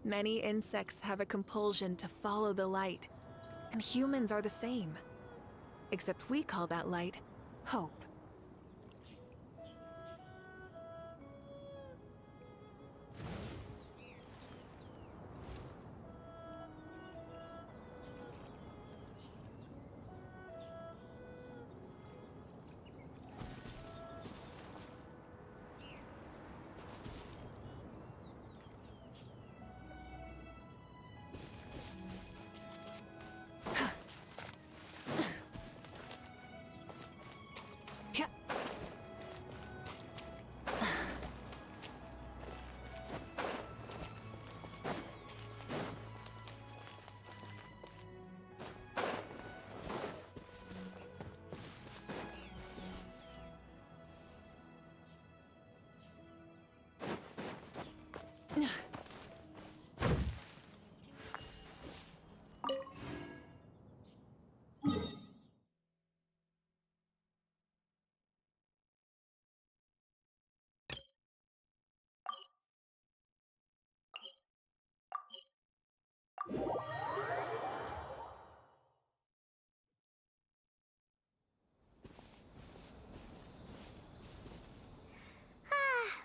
Many insects have a compulsion to follow the light, and humans are the same. Except we call that light hope.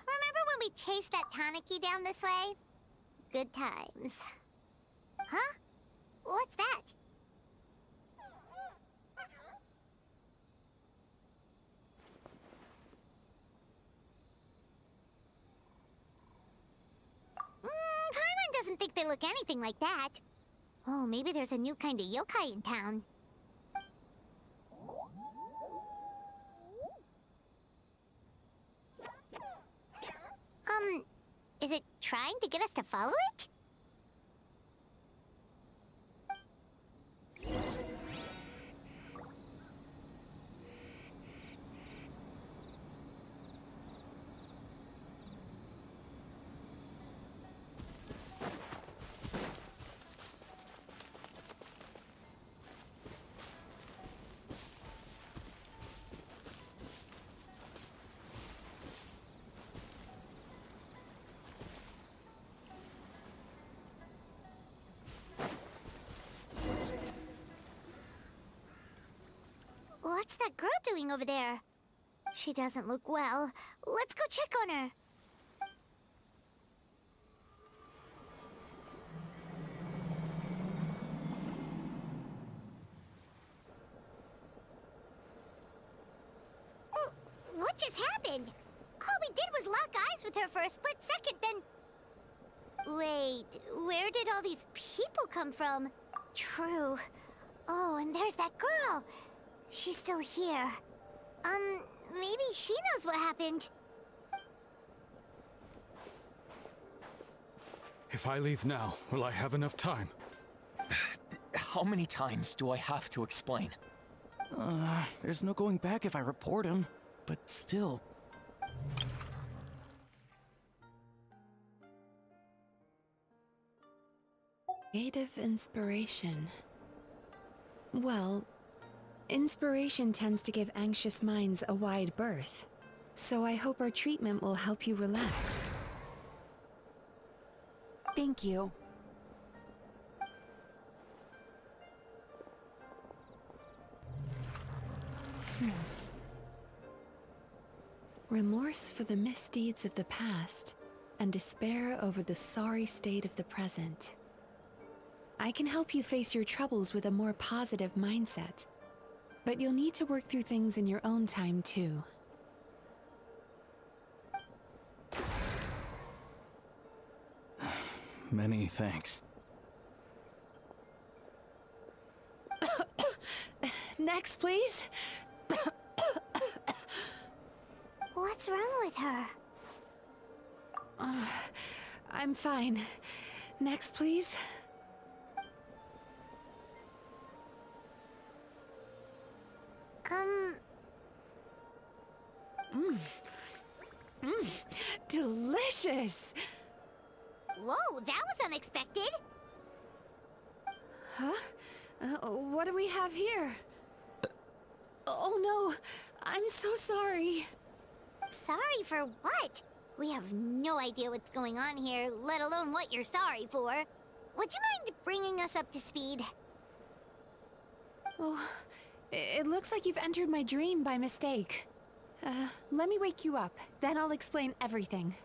Remember when we chased that Tanuki down this way? Good times. Huh? What's that? Paimon doesn't think they look anything like that. Oh, maybe there's a new kind of yokai in town. Is it trying to get us to follow it? What's that girl doing over there? She doesn't look well. Let's go check on her. Oh, what just happened? All we did was lock eyes with her for a split second, then... Wait, where did all these people come from? True. Oh, and there's that girl. She's still here. Maybe she knows what happened. If I leave now, will I have enough time? How many times do I have to explain? There's no going back if I report him, but still. Creative inspiration. Well, inspiration tends to give anxious minds a wide berth, so I hope our treatment will help you relax. Thank you. Remorse for the misdeeds of the past, and despair over the sorry state of the present. I can help you face your troubles with a more positive mindset, but you'll need to work through things in your own time too. Many thanks. Next, please. What's wrong with her? I'm fine. Next, please. Delicious! Whoa, that was unexpected. Huh? What do we have here? Oh no, I'm so sorry. Sorry for what? We have no idea what's going on here, let alone what you're sorry for. Would you mind bringing us up to speed? Oh, it looks like you've entered my dream by mistake. Let me wake you up, then I'll explain everything.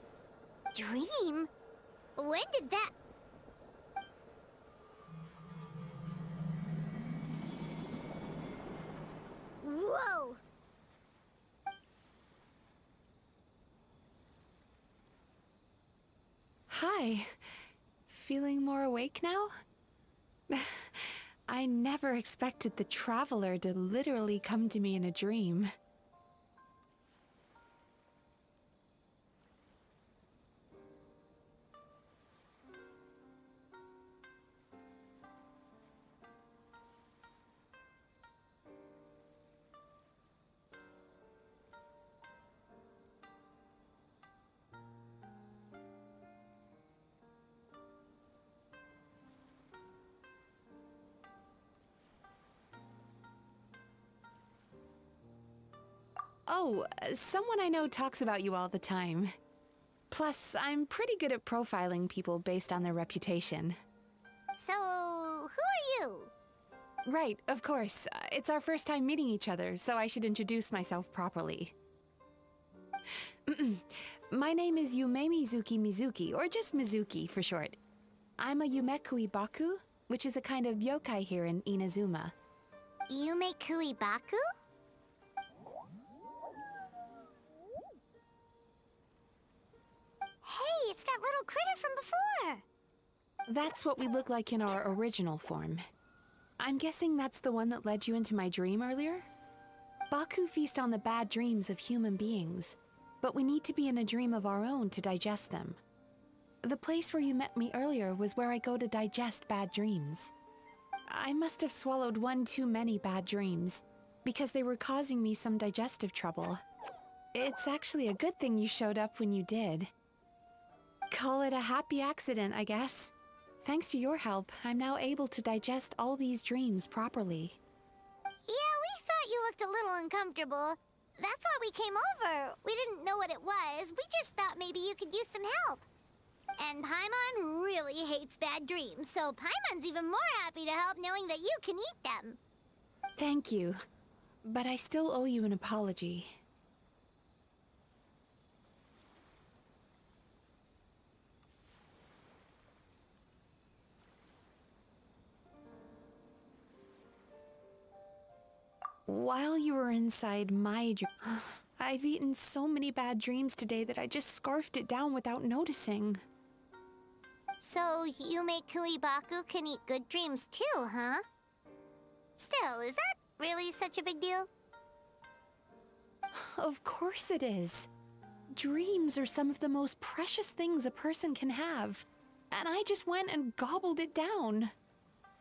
Dream? When did that... Whoa! Hi. Feeling more awake now? I never expected the Traveler to literally come to me in a dream. Oh, someone I know talks about you all the time. Plus, I'm pretty good at profiling people based on their reputation. So, who are you? Right, of course. It's our first time meeting each other, so I should introduce myself properly. My name is Yume Mizuki, or just Mizuki for short. I'm a Yumekui Baku, which is a kind of yokai here in Inazuma. Yume Kuibaku? Hey, it's that little critter from before! That's what we look like in our original form. I'm guessing that's the one that led you into my dream earlier? Baku feast on the bad dreams of human beings, but we need to be in a dream of our own to digest them. The place where you met me earlier was where I go to digest bad dreams. I must have swallowed one too many bad dreams, because they were causing me some digestive trouble. It's actually a good thing you showed up when you did. Call it a happy accident, I guess. Thanks to your help, I'm now able to digest all these dreams properly. Yeah, we thought you looked a little uncomfortable. That's why we came over. We didn't know what it was. We just thought maybe you could use some help. And Paimon really hates bad dreams, so Paimon's even more happy to help knowing that you can eat them. Thank you. But I still owe you an apology. While you were inside my dream, I've eaten so many bad dreams today that I just scarfed it down without noticing. So Yume Kuibaku can eat good dreams too, huh? Still, is that really such a big deal? Of course it is. Dreams are some of the most precious things a person can have, and I just went and gobbled it down.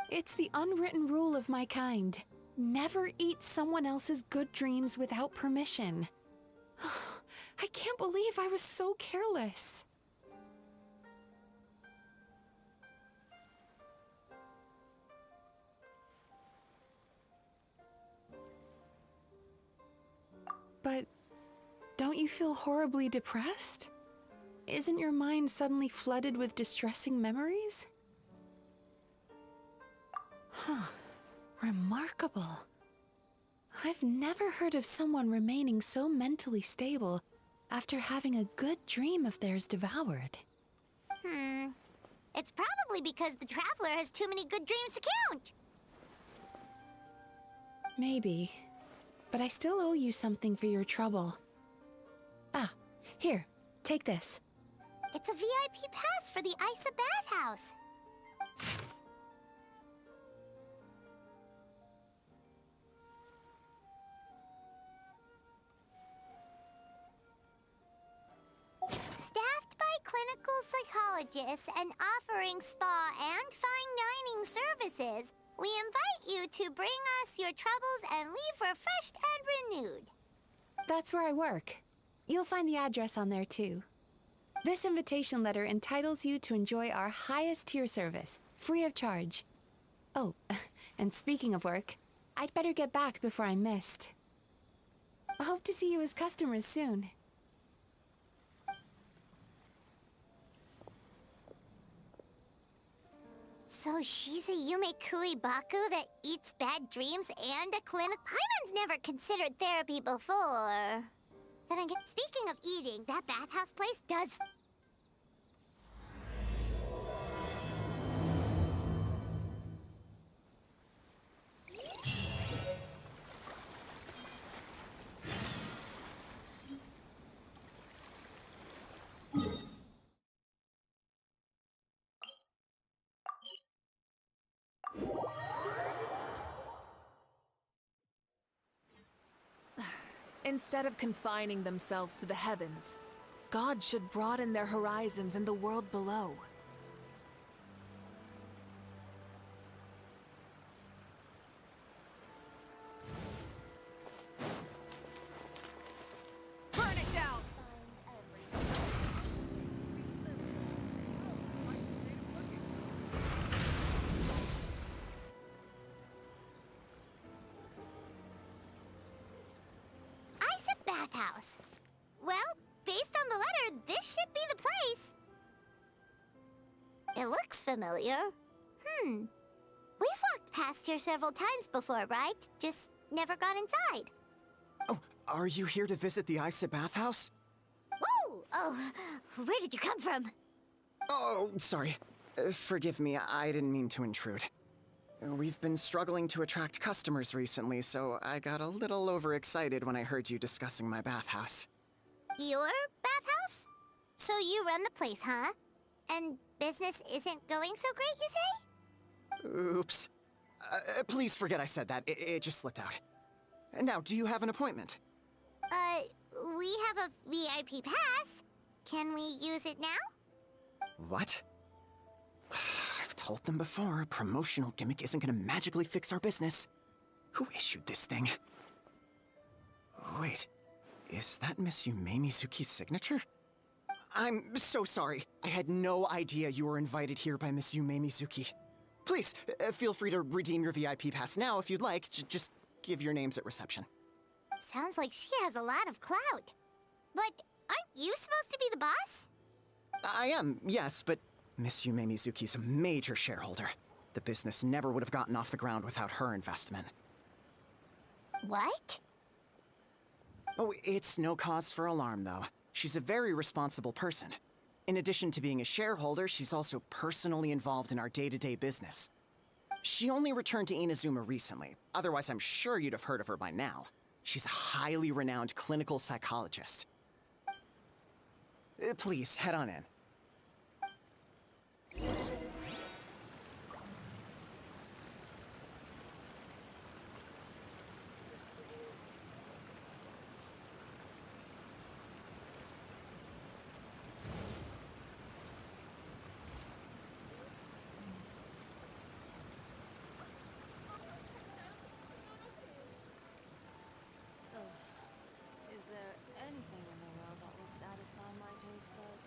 It's the unwritten rule of my kind. Never eat someone else's good dreams without permission. I can't believe I was so careless. But don't you feel horribly depressed? Isn't your mind suddenly flooded with distressing memories? Huh. Remarkable. I've never heard of someone remaining so mentally stable after having a good dream of theirs devoured. It's probably because the Traveler has too many good dreams to count. Maybe. But I still owe you something for your trouble. Ah, here, take this. It's a VIP pass for the Isa bathhouse. Staffed by clinical psychologists and offering spa and fine dining services, we invite you to bring us your troubles and leave refreshed and renewed. That's where I work. You'll find the address on there too. This invitation letter entitles you to enjoy our highest tier service, free of charge. Oh, and speaking of work, I'd better get back before I'm missed. I hope to see you as customers soon. So she's a Yume Baku that eats bad dreams and a clinic. Paimon's never considered therapy before. Then again, speaking of eating, that bathhouse place does. Instead of confining themselves to the heavens, God should broaden their horizons in the world below. Burn it down! Isaac Bathhouse. Well, based on the letter, this should be the place. It looks familiar. We've walked past here several times before, right? Just never got inside. Oh, are you here to visit the Isa bathhouse? Whoa! Oh, where did you come from? Oh, sorry. Forgive me, I didn't mean to intrude. We've been struggling to attract customers recently, so I got a little overexcited when I heard you discussing my bathhouse. Your bathhouse? So you run the place, huh? And business isn't going so great, you say? Oops. Please forget I said that. It just slipped out. Now, do you have an appointment? We have a VIP pass. Can we use it now? What? I've told them before, a promotional gimmick isn't gonna magically fix our business. Who issued this thing? Wait, is that Miss Yume Mizuki's signature? I'm so sorry. I had no idea you were invited here by Miss Yume Mizuki. Please, feel free to redeem your VIP pass now if you'd like. Just give your names at reception. Sounds like she has a lot of clout. But aren't you supposed to be the boss? I am, yes, but Miss Yume Mizuki's a major shareholder. The business never would have gotten off the ground without her investment. What? Oh, it's no cause for alarm, though. She's a very responsible person. In addition to being a shareholder, she's also personally involved in our day-to-day business. She only returned to Inazuma recently. Otherwise, I'm sure you'd have heard of her by now. She's a highly renowned clinical psychologist. Please, head on in. Is there anything in the world that will satisfy my taste buds?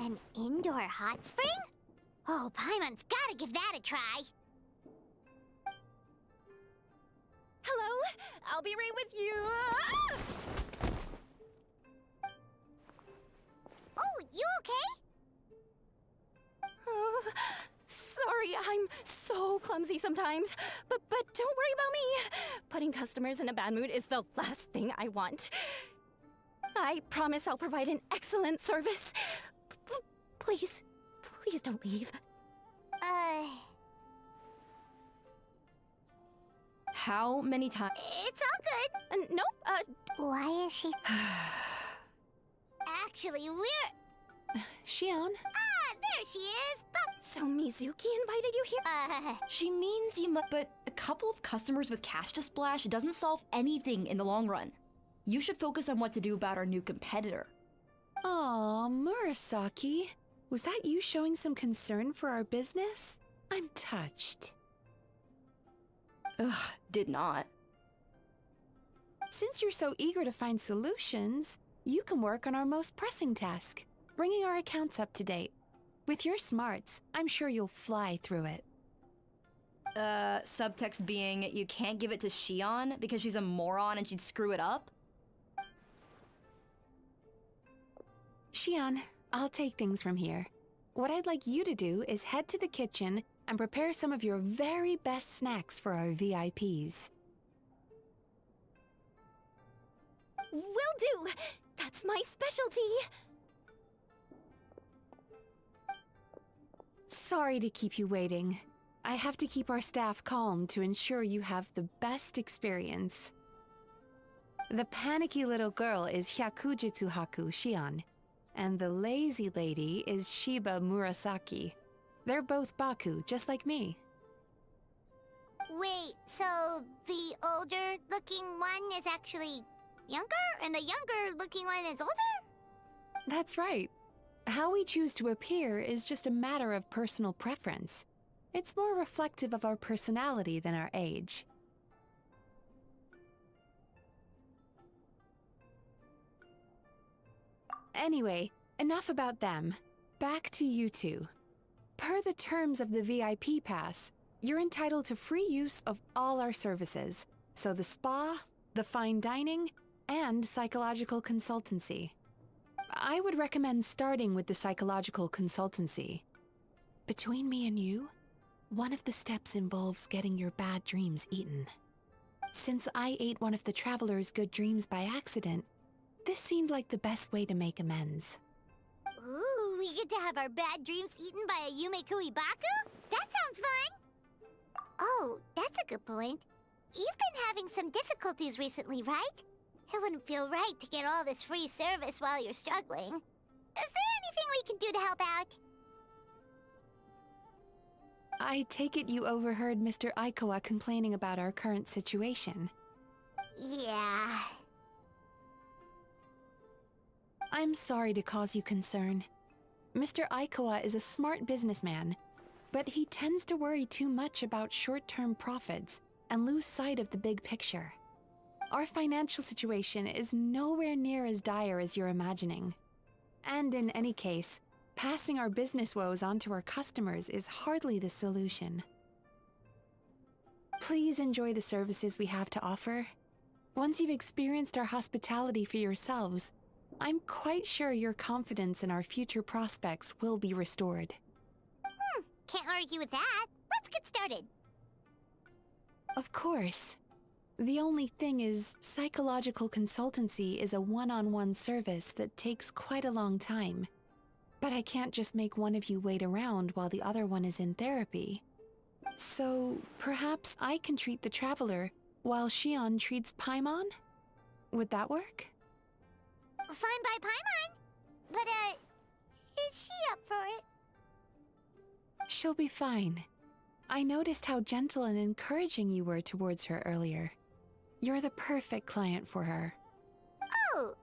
An indoor hot spring? Oh, Paimon's gotta give that a try. Hello? I'll be right with you. Oh, you okay? Oh, sorry, I'm so clumsy sometimes. But don't worry about me. Putting customers in a bad mood is the last thing I want. I promise I'll provide an excellent service. Please don't leave. How many times? It's all good. No, Why is she... Actually, we're... Xion, there she is. so Mizuki invited you here? She means but a couple of customers with cash to splash doesn't solve anything in the long run. You should focus on what to do about our new competitor. aw, Murasaki. Was that you showing some concern for our business? I'm touched. Ugh, did not. Since you're so eager to find solutions, you can work on our most pressing task, bringing our accounts up to date. With your smarts, I'm sure you'll fly through it. Subtext being, you can't give it to Xion because she's a moron and she'd screw it up? Xion, I'll take things from here. What I'd like you to do is head to the kitchen and prepare some of your very best snacks for our VIPs. Will do. That's my specialty. Sorry to keep you waiting. I have to keep our staff calm to ensure you have the best experience. The panicky little girl is Hyakujitsu Haku Xion, and the lazy lady is Shiba Murasaki. They're both Baku, just like me. Wait, so the older-looking one is actually younger, and the younger-looking one is older? That's right. How we choose to appear is just a matter of personal preference. It's more reflective of our personality than our age. Anyway, enough about them. Back to you two. Per the terms of the VIP pass, you're entitled to free use of all our services. So the spa, the fine dining, and psychological consultancy. I would recommend starting with the psychological consultancy. Between me and you, one of the steps involves getting your bad dreams eaten. Since I ate one of the traveler's good dreams by accident, this seemed like the best way to make amends. Ooh, we get to have our bad dreams eaten by a Yumekui Baku? That sounds fun! Oh, that's a good point. You've been having some difficulties recently, right? It wouldn't feel right to get all this free service while you're struggling. Is there anything we can do to help out? I take it you overheard Mr. Aikawa complaining about our current situation. Yeah. I'm sorry to cause you concern. Mr. Aikawa is a smart businessman, but he tends to worry too much about short-term profits and lose sight of the big picture. Our financial situation is nowhere near as dire as you're imagining. And in any case, passing our business woes on to our customers is hardly the solution. Please enjoy the services we have to offer. Once you've experienced our hospitality for yourselves, I'm quite sure your confidence in our future prospects will be restored. Can't argue with that. Let's get started. Of course. The only thing is, psychological consultancy is a one-on-one service that takes quite a long time. But I can't just make one of you wait around while the other one is in therapy. So, perhaps I can treat the traveler while Xion treats Paimon? Would that work? Fine by Paimon. But, is she up for it? She'll be fine. I noticed how gentle and encouraging you were towards her earlier. You're the perfect client for her. Oh,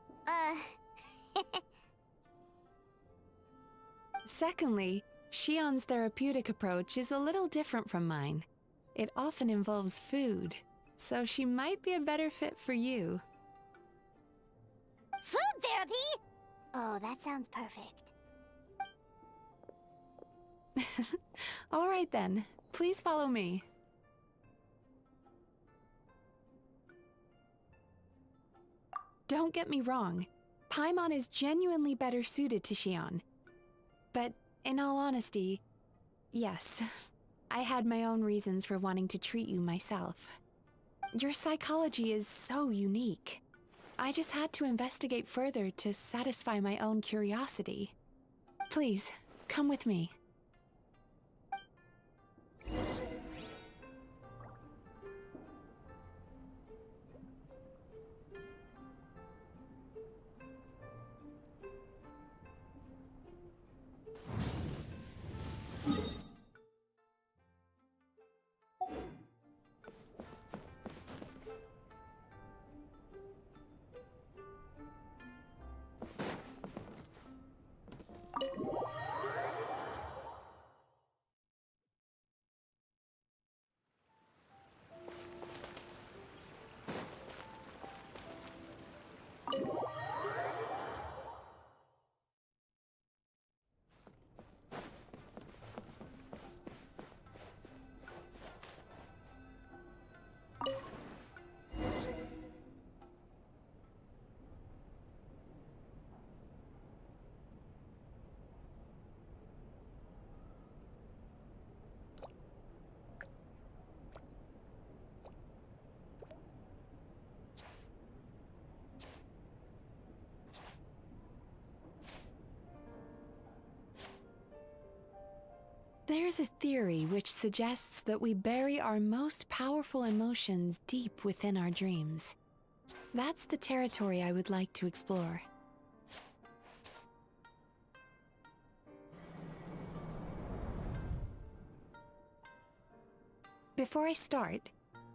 Secondly, Xion's therapeutic approach is a little different from mine. It often involves food, so she might be a better fit for you. Food therapy? Oh, that sounds perfect. All right then, please follow me. Don't get me wrong, Paimon is genuinely better suited to Xion. But in all honesty, yes, I had my own reasons for wanting to treat you myself. Your psychology is so unique. I just had to investigate further to satisfy my own curiosity. Please, come with me. There's a theory which suggests that we bury our most powerful emotions deep within our dreams. That's the territory I would like to explore. Before I start,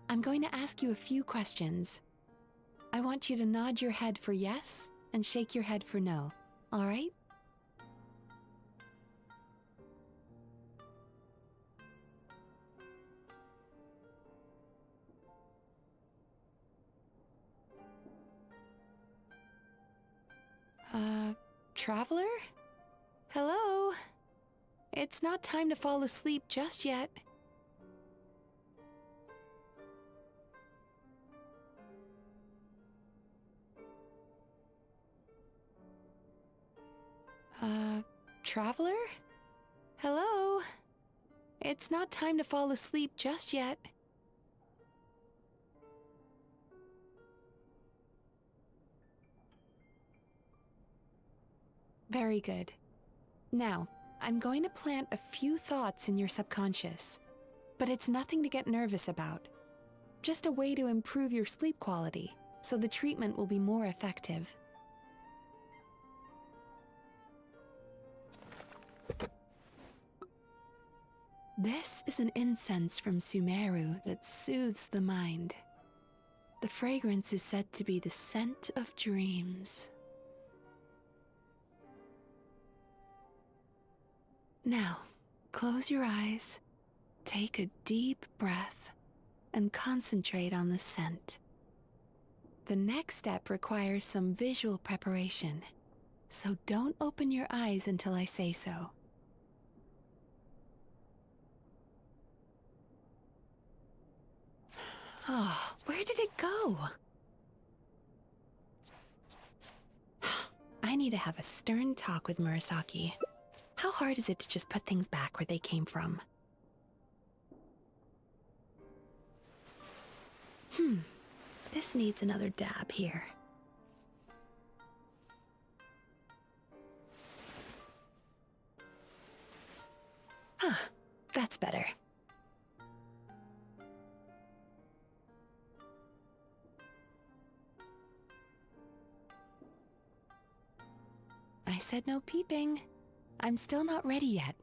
I'm going to ask you a few questions. I want you to nod your head for yes and shake your head for no, all right? Traveler? Hello? It's not time to fall asleep just yet. Traveler? Hello? It's not time to fall asleep just yet. Very good. Now, I'm going to plant a few thoughts in your subconscious, but it's nothing to get nervous about. Just a way to improve your sleep quality, so the treatment will be more effective. This is an incense from Sumeru that soothes the mind. The fragrance is said to be the scent of dreams. Now, close your eyes, take a deep breath, and concentrate on the scent. The next step requires some visual preparation, so don't open your eyes until I say so. Oh, where did it go? I need to have a stern talk with Murasaki. How hard is it to just put things back where they came from? This needs another dab here. That's better. I said no peeping. I'm still not ready yet.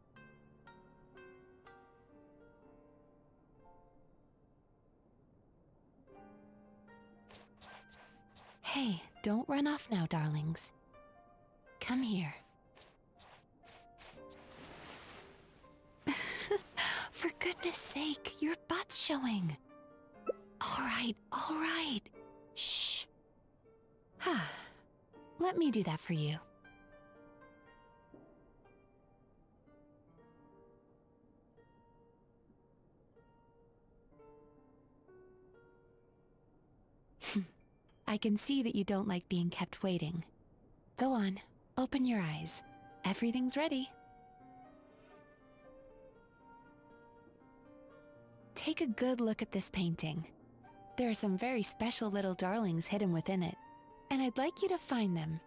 Hey, don't run off now, darlings. Come here. For goodness sake, your butt's showing. All right. Shh. Let me do that for you. I can see that you don't like being kept waiting. Go on, open your eyes. Everything's ready. Take a good look at this painting. There are some very special little darlings hidden within it, and I'd like you to find them.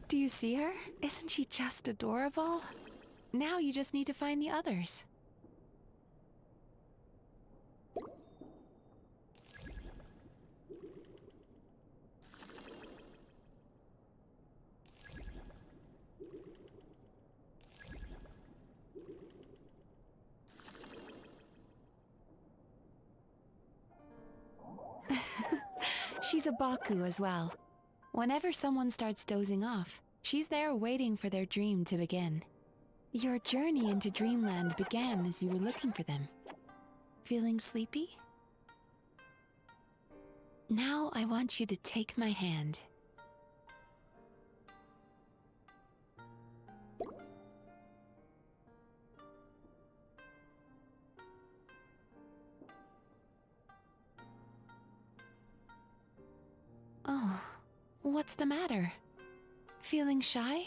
Do you see her? Isn't she just adorable? Now you just need to find the others. She's a Baku as well. Whenever someone starts dozing off, she's there waiting for their dream to begin. Your journey into Dreamland began as you were looking for them. Feeling sleepy? Now I want you to take my hand. Oh, what's the matter? Feeling shy?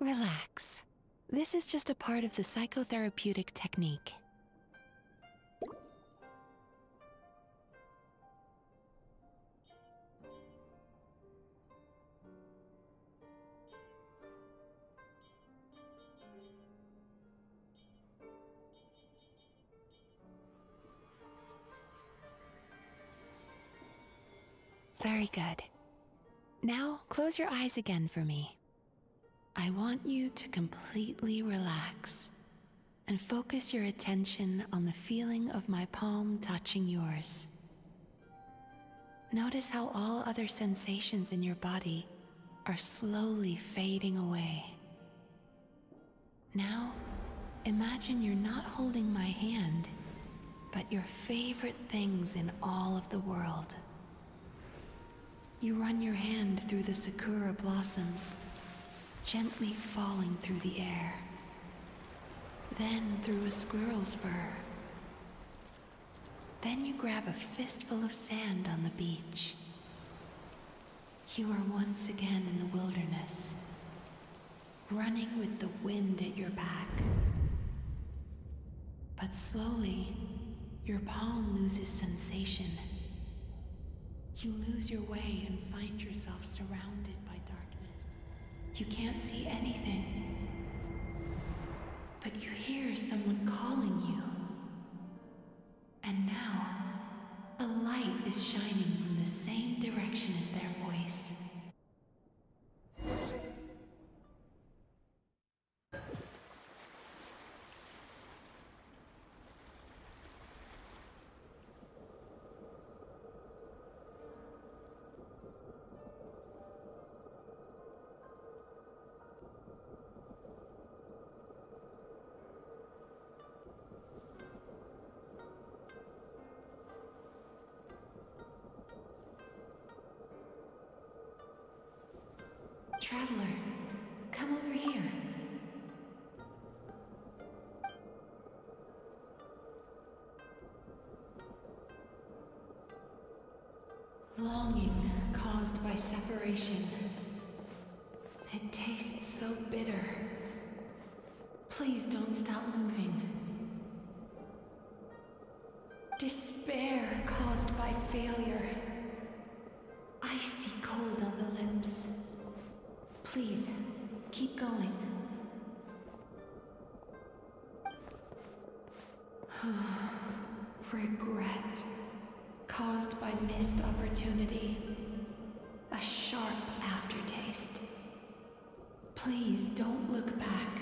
Relax. This is just a part of the psychotherapeutic technique. Very good. Now, close your eyes again for me. I want you to completely relax and focus your attention on the feeling of my palm touching yours. Notice how all other sensations in your body are slowly fading away. Now, imagine you're not holding my hand, but your favorite things in all of the world. You run your hand through the sakura blossoms, gently falling through the air. Then through a squirrel's fur. Then you grab a fistful of sand on the beach. You are once again in the wilderness, running with the wind at your back. But slowly, your palm loses sensation. You lose your way and find yourself surrounded by darkness. You can't see anything, but you hear someone calling you. And now, a light is shining from the same direction as their voice. Traveler, come over here. Longing caused by separation. It tastes so bitter. Please don't stop moving. Despair caused by failure. Icy cold on the lips. Please, keep going. Regret, caused by missed opportunity. A sharp aftertaste. Please don't look back.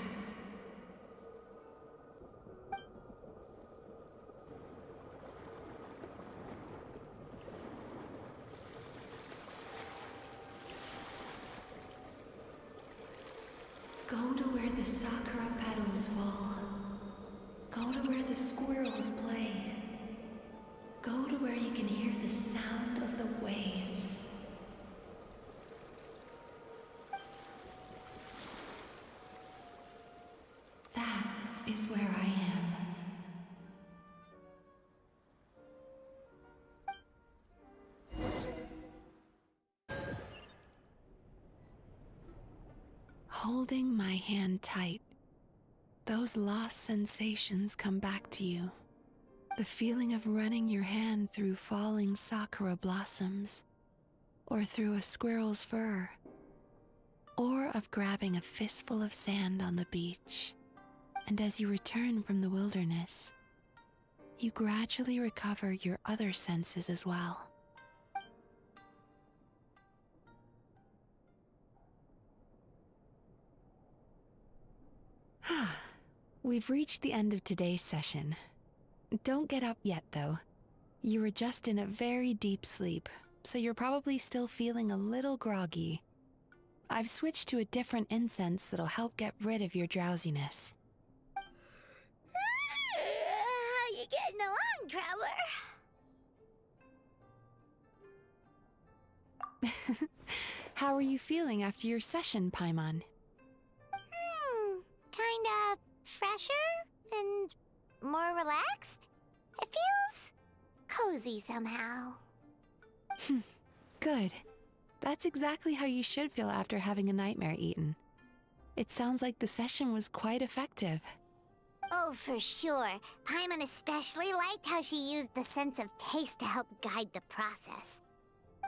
Go to where the sakura petals fall. Go to where the squirrels play. Go to where you can hear the sound of the waves. That is where I am. Holding my hand tight, those lost sensations come back to you. The feeling of running your hand through falling sakura blossoms, or through a squirrel's fur, or of grabbing a fistful of sand on the beach. And as you return from the wilderness, you gradually recover your other senses as well. We've reached the end of today's session. Don't get up yet, though. You were just in a very deep sleep, so you're probably still feeling a little groggy. I've switched to a different incense that'll help get rid of your drowsiness. How you getting along, Traveler? How are you feeling after your session, Paimon? Kinda fresher and more relaxed. It feels cozy somehow. Good. That's exactly how you should feel after having a nightmare eaten. It sounds like the session was quite effective. Oh, for sure. Paimon especially liked how she used the sense of taste to help guide the process.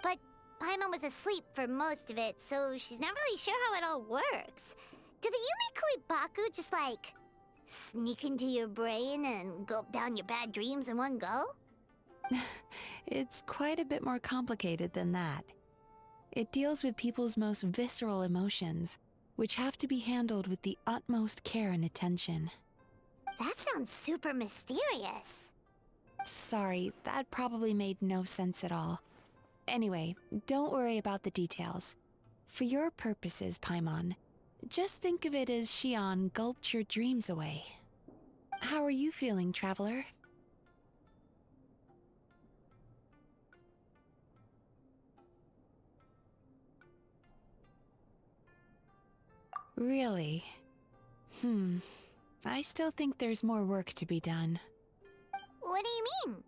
But Paimon was asleep for most of it, so she's not really sure how it all works. Do the Yumikui Baku just, like, sneak into your brain and gulp down your bad dreams in one go? It's quite a bit more complicated than that. It deals with people's most visceral emotions, which have to be handled with the utmost care and attention. That sounds super mysterious. Sorry, that probably made no sense at all. Anyway, don't worry about the details. For your purposes, Paimon, just think of it as Xion gulped your dreams away. How are you feeling, Traveler? Really? I still think there's more work to be done. What do you mean?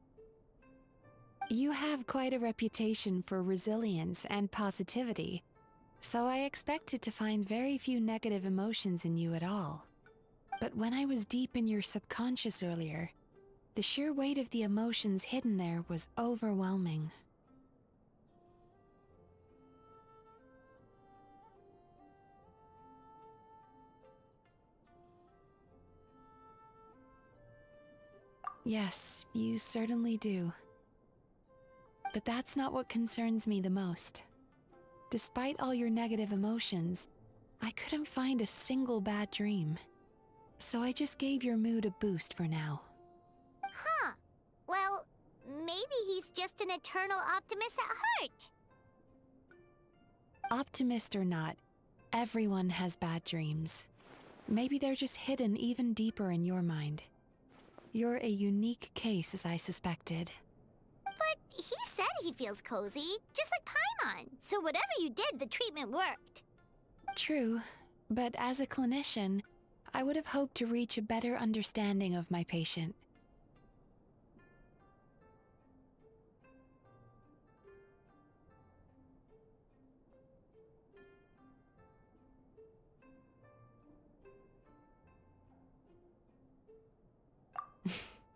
You have quite a reputation for resilience and positivity, so I expected to find very few negative emotions in you at all. But when I was deep in your subconscious earlier, the sheer weight of the emotions hidden there was overwhelming. Yes, you certainly do. But that's not what concerns me the most. Despite all your negative emotions, I couldn't find a single bad dream. So I just gave your mood a boost for now. Huh. Well, maybe he's just an eternal optimist at heart. Optimist or not, everyone has bad dreams. Maybe they're just hidden even deeper in your mind. You're a unique case, as I suspected. But he said he feels cozy, just like Paimon. So whatever you did, the treatment worked. True, but as a clinician, I would have hoped to reach a better understanding of my patient.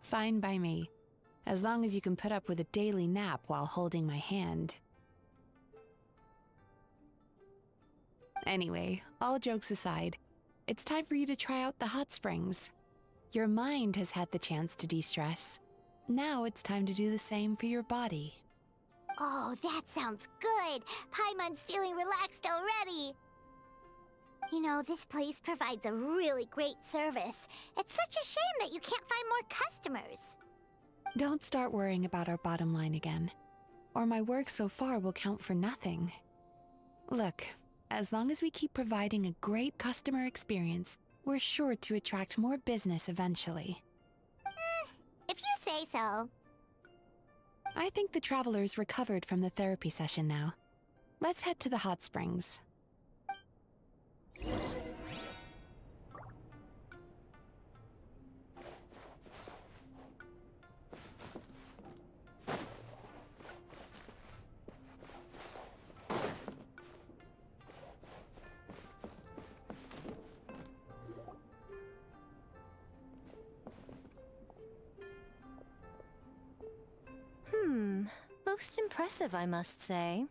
Fine by me, as long as you can put up with a daily nap while holding my hand. Anyway, all jokes aside, it's time for you to try out the hot springs. Your mind has had the chance to de-stress. Now it's time to do the same for your body. Oh, that sounds good. Paimon's feeling relaxed already. You know, this place provides a really great service. It's such a shame that you can't find more customers. Don't start worrying about our bottom line again, or my work so far will count for nothing. Look, as long as we keep providing a great customer experience, we're sure to attract more business eventually. If you say so. I think the traveler's recovered from the therapy session now. Let's head to the hot springs. Most impressive, I must say.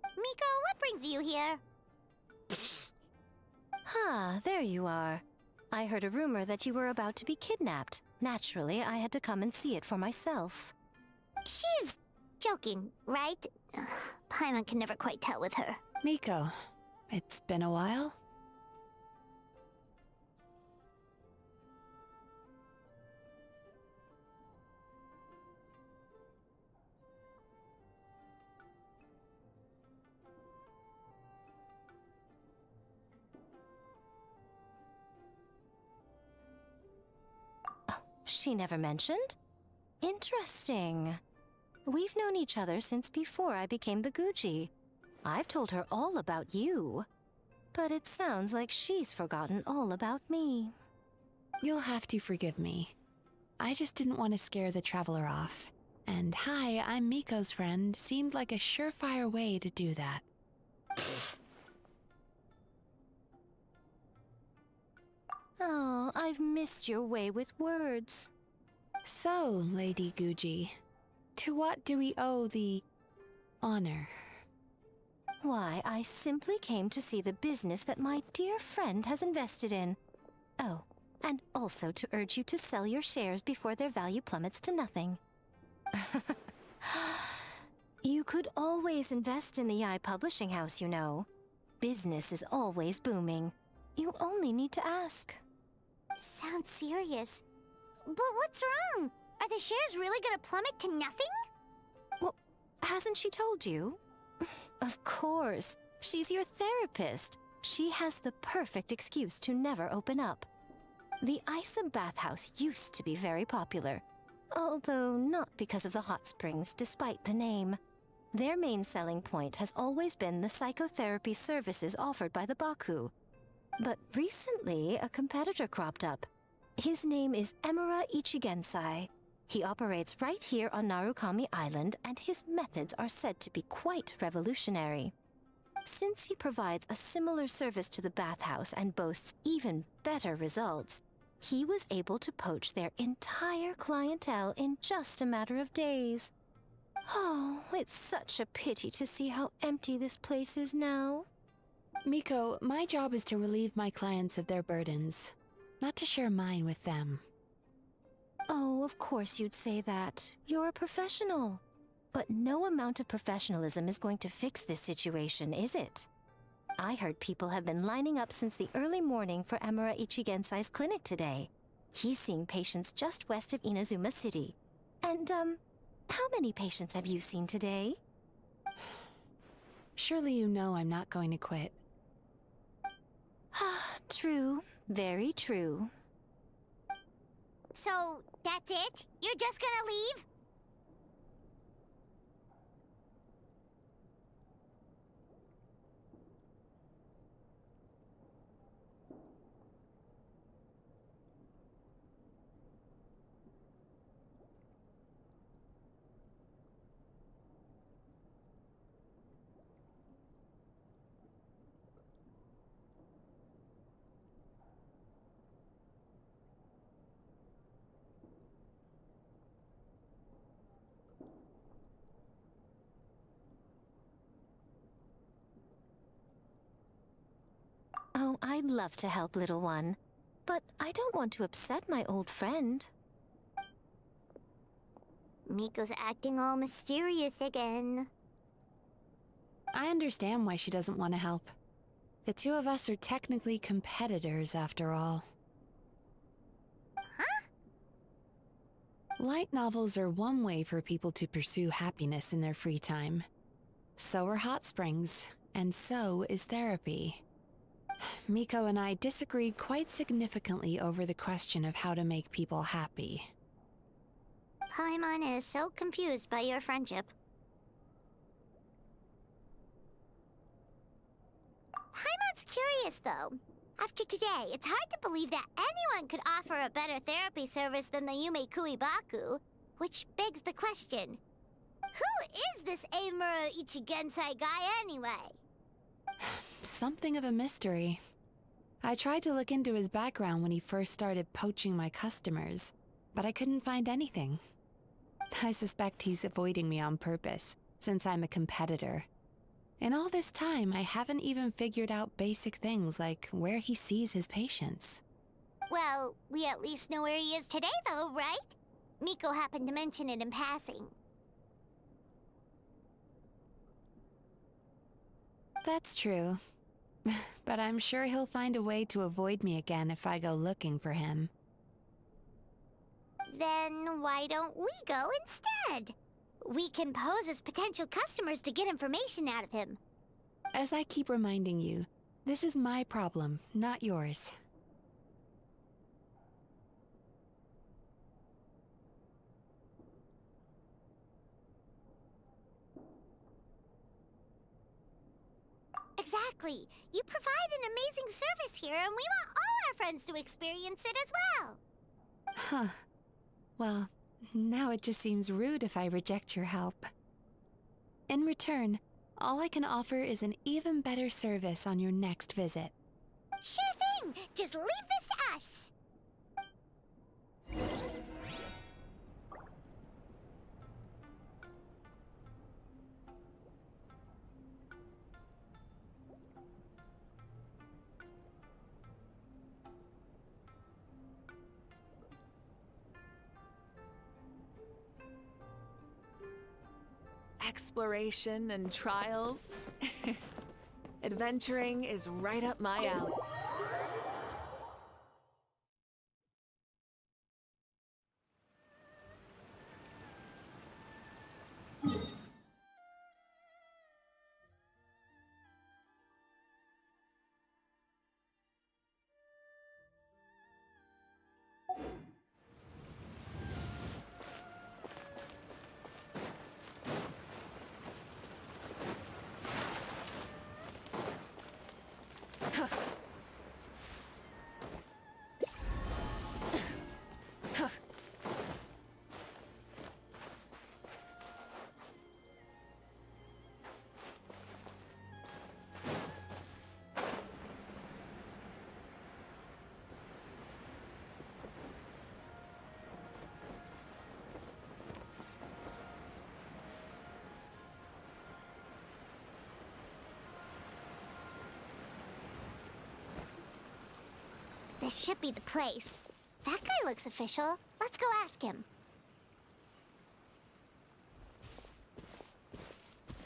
Miko, what brings you here? There you are. I heard a rumor that you were about to be kidnapped. Naturally, I had to come and see it for myself. She's joking, right? Paimon can never quite tell with her. Miko, it's been a while. She never mentioned? Interesting. We've known each other since before I became the Guji. I've told her all about you. But it sounds like she's forgotten all about me. You'll have to forgive me. I just didn't want to scare the traveler off. And hi, I'm Miko's friend seemed like a surefire way to do that. Oh, I've missed your way with words. So, Lady Guji, to what do we owe the honor? Why, I simply came to see the business that my dear friend has invested in. Oh, and also to urge you to sell your shares before their value plummets to nothing. You could always invest in the Yi Publishing House, you know. Business is always booming. You only need to ask. Sounds serious. But what's wrong? Are the shares really gonna plummet to nothing? Well, hasn't she told you? Of course. She's your therapist. She has the perfect excuse to never open up. The Isa bathhouse used to be very popular. Although not because of the hot springs, despite the name. Their main selling point has always been the psychotherapy services offered by the Baku. But recently, a competitor cropped up. His name is Emura Ichigensai. He operates right here on Narukami Island, and his methods are said to be quite revolutionary. Since he provides a similar service to the bathhouse and boasts even better results, he was able to poach their entire clientele in just a matter of days. Oh, it's such a pity to see how empty this place is now. Miko, my job is to relieve my clients of their burdens, not to share mine with them. Oh, of course you'd say that. You're a professional. But no amount of professionalism is going to fix this situation, is it? I heard people have been lining up since the early morning for Emura Ichigensai's clinic today. He's seeing patients just west of Inazuma City. And, how many patients have you seen today? Surely you know I'm not going to quit. True. Very true. So, that's it? You're just gonna leave? Oh, I'd love to help, little one. But I don't want to upset my old friend. Miko's acting all mysterious again. I understand why she doesn't want to help. The two of us are technically competitors, after all. Huh? Light novels are one way for people to pursue happiness in their free time. So are hot springs, and so is therapy. Miko and I disagreed quite significantly over the question of how to make people happy. Paimon is so confused by your friendship. Paimon's curious, though. After today, it's hard to believe that anyone could offer a better therapy service than the Yume Kuibaku, which begs the question, who is this Eimura Ichigensai guy anyway? Something of a mystery. I tried to look into his background when he first started poaching my customers, but I couldn't find anything. I suspect he's avoiding me on purpose, since I'm a competitor. In all this time, I haven't even figured out basic things like where he sees his patients. Well, we at least know where he is today, though, right? Miko happened to mention it in passing. That's true. But I'm sure he'll find a way to avoid me again if I go looking for him. Then why don't we go instead? We can pose as potential customers to get information out of him. As I keep reminding you, this is my problem, not yours. Exactly. You provide an amazing service here, and we want all our friends to experience it as well. Huh. Well, now it just seems rude if I reject your help. In return, all I can offer is an even better service on your next visit. Sure thing. Just leave this to us. Exploration and trials. Adventuring is right up my alley. This should be the place. That guy looks official. Let's go ask him.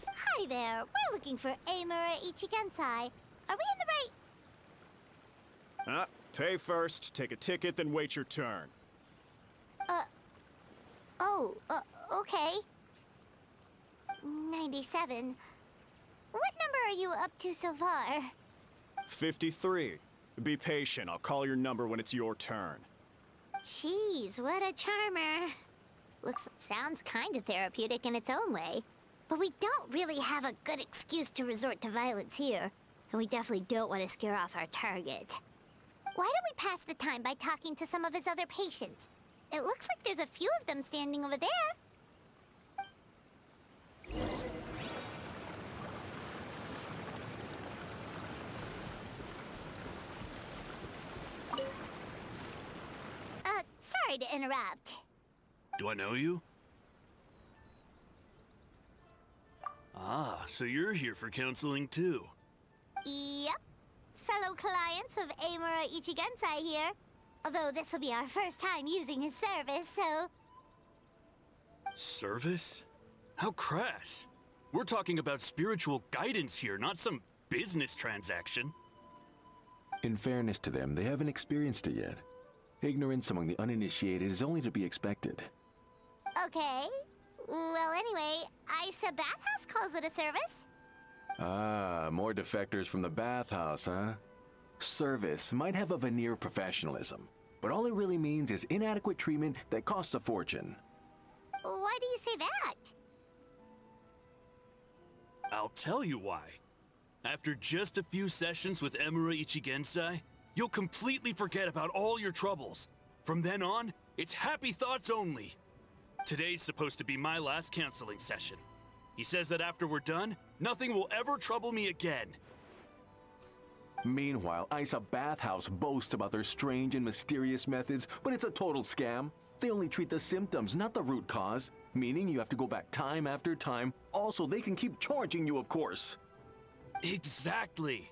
Hi there. We're looking for Eimura Ichigensai. Are we in the right... Pay first, take a ticket, then wait your turn. Okay. 97. What number are you up to so far? 53. Be patient, I'll call your number when it's your turn. Jeez, what a charmer. Sounds kinda therapeutic in its own way. But we don't really have a good excuse to resort to violence here. And we definitely don't want to scare off our target. Why don't we pass the time by talking to some of his other patients? It looks like there's a few of them standing over there. Sorry to interrupt. Do I know you? Ah, so you're here for counseling too. Yep. Fellow clients of Eimura Ichigensai here. Although this will be our first time using his service, so... Service? How crass. We're talking about spiritual guidance here, not some business transaction. In fairness to them, they haven't experienced it yet. Ignorance among the uninitiated is only to be expected. Okay. Well, anyway, Isa Bathhouse calls it a service. Ah, more defectors from the bathhouse, huh? Service might have a veneer of professionalism, but all it really means is inadequate treatment that costs a fortune. Why do you say that? I'll tell you why. After just a few sessions with Emura Ichigensai, you'll completely forget about all your troubles. From then on, it's happy thoughts only. Today's supposed to be my last counseling session. He says that after we're done, nothing will ever trouble me again. Meanwhile, Isa Bathhouse boasts about their strange and mysterious methods, but it's a total scam. They only treat the symptoms, not the root cause, meaning you have to go back time after time. Also, they can keep charging you, of course. Exactly.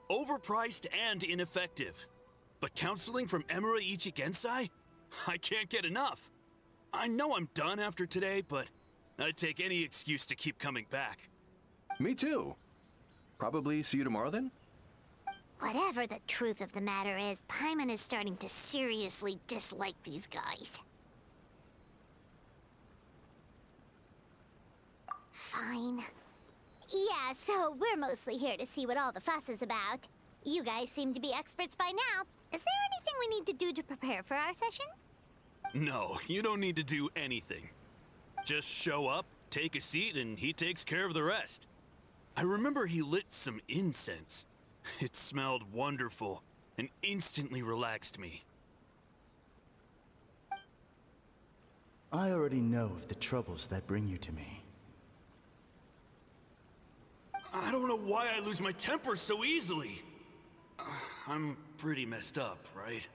Overpriced and ineffective. But counseling from Emura Ichigensai? I can't get enough. I know I'm done after today, but I'd take any excuse to keep coming back. Me too. Probably see you tomorrow then? Whatever the truth of the matter is, Paimon is starting to seriously dislike these guys. Fine. Yeah, so we're mostly here to see what all the fuss is about. You guys seem to be experts by now. Is there anything we need to do to prepare for our session? No, you don't need to do anything. Just show up, take a seat, and he takes care of the rest. I remember he lit some incense. It smelled wonderful and instantly relaxed me. I already know of the troubles that bring you to me. I don't know why I lose my temper so easily. I'm pretty messed up, right?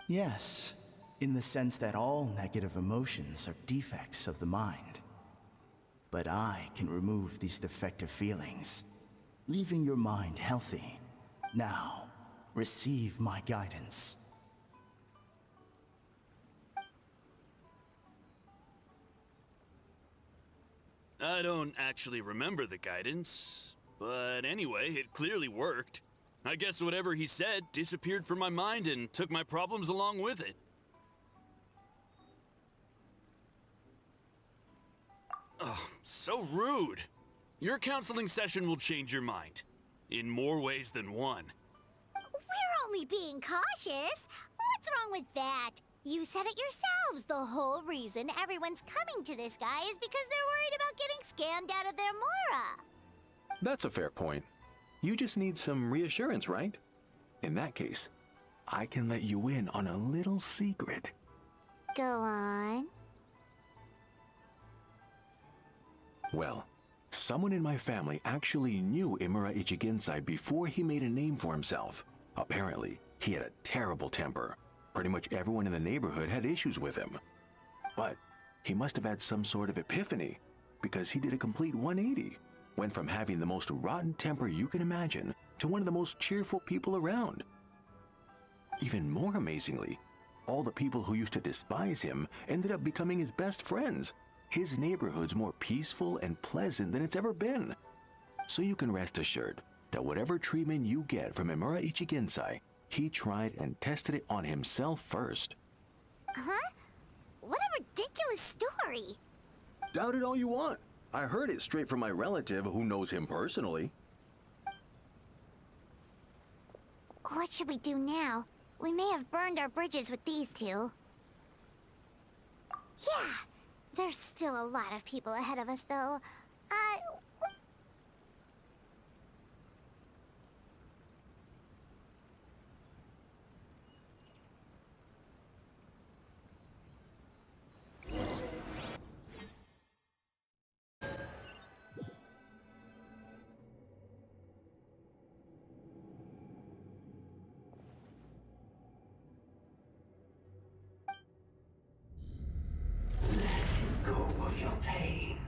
Yes, in the sense that all negative emotions are defects of the mind. But I can remove these defective feelings, leaving your mind healthy. Now, receive my guidance. I don't actually remember the guidance, but anyway, it clearly worked. I guess whatever he said disappeared from my mind and took my problems along with it. Oh, so rude. Your counseling session will change your mind. In more ways than one. We're only being cautious. What's wrong with that? You said it yourselves. The whole reason everyone's coming to this guy is because they're worried about getting scammed out of their Mora. That's a fair point. You just need some reassurance, right? In that case, I can let you in on a little secret. Go on. Well, someone in my family actually knew Imura Ichigensai before he made a name for himself. Apparently, he had a terrible temper. Pretty much everyone in the neighborhood had issues with him. But he must have had some sort of epiphany, because he did a complete 180. Went from having the most rotten temper you can imagine to one of the most cheerful people around. Even more amazingly, all the people who used to despise him ended up becoming his best friends. His neighborhood's more peaceful and pleasant than it's ever been. So you can rest assured that whatever treatment you get from Imura Ichigensai, he tried and tested it on himself first. Huh? What a ridiculous story. Doubt it all you want. I heard it straight from my relative who knows him personally. What should we do now? We may have burned our bridges with these two. Yeah, there's still a lot of people ahead of us, though. Go of your pain.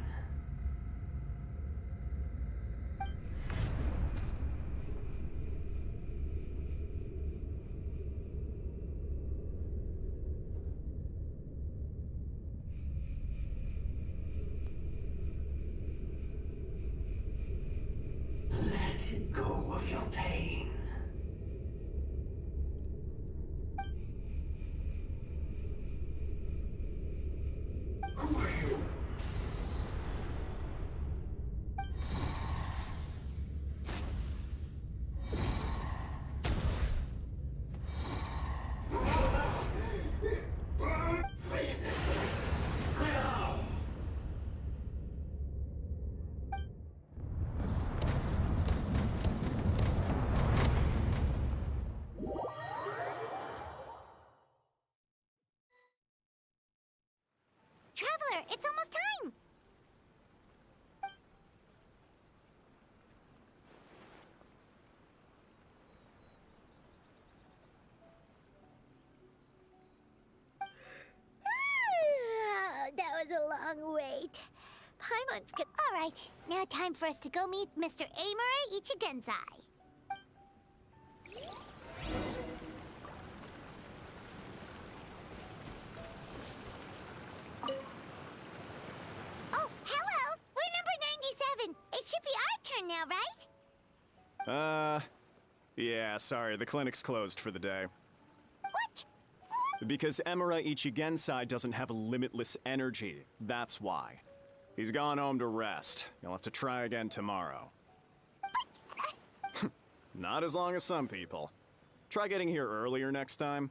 her. It's almost time. That was a long wait. Paimon's good. All right, now time for us to go meet Mr. Amura Ichigenzai. Oh, hello! We're number 97. It should be our turn now, right? Yeah, sorry, the clinic's closed for the day. What? Because Emura Ichigensai doesn't have limitless energy, that's why. He's gone home to rest. You'll have to try again tomorrow. Not as long as some people. Try getting here earlier next time.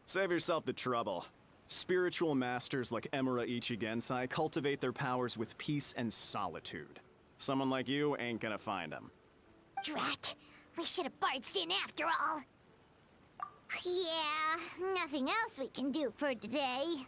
Save yourself the trouble. Spiritual masters like Emura Ichigensai cultivate their powers with peace and solitude. Someone like you ain't gonna find them. Drat! We should have barged in after all. Yeah, nothing else we can do for today.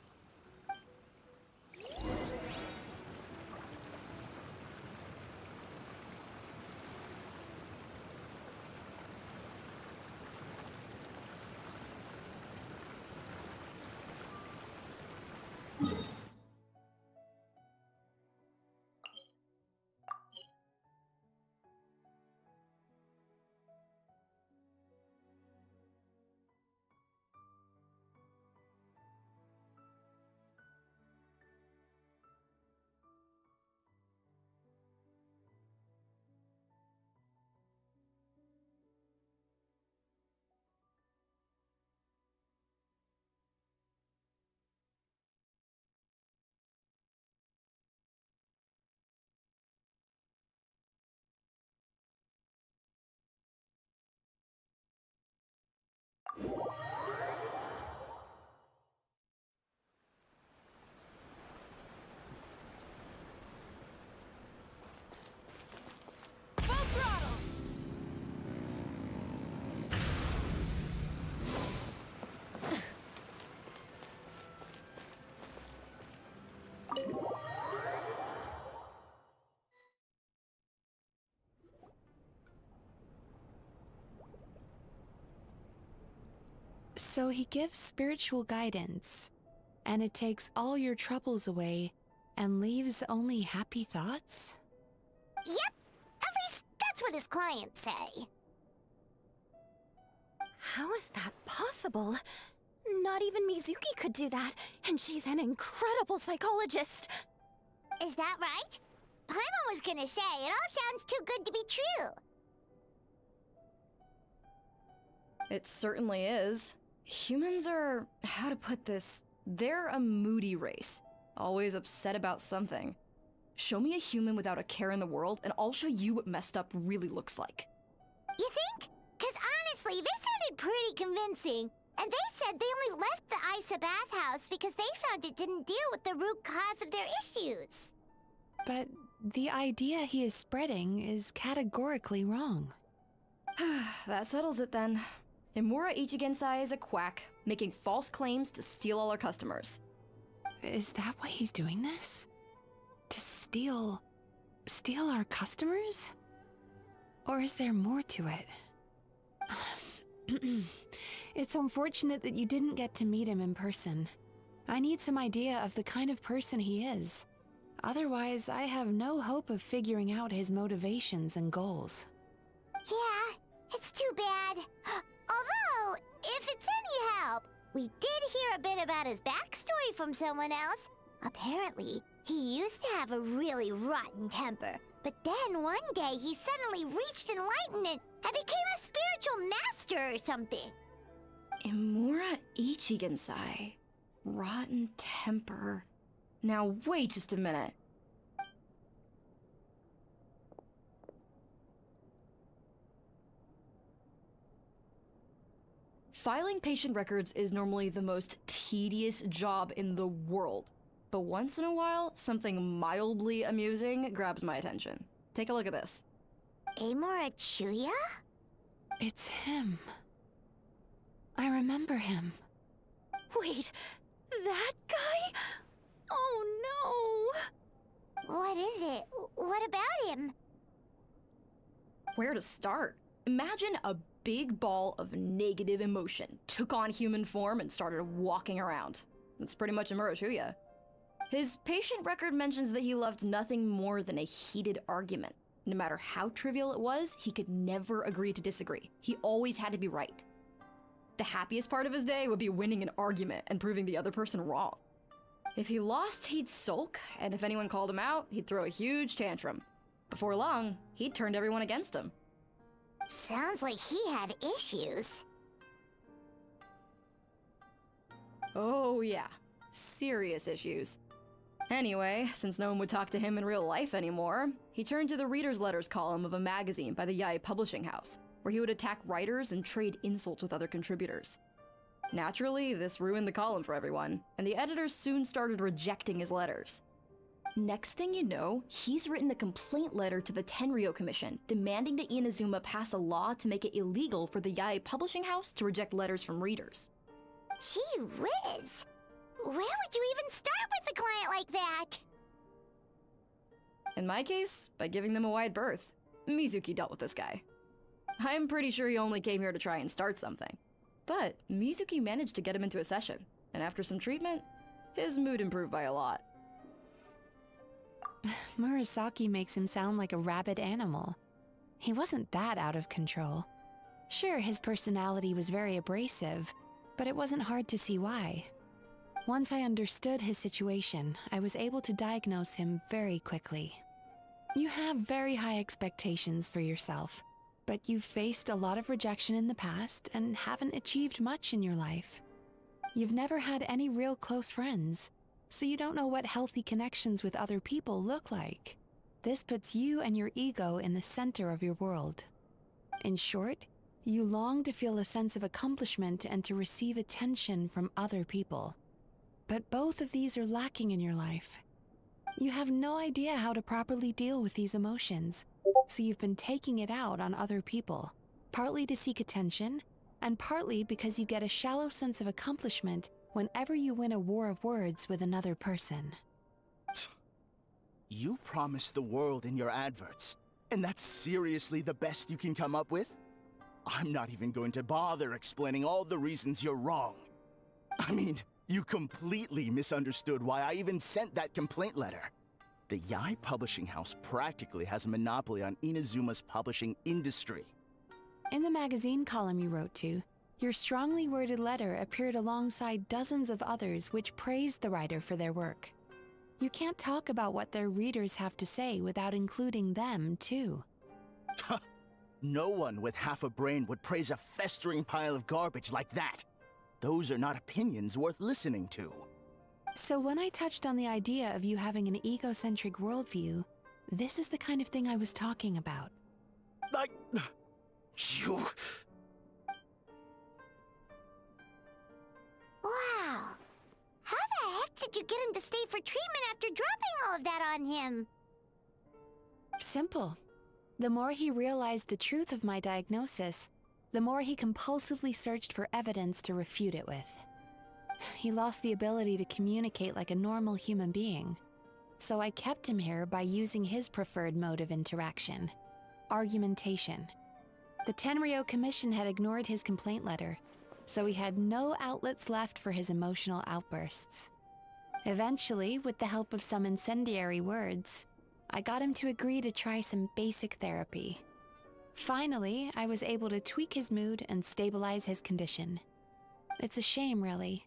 So he gives spiritual guidance, and it takes all your troubles away and leaves only happy thoughts? Yep, at least that's what his clients say. How is that possible? Not even Mizuki could do that, and she's an incredible psychologist. Is that right? Paimon was gonna say, it all sounds too good to be true. It certainly is. Humans are, how to put this, they're a moody race. Always upset about something. Show me a human without a care in the world, and I'll show you what messed up really looks like. You think? Because honestly, this sounded pretty convincing. And they said they only left the Isa bathhouse because they found it didn't deal with the root cause of their issues. But the idea he is spreading is categorically wrong. That settles it then. Imura Ichigensai is a quack, making false claims to steal all our customers. Is that why he's doing this? To steal our customers? Or is there more to it? It's unfortunate that you didn't get to meet him in person. I need some idea of the kind of person he is. Otherwise, I have no hope of figuring out his motivations and goals. Yeah, it's too bad. Although, if it's any help, we did hear a bit about his backstory from someone else. Apparently, he used to have a really rotten temper. But then one day he suddenly reached enlightenment and became a spiritual master or something. Imura Ichigensai. Rotten temper. Now wait just a minute. Filing patient records is normally the most tedious job in the world. But once in a while, something mildly amusing grabs my attention. Take a look at this. Amora Chuya? It's him. I remember him. Wait, that guy? What is it? What about him? Where to start? Imagine a big ball of negative emotion took on human form and started walking around. That's pretty much Imura Shuya. His patient record mentions that he loved nothing more than a heated argument. No matter how trivial it was, he could never agree to disagree. He always had to be right. The happiest part of his day would be winning an argument and proving the other person wrong. If he lost, he'd sulk, and if anyone called him out, he'd throw a huge tantrum. Before long, he'd turned everyone against him. Sounds like he had issues. Oh yeah, serious issues. Anyway, since no one would talk to him in real life anymore, he turned to the reader's letters column of a magazine by the Yae Publishing House, where he would attack writers and trade insults with other contributors. Naturally, this ruined the column for everyone, and the editors soon started rejecting his letters. Next thing you know, he's written a complaint letter to the Tenryo Commission, demanding that Inazuma pass a law to make it illegal for the Yae Publishing House to reject letters from readers. Gee whiz! Where would you even start with a client like that? In my case, by giving them a wide berth. Mizuki dealt with this guy. I'm pretty sure he only came here to try and start something. But Mizuki managed to get him into a session, and after some treatment, his mood improved by a lot. Murasaki makes him sound like a rabid animal. He wasn't that out of control. Sure, his personality was very abrasive, but it wasn't hard to see why. Once I understood his situation, I was able to diagnose him very quickly. You have very high expectations for yourself, but you've faced a lot of rejection in the past and haven't achieved much in your life. You've never had any real close friends, so you don't know what healthy connections with other people look like. This puts you and your ego in the center of your world. In short, you long to feel a sense of accomplishment and to receive attention from other people. But both of these are lacking in your life. You have no idea how to properly deal with these emotions, so you've been taking it out on other people, partly to seek attention, and partly because you get a shallow sense of accomplishment whenever you win a war of words with another person. You promised the world in your adverts, and that's seriously the best you can come up with? I'm not even going to bother explaining all the reasons you're wrong. I mean, you completely misunderstood why I even sent that complaint letter. The Yae Publishing House practically has a monopoly on Inazuma's publishing industry. In the magazine column you wrote to, your strongly worded letter appeared alongside dozens of others which praised the writer for their work. You can't talk about what their readers have to say without including them, too. No one with half a brain would praise a festering pile of garbage like that. Those are not opinions worth listening to. So when I touched on the idea of you having an egocentric worldview, this is the kind of thing I was talking about. You... Wow. How the heck did you get him to stay for treatment after dropping all of that on him? Simple. The more he realized the truth of my diagnosis, the more he compulsively searched for evidence to refute it with. He lost the ability to communicate like a normal human being. So I kept him here by using his preferred mode of interaction: argumentation. The Tenryo Commission had ignored his complaint letter, so he had no outlets left for his emotional outbursts. Eventually, with the help of some incendiary words, I got him to agree to try some basic therapy. Finally, I was able to tweak his mood and stabilize his condition. It's a shame, really.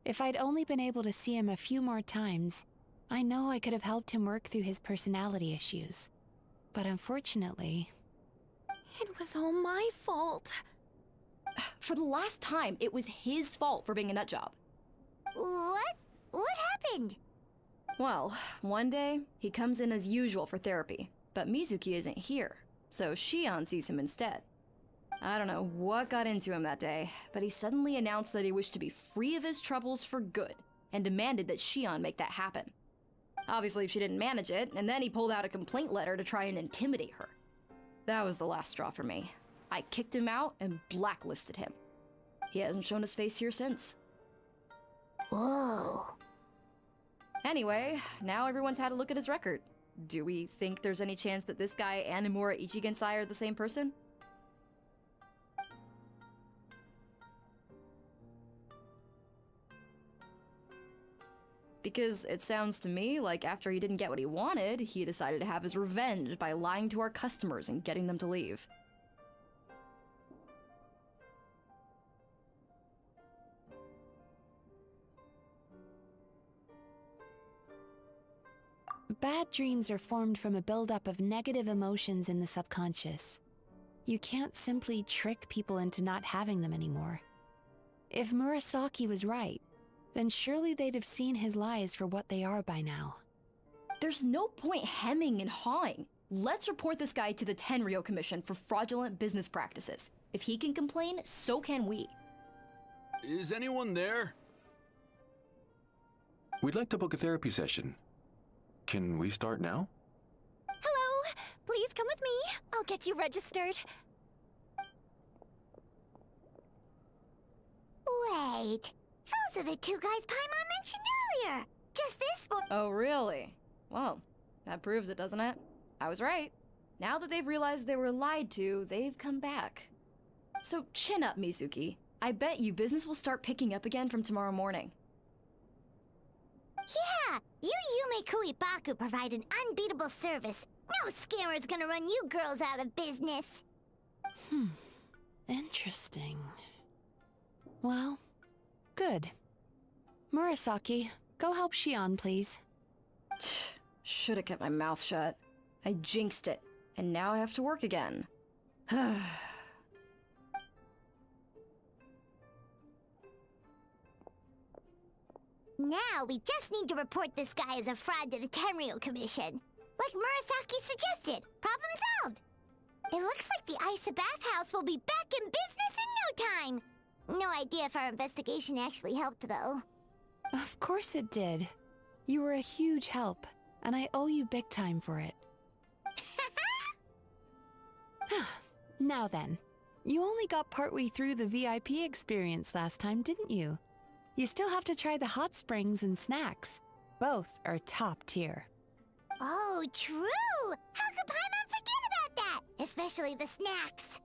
If I'd only been able to see him a few more times, I know I could have helped him work through his personality issues. But unfortunately... It was all my fault. For the last time, it was his fault for being a nutjob. What? What happened? Well, one day, he comes in as usual for therapy, but Mizuki isn't here, so Shion sees him instead. I don't know what got into him that day, but he suddenly announced that he wished to be free of his troubles for good, and demanded that Shion make that happen. Obviously, she didn't manage it, and then he pulled out a complaint letter to try and intimidate her. That was the last straw for me. I kicked him out and blacklisted him. He hasn't shown his face here since. Whoa. Anyway, now everyone's had a look at his record, Do we think there's any chance that this guy and Imura Ichigensai are the same person? Because it sounds to me like after he didn't get what he wanted, he decided to have his revenge by lying to our customers and getting them to leave. Bad dreams are formed from a buildup of negative emotions in the subconscious. You can't simply trick people into not having them anymore. If Murasaki was right, then surely they'd have seen his lies for what they are by now. There's no point hemming and hawing. Let's report this guy to the Tenryo Commission for fraudulent business practices. If he can complain, so can we. Is anyone there? We'd like to book a therapy session. Can we start now? Hello! Please come with me. I'll get you registered. Wait, those are the two guys Paimon mentioned earlier. Just this boy. Oh, really? Well, that proves it, doesn't it? I was right. Now that they've realized they were lied to, they've come back. So chin up, Mizuki. I bet you business will start picking up again from tomorrow morning. Yeah, you Yume Kuibaku provide an unbeatable service. No scammer's gonna run you girls out of business. Interesting. Well, good. Murasaki, go help Shion, please. Should have kept my mouth shut. I jinxed it, and now I have to work again. Now we just need to report this guy as a fraud to the Tenryo Commission. Like Murasaki suggested. Problem solved. It looks like the Isa bathhouse will be back in business in no time. No idea if our investigation actually helped, though. Of course it did. You were a huge help, and I owe you big time for it. Now then, you only got partway through the VIP experience last time, didn't you? You still have to try the hot springs and snacks. Both are top tier. Oh, true! How could Paimon forget about that? Especially the snacks.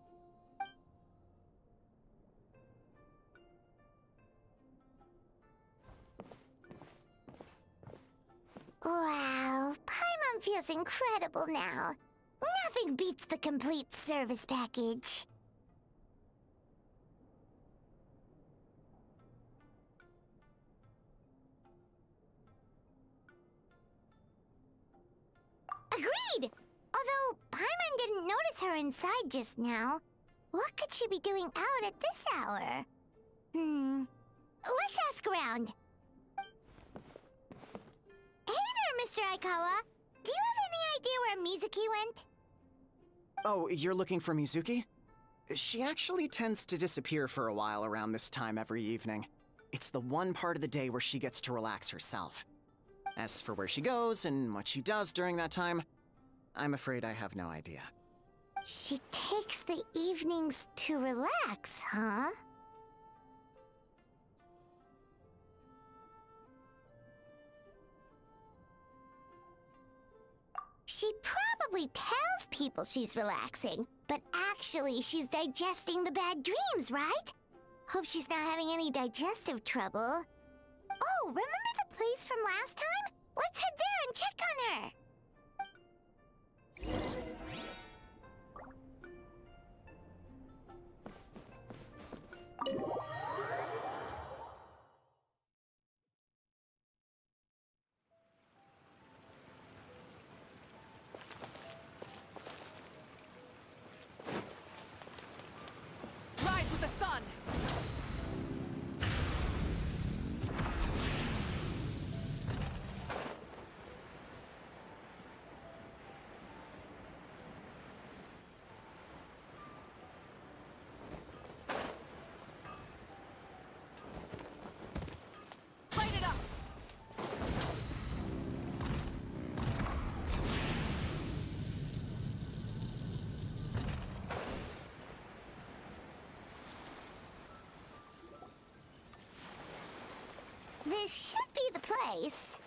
Wow, Paimon feels incredible now. Nothing beats the complete service package. Agreed! Although Paimon didn't notice her inside just now. What could she be doing out at this hour? Let's ask around. Hey there, Mr. Aikawa. Do you have any idea where Mizuki went? Oh, you're looking for Mizuki? She actually tends to disappear for a while around this time every evening. It's the one part of the day where she gets to relax herself. As for where she goes and what she does during that time, I'm afraid I have no idea. She takes the evenings to relax, huh? She probably tells people she's relaxing, but actually she's digesting the bad dreams, right? Hope she's not having any digestive trouble. Oh, remember the place from last time? Let's head there and check on her. Rise with the sun! Light it up! This should be the place.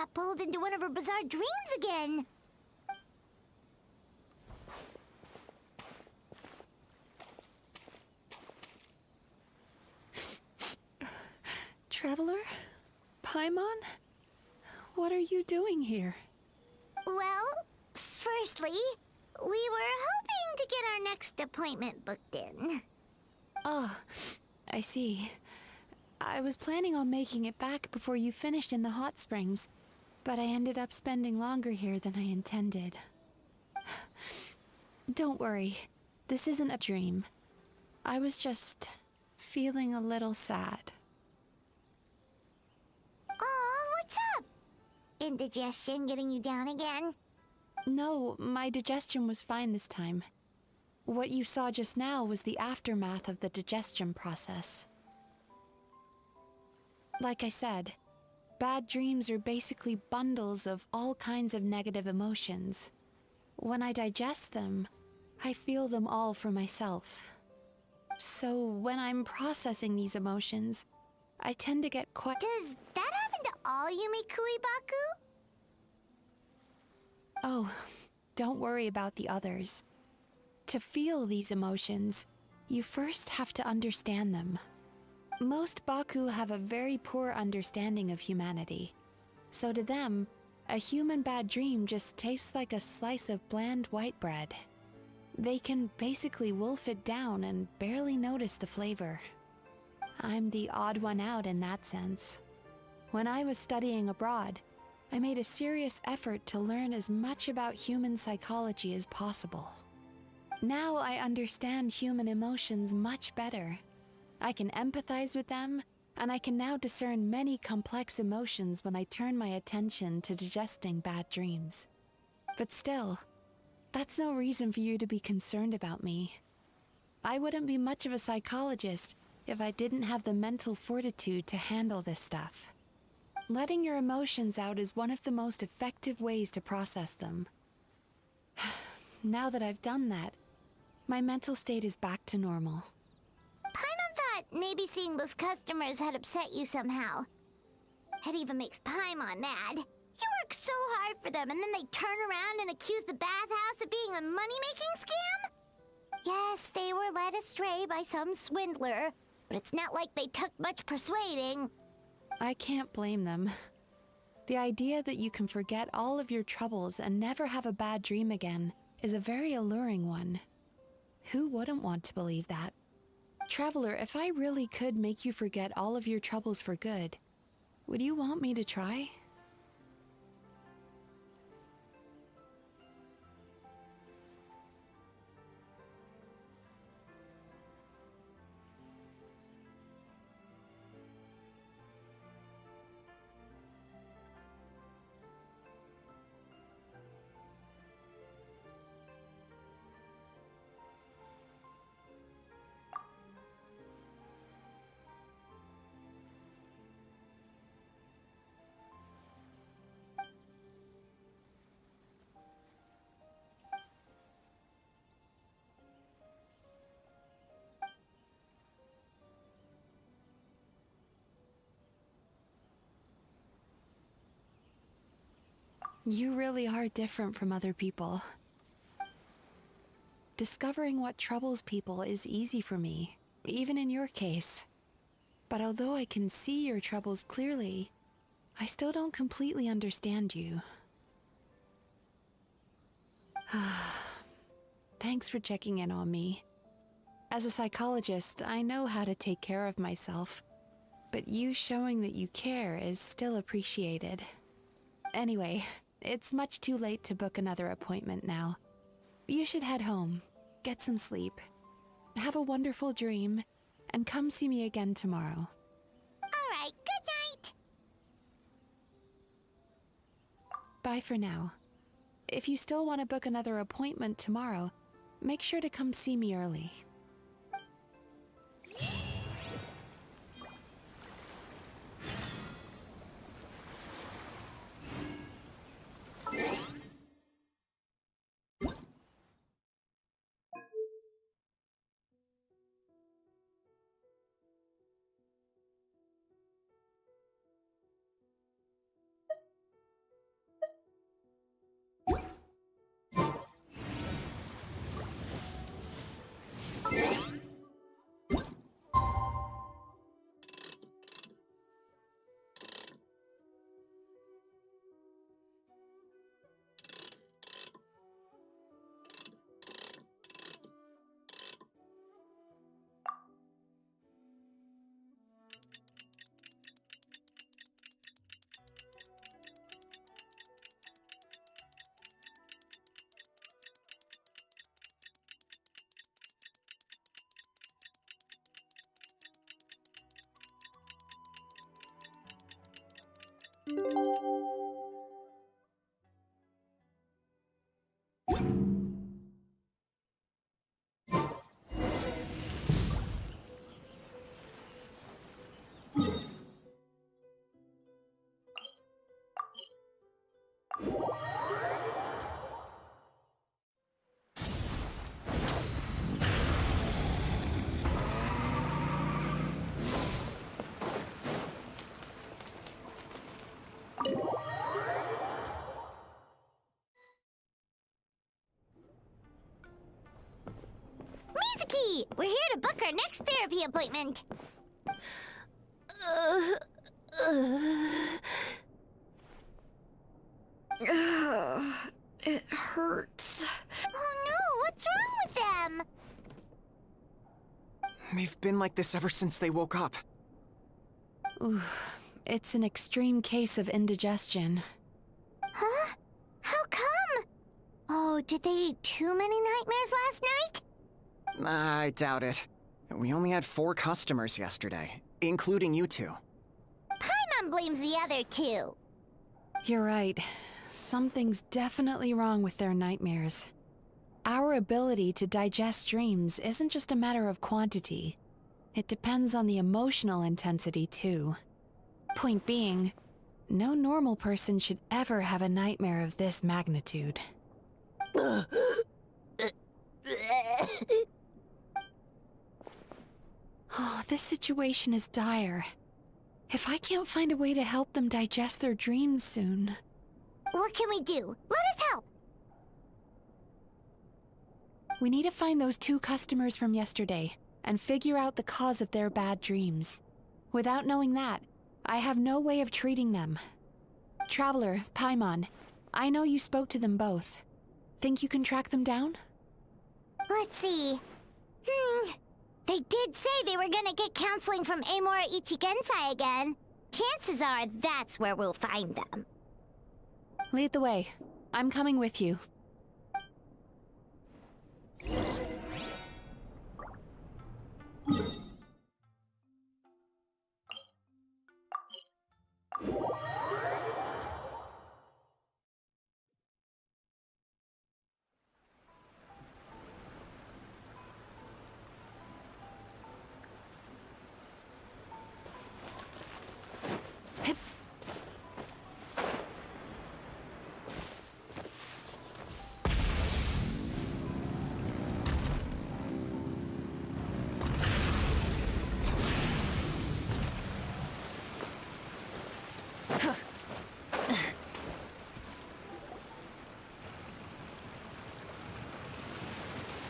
got pulled into one of her bizarre dreams again. Traveler? Paimon? What are you doing here? Well, firstly, we were hoping to get our next appointment booked in. Oh, I see. I was planning on making it back before you finished in the hot springs, but I ended up spending longer here than I intended. Don't worry, this isn't a dream. I was just feeling a little sad. Oh, what's up? Indigestion getting you down again? No, my digestion was fine this time. What you saw just now was the aftermath of the digestion process. Like I said, bad dreams are basically bundles of all kinds of negative emotions. When I digest them, I feel them all for myself. So when I'm processing these emotions, I tend to get quite— Does that happen to all Yumikui Baku? Oh, don't worry about the others. To feel these emotions, you first have to understand them. Most Baku have a very poor understanding of humanity. So to them, a human bad dream just tastes like a slice of bland white bread. They can basically wolf it down and barely notice the flavor. I'm the odd one out in that sense. When I was studying abroad, I made a serious effort to learn as much about human psychology as possible. Now I understand human emotions much better. I can empathize with them, and I can now discern many complex emotions when I turn my attention to digesting bad dreams. But still, that's no reason for you to be concerned about me. I wouldn't be much of a psychologist if I didn't have the mental fortitude to handle this stuff. Letting your emotions out is one of the most effective ways to process them. Now that I've done that, my mental state is back to normal. Paimon thought maybe seeing those customers had upset you somehow. It even makes Paimon mad. You work so hard for them and then they turn around and accuse the bathhouse of being a money-making scam? Yes, they were led astray by some swindler, but it's not like they took much persuading. I can't blame them. The idea that you can forget all of your troubles and never have a bad dream again is a very alluring one. Who wouldn't want to believe that? Traveler, if I really could make you forget all of your troubles for good, would you want me to try? You really are different from other people. Discovering what troubles people is easy for me, even in your case. But although I can see your troubles clearly, I still don't completely understand you. Thanks for checking in on me. As a psychologist, I know how to take care of myself, but you showing that you care is still appreciated. Anyway, it's much too late to book another appointment now. You should head home, get some sleep, have a wonderful dream, and come see me again tomorrow. All right, good night. Bye for now. If you still want to book another appointment tomorrow, make sure to come see me early. Mizuki! We're here to book our next therapy appointment. It hurts. Oh no, what's wrong with them? They've been like this ever since they woke up. Ooh, it's an extreme case of indigestion. Huh? How come? Oh, did they eat too many nightmares last night? I doubt it. We only had 4 customers yesterday, including you two. Paimon blames the other 2. You're right. Something's definitely wrong with their nightmares. Our ability to digest dreams isn't just a matter of quantity. It depends on the emotional intensity, too. Point being, no normal person should ever have a nightmare of this magnitude. Oh, this situation is dire. If I can't find a way to help them digest their dreams soon... What can we do? Let us help! We need to find those 2 customers from yesterday and figure out the cause of their bad dreams. Without knowing that, I have no way of treating them. Traveler, Paimon, I know you spoke to them both. Think you can track them down? Let's see. They did say they were gonna get counseling from Amora Ichigensai again. Chances are that's where we'll find them. Lead the way. I'm coming with you.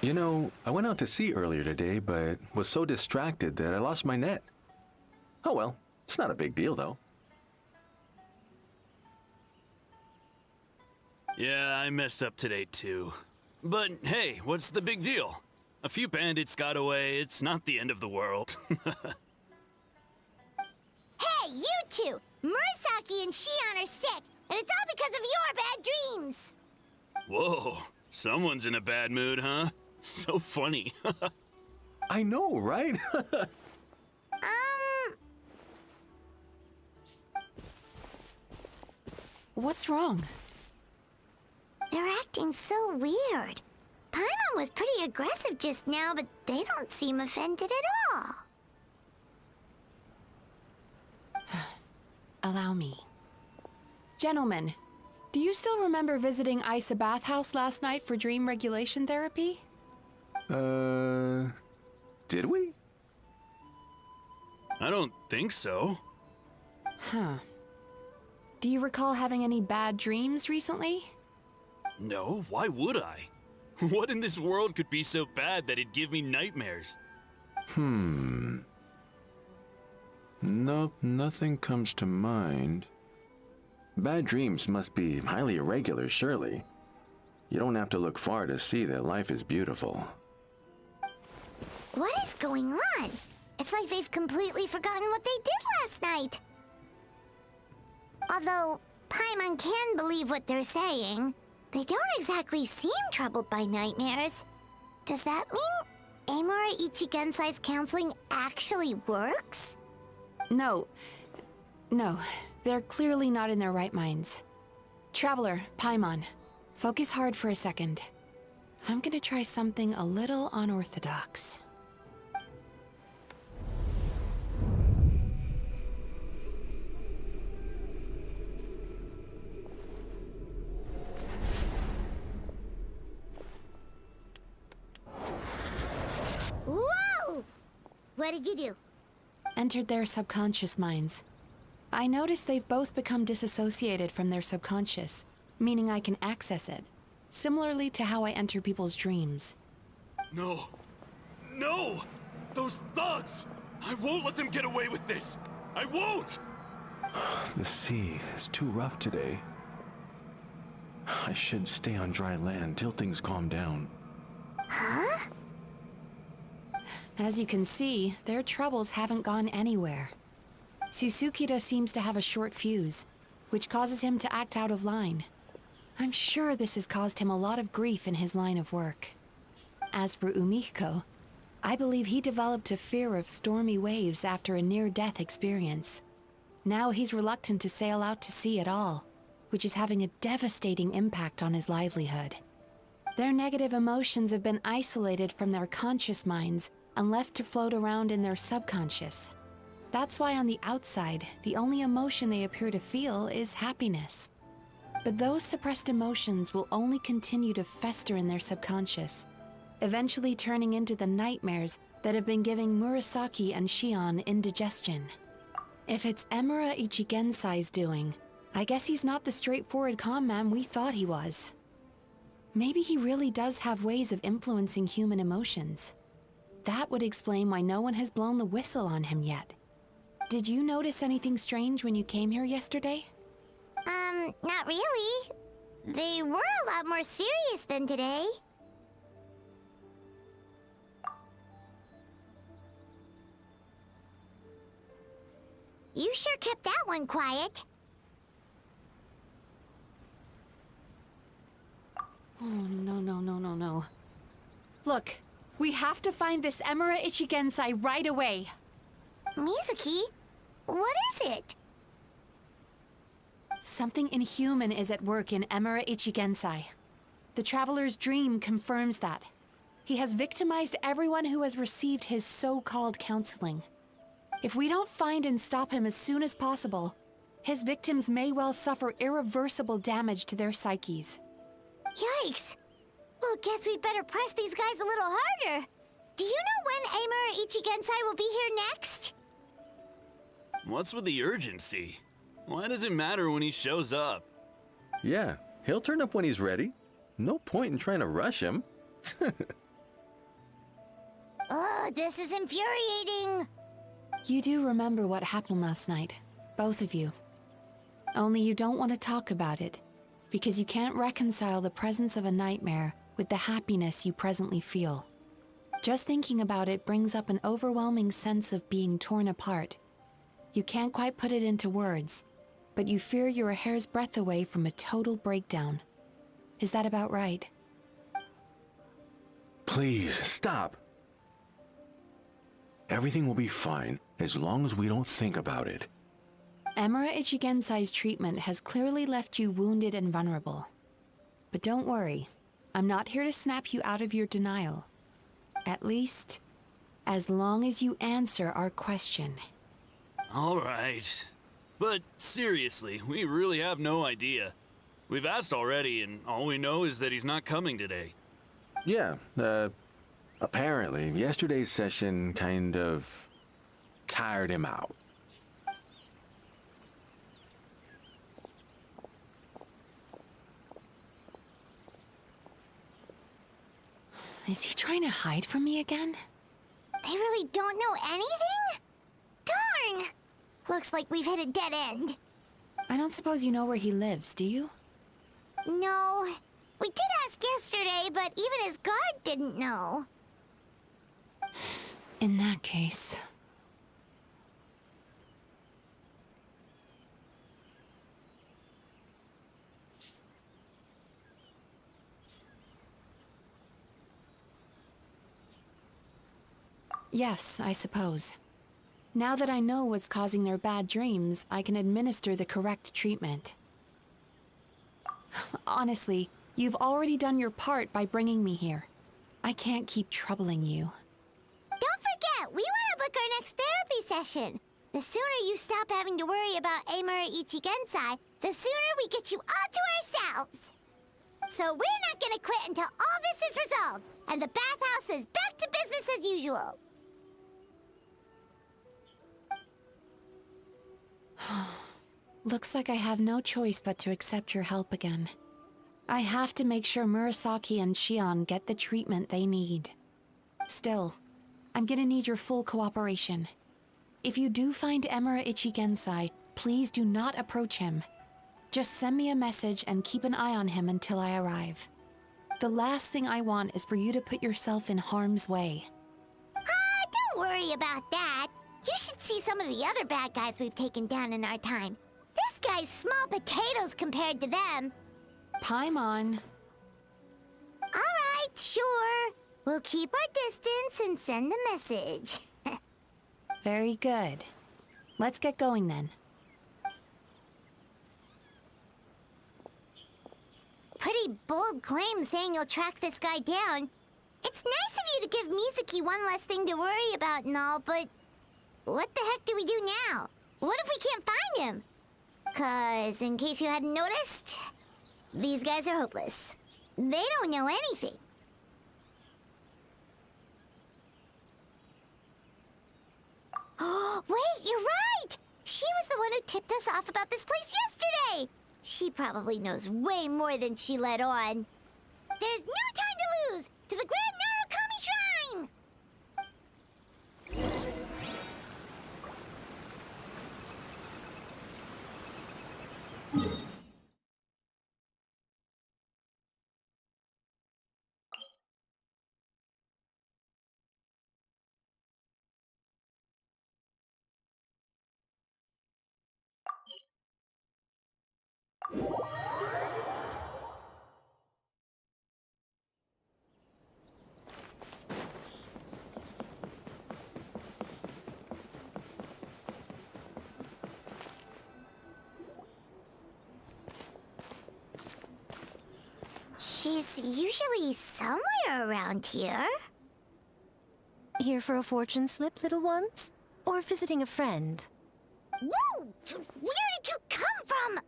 You know, I went out to sea earlier today, but was so distracted that I lost my net. Oh well, it's not a big deal though. Yeah, I messed up today too. But hey, what's the big deal? A few bandits got away, it's not the end of the world. Hey, you 2! Murasaki and Shion are sick, and it's all because of your bad dreams! Whoa, someone's in a bad mood, huh? So funny. I know, right? What's wrong? They're acting so weird. Paimon was pretty aggressive just now, but they don't seem offended at all. Allow me. Gentlemen, do you still remember visiting Isa Bathhouse last night for dream regulation therapy? Did we? I don't think so. Huh. Do you recall having any bad dreams recently? No, why would I? What in this world could be so bad that it'd give me nightmares? Nope, nothing comes to mind. Bad dreams must be highly irregular, surely. You don't have to look far to see that life is beautiful. What is going on? It's like they've completely forgotten what they did last night. Although Paimon can believe what they're saying, they don't exactly seem troubled by nightmares. Does that mean Amora Ichigensai's counseling actually works? No. No, they're clearly not in their right minds. Traveler, Paimon, focus hard for a second. I'm gonna try something a little unorthodox. Whoa! What did you do? Entered their subconscious minds. I noticed they've both become disassociated from their subconscious, meaning I can access it, similarly to how I enter people's dreams. No. No! Those thugs! I won't let them get away with this! I won't! The sea is too rough today. I should stay on dry land till things calm down. Huh? As you can see, their troubles haven't gone anywhere. Susukita seems to have a short fuse, which causes him to act out of line. I'm sure this has caused him a lot of grief in his line of work. As for Umiko, I believe he developed a fear of stormy waves after a near-death experience. Now he's reluctant to sail out to sea at all, which is having a devastating impact on his livelihood. Their negative emotions have been isolated from their conscious minds and left to float around in their subconscious. That's why on the outside, the only emotion they appear to feel is happiness. But those suppressed emotions will only continue to fester in their subconscious, eventually turning into the nightmares that have been giving Murasaki and Shion indigestion. If it's Emura Ichigensai's doing, I guess he's not the straightforward calm man we thought he was. Maybe he really does have ways of influencing human emotions. That would explain why no one has blown the whistle on him yet. Did you notice anything strange when you came here yesterday? Not really. They were a lot more serious than today. You sure kept that one quiet. Oh, no. Look, we have to find this Emura Ichigensai right away. Mizuki, what is it? Something inhuman is at work in Emura Ichigensai. The Traveler's dream confirms that. He has victimized everyone who has received his so-called counseling. If we don't find and stop him as soon as possible, his victims may well suffer irreversible damage to their psyches. Yikes! Well, guess we better press these guys a little harder. Do you know when Emura Ichigensai will be here next? What's with the urgency? Why does it matter when he shows up? Yeah, he'll turn up when he's ready. No point in trying to rush him. Ugh, this is infuriating. You do remember what happened last night, both of you. Only you don't want to talk about it, because you can't reconcile the presence of a nightmare with the happiness you presently feel. Just thinking about it brings up an overwhelming sense of being torn apart. You can't quite put it into words, but you fear you're a hair's breadth away from a total breakdown. Is that about right? Please, stop. Everything will be fine as long as we don't think about it. Emura Ichigensai's treatment has clearly left you wounded and vulnerable. But don't worry, I'm not here to snap you out of your denial. At least, as long as you answer our question. All right. But seriously, we really have no idea. We've asked already, and all we know is that he's not coming today. Yeah, apparently yesterday's session kind of tired him out. Is he trying to hide from me again? They really don't know anything? Darn! Looks like we've hit a dead end. I don't suppose you know where he lives, do you? No. We did ask yesterday, but even his guard didn't know. In that case... Yes, I suppose. Now that I know what's causing their bad dreams, I can administer the correct treatment. Honestly, you've already done your part by bringing me here. I can't keep troubling you. Don't forget, we want to book our next therapy session. The sooner you stop having to worry about Amura Ichigensai, the sooner we get you all to ourselves. So we're not gonna quit until all this is resolved, and the bathhouse is back to business as usual. Looks like I have no choice but to accept your help again. I have to make sure Murasaki and Shion get the treatment they need. Still, I'm gonna need your full cooperation. If you do find Emura Ichigensai, please do not approach him. Just send me a message and keep an eye on him until I arrive. The last thing I want is for you to put yourself in harm's way. Don't worry about that. You should see some of the other bad guys we've taken down in our time. This guy's small potatoes compared to them. Paimon. Alright, sure. We'll keep our distance and send the message. Very good. Let's get going then. Pretty bold claim saying you'll track this guy down. It's nice of you to give Mizuki one less thing to worry about and all, but what the heck do we do now? What if we can't find him? 'Cause, in case you hadn't noticed, these guys are hopeless. They don't know anything. Oh, wait, you're right! She was the one who tipped us off about this place yesterday! She probably knows way more than she let on. There's no time to lose! To the Grand Narukami Shrine! She's usually somewhere around here. Here for a fortune slip, little ones? Or visiting a friend? Whoa! Where did you come from?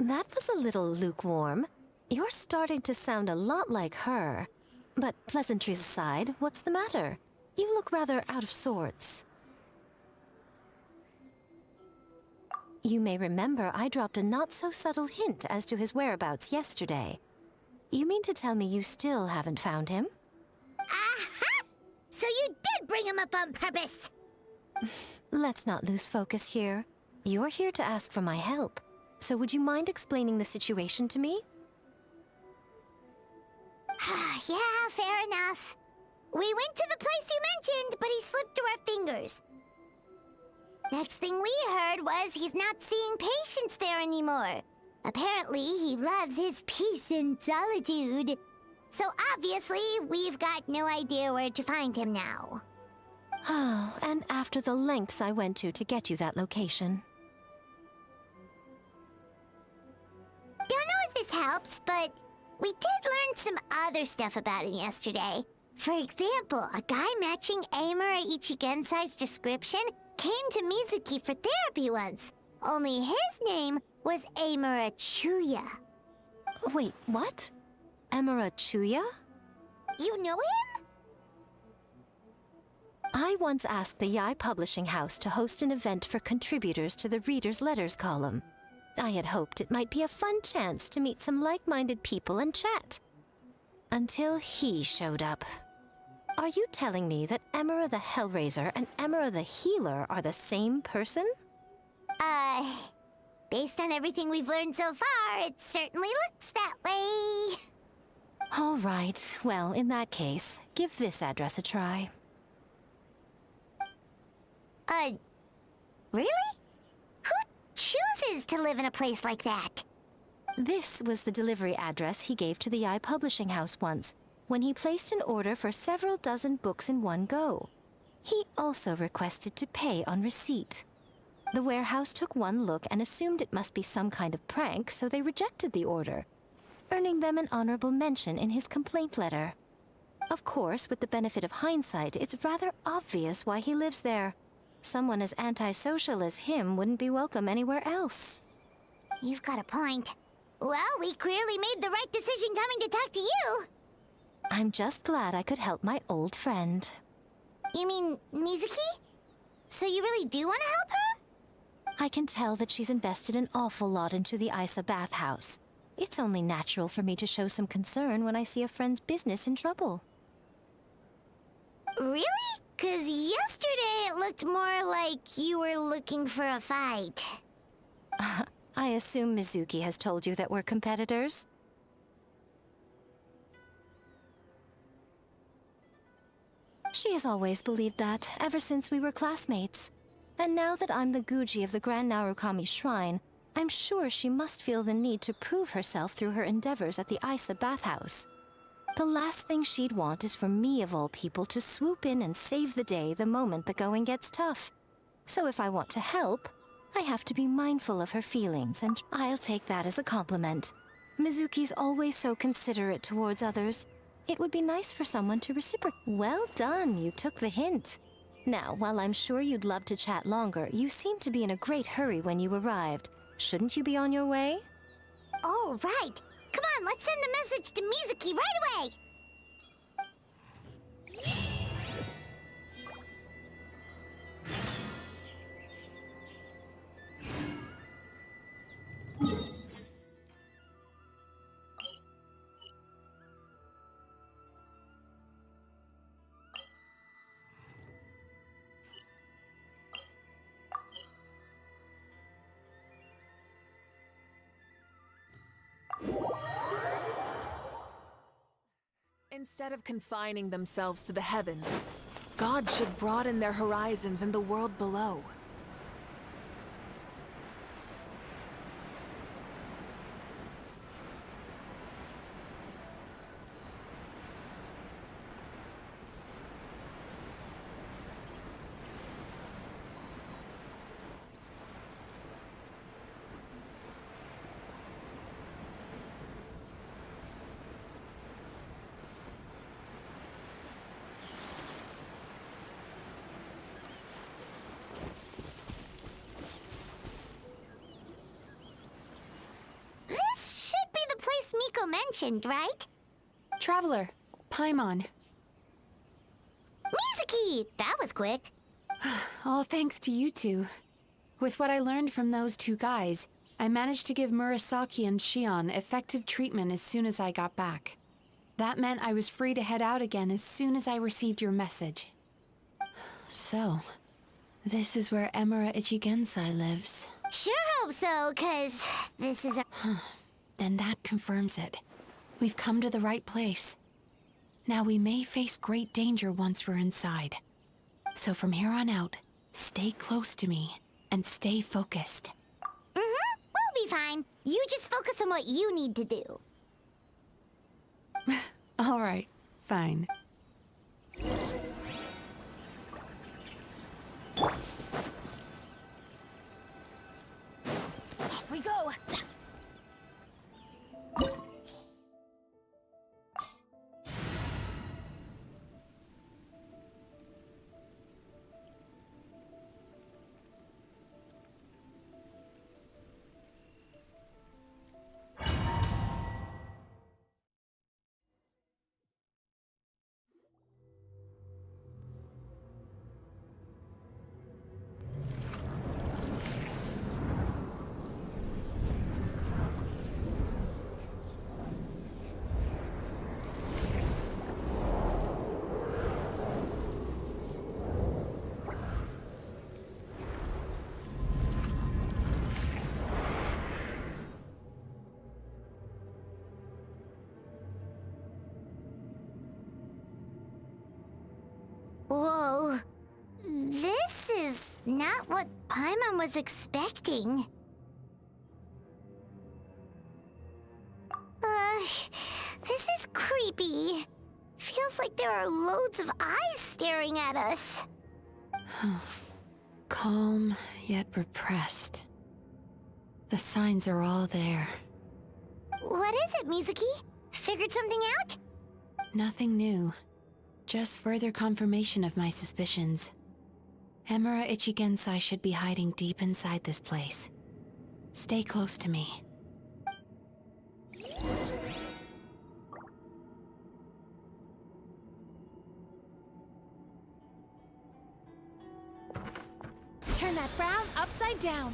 That was a little lukewarm. You're starting to sound a lot like her. But pleasantries aside, what's the matter? You look rather out of sorts. You may remember I dropped a not-so-subtle hint as to his whereabouts yesterday. You mean to tell me you still haven't found him? Aha! So you did bring him up on purpose! Let's not lose focus here. You're here to ask for my help. So would you mind explaining the situation to me? Yeah, fair enough. We went to the place you mentioned, but he slipped through our fingers. Next thing we heard was he's not seeing patients there anymore. Apparently, he loves his peace and solitude. So obviously, we've got no idea where to find him now. Oh, and after the lengths I went to get you that location. Don't know if this helps, but we did learn some other stuff about him yesterday. For example, a guy matching Amura Ichigensai's description came to Mizuki for therapy once. Only his name was Amura Chuya. Wait, what? Amura Chuya? You know him? I once asked the Yai Publishing House to host an event for contributors to the Reader's Letters column. I had hoped it might be a fun chance to meet some like-minded people and chat. Until he showed up. Are you telling me that Emura the Hellraiser and Emura the Healer are the same person? Based on everything we've learned so far, it certainly looks that way. All right, well, in that case, give this address a try. Really? Who chooses to live in a place like that? This was the delivery address he gave to the publishing house once, when he placed an order for several dozen books in one go. He also requested to pay on receipt. The warehouse took one look and assumed it must be some kind of prank, so they rejected the order, earning them an honorable mention in his complaint letter. Of course, with the benefit of hindsight, it's rather obvious why he lives there. Someone as antisocial as him wouldn't be welcome anywhere else. You've got a point. Well, we clearly made the right decision coming to talk to you. I'm just glad I could help my old friend. You mean Mizuki? So you really do want to help her? I can tell that she's invested an awful lot into the Isa bathhouse. It's only natural for me to show some concern when I see a friend's business in trouble. Really? 'Cause yesterday it looked more like you were looking for a fight. I assume Mizuki has told you that we're competitors? She has always believed that, ever since we were classmates. And now that I'm the Guji of the Grand Narukami Shrine, I'm sure she must feel the need to prove herself through her endeavors at the Isa bathhouse. The last thing she'd want is for me, of all people, to swoop in and save the day the moment the going gets tough. So if I want to help, I have to be mindful of her feelings, and I'll take that as a compliment. Mizuki's always so considerate towards others. It would be nice for someone to reciprocate. Well done, you took the hint. Now, while I'm sure you'd love to chat longer, you seemed to be in a great hurry when you arrived. Shouldn't you be on your way? Oh, right. Come on, let's send a message to Mizuki right away. Instead of confining themselves to the heavens, God should broaden their horizons in the world below. This should be the place Miko mentioned, right? Traveler, Paimon. Mizuki! That was quick. All thanks to you two. With what I learned from those two guys, I managed to give Murasaki and Shion effective treatment as soon as I got back. That meant I was free to head out again as soon as I received your message. So, this is where Emura Ichigensai lives. Sure hope so, 'cause this is a... Then that confirms it. We've come to the right place. Now we may face great danger once we're inside. So from here on out, stay close to me and stay focused. Mm-hmm. We'll be fine. You just focus on what you need to do. All right, fine. Off we go! Whoa. This is not what Paimon was expecting. like there are loads of eyes staring at us. Calm, yet repressed. The signs are all there. What is it, Mizuki? Figured something out? Nothing new. Just further confirmation of my suspicions. Emura Ichigensai should be hiding deep inside this place. Stay close to me. Turn that frown upside down.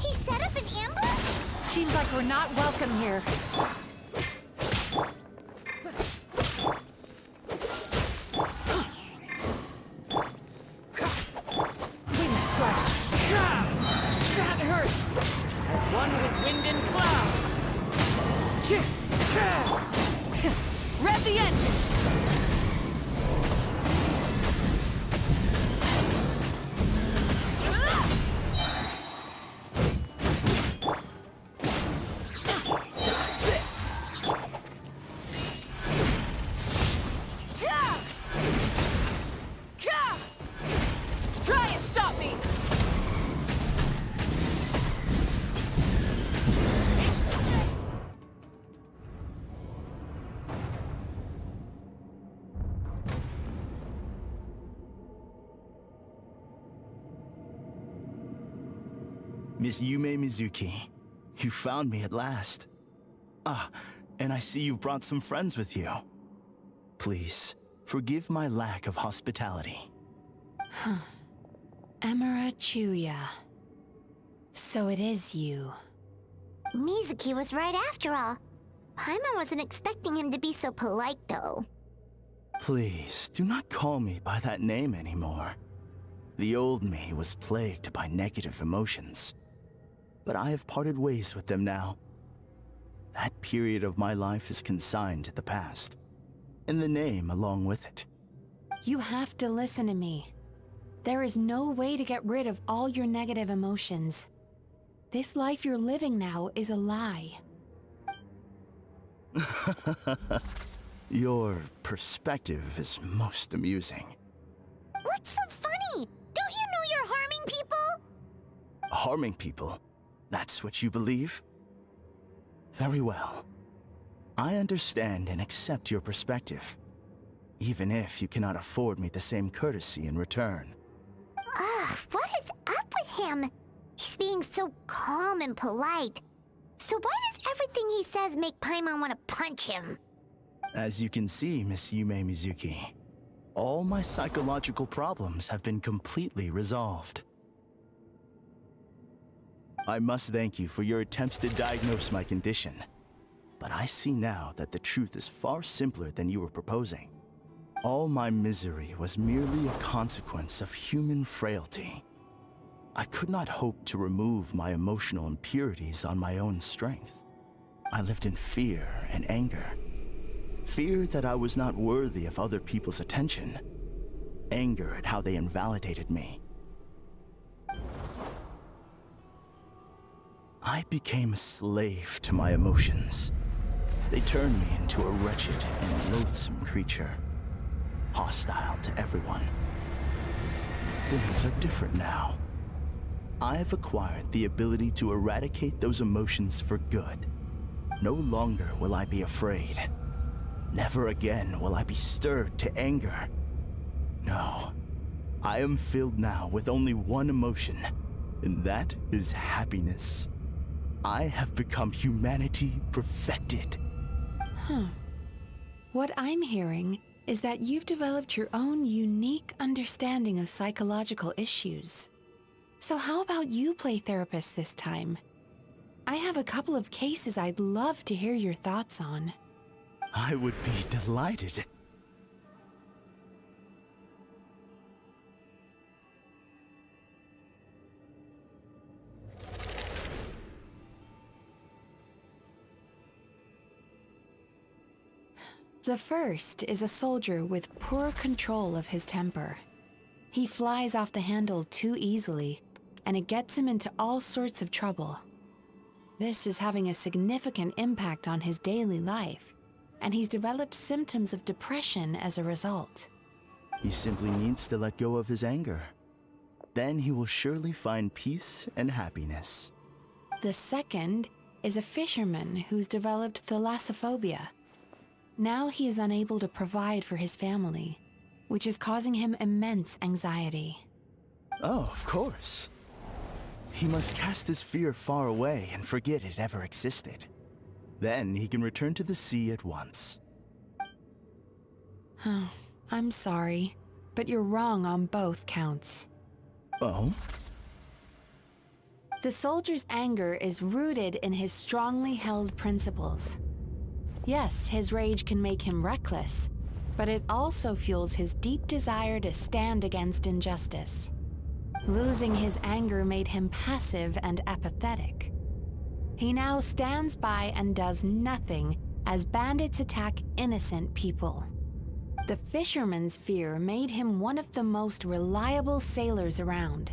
He set up an ambush? Seems like we're not welcome here. Wind strike. That hurts. As one with wind and cloud. Rev the engine. Try and stop me! Miss Yume Mizuki, you found me at last. Ah, and I see you brought some friends with you. Please, forgive my lack of hospitality. Emura Chuya. So it is you. Mizuki was right after all. Paimon wasn't expecting him to be so polite, though. Please, do not call me by that name anymore. The old me was plagued by negative emotions, but I have parted ways with them now. That period of my life is consigned to the past, and the name along with it. You have to listen to me. There is no way to get rid of all your negative emotions. This life you're living now is a lie. Your perspective is most amusing. What's so funny? Don't you know you're harming people? Harming people? That's what you believe? Very well. I understand and accept your perspective, even if you cannot afford me the same courtesy in return. Ugh, what is up with him? He's being so calm and polite. So why does everything he says make Paimon want to punch him? As you can see, Miss Yume Mizuki, all my psychological problems have been completely resolved. I must thank you for your attempts to diagnose my condition, but I see now that the truth is far simpler than you were proposing. All my misery was merely a consequence of human frailty. I could not hope to remove my emotional impurities on my own strength. I lived in fear and anger. Fear that I was not worthy of other people's attention. Anger at how they invalidated me. I became a slave to my emotions. They turned me into a wretched and loathsome creature, hostile to everyone. But things are different now. I have acquired the ability to eradicate those emotions for good. No longer will I be afraid. Never again will I be stirred to anger. No, I am filled now with only one emotion, and that is happiness. I have become humanity perfected. What I'm hearing is that you've developed your own unique understanding of psychological issues. So how about you play therapist this time? I have a couple of cases I'd love to hear your thoughts on. I would be delighted. The first is a soldier with poor control of his temper. He flies off the handle too easily, and it gets him into all sorts of trouble. This is having a significant impact on his daily life, and he's developed symptoms of depression as a result. He simply needs to let go of his anger. Then he will surely find peace and happiness. The second is a fisherman who's developed thalassophobia. Now he is unable to provide for his family, which is causing him immense anxiety. Oh, of course. He must cast his fear far away and forget it ever existed. Then he can return to the sea at once. Oh, I'm sorry, but you're wrong on both counts. Oh? The soldier's anger is rooted in his strongly held principles. Yes, his rage can make him reckless, but it also fuels his deep desire to stand against injustice. Losing his anger made him passive and apathetic. He now stands by and does nothing as bandits attack innocent people. The fisherman's fear made him one of the most reliable sailors around.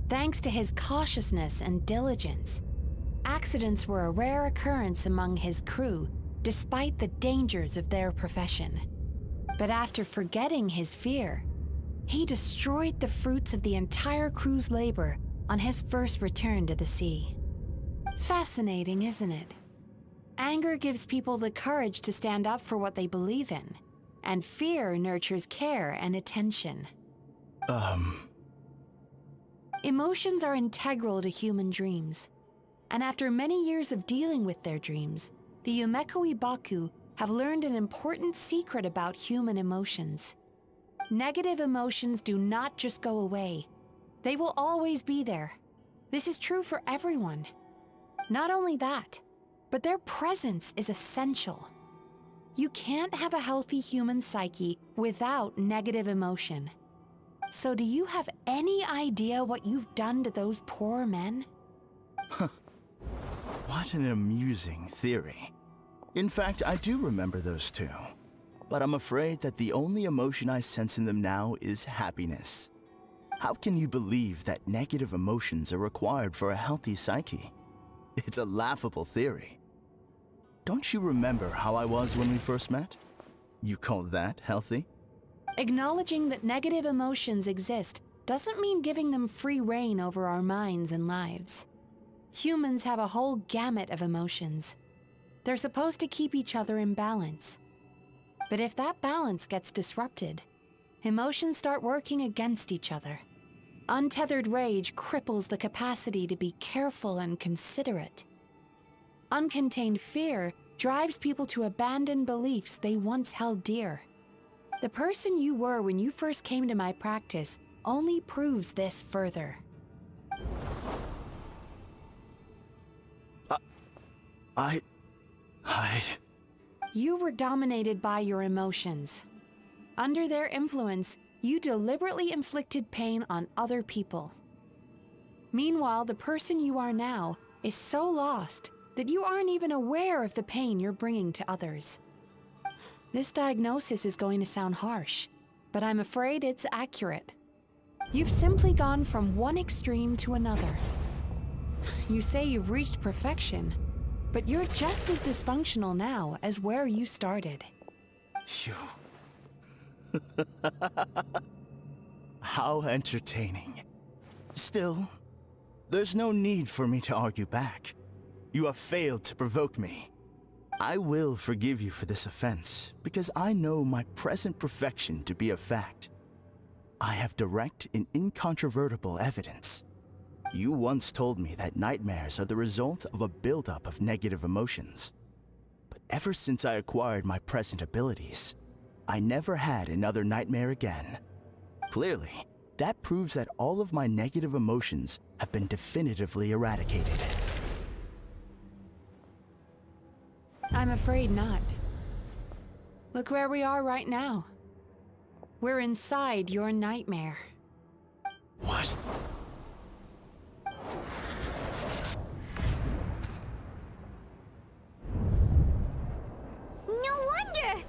Thanks to his cautiousness and diligence, accidents were a rare occurrence among his crew, despite the dangers of their profession. But after forgetting his fear, he destroyed the fruits of the entire crew's labor on his first return to the sea. Fascinating, isn't it? Anger gives people the courage to stand up for what they believe in, and fear nurtures care and attention. Emotions are integral to human dreams, and after many years of dealing with their dreams, the Yumeko Ibaku have learned an important secret about human emotions. Negative emotions do not just go away. They will always be there. This is true for everyone. Not only that, but their presence is essential. You can't have a healthy human psyche without negative emotion. So do you have any idea what you've done to those poor men? What an amusing theory. In fact, I do remember those two. But I'm afraid that the only emotion I sense in them now is happiness. How can you believe that negative emotions are required for a healthy psyche? It's a laughable theory. Don't you remember how I was when we first met? You call that healthy? Acknowledging that negative emotions exist doesn't mean giving them free rein over our minds and lives. Humans have a whole gamut of emotions. They're supposed to keep each other in balance. But if that balance gets disrupted, emotions start working against each other. Untethered rage cripples the capacity to be careful and considerate. Uncontained fear drives people to abandon beliefs they once held dear. The person you were when you first came to my practice only proves this further. You were dominated by your emotions. Under their influence, you deliberately inflicted pain on other people. Meanwhile, the person you are now is so lost that you aren't even aware of the pain you're bringing to others. This diagnosis is going to sound harsh, but I'm afraid it's accurate. You've simply gone from one extreme to another. You say you've reached perfection, but you're just as dysfunctional now as where you started. Phew. How entertaining. Still, there's no need for me to argue back. You have failed to provoke me. I will forgive you for this offense, because I know my present perfection to be a fact. I have direct and incontrovertible evidence. You once told me that nightmares are the result of a buildup of negative emotions. But ever since I acquired my present abilities, I never had another nightmare again. Clearly, that proves that all of my negative emotions have been definitively eradicated. I'm afraid not. Look where we are right now. We're inside your nightmare. What? No wonder!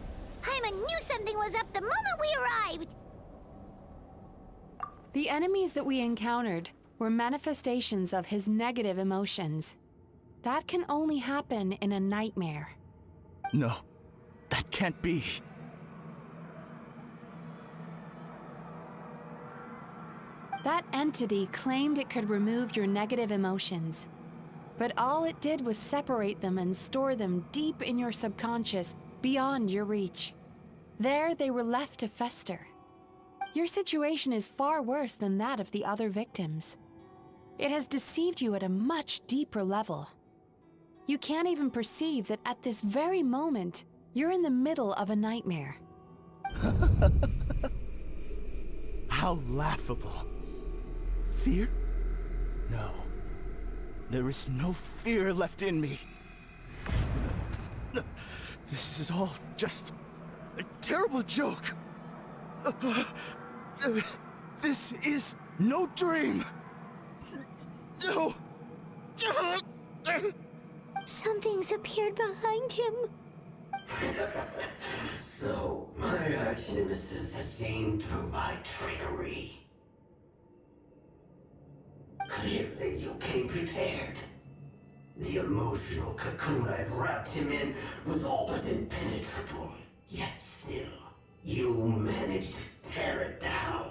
knew something was up the moment we arrived! The enemies that we encountered were manifestations of his negative emotions. That can only happen in a nightmare. No, that can't be. That entity claimed it could remove your negative emotions. But all it did was separate them and store them deep in your subconscious, beyond your reach. There, they were left to fester. Your situation is far worse than that of the other victims. It has deceived you at a much deeper level. You can't even perceive that at this very moment, you're in the middle of a nightmare. How laughable. Fear? No. There is no fear left in me. This is all just a terrible joke. This is no dream. No. Something's appeared behind him. So, my arch-nemesis has seen through my trickery. Clearly, you came prepared. The emotional cocoon I'd wrapped him in was all but impenetrable. Yet still, you managed to tear it down.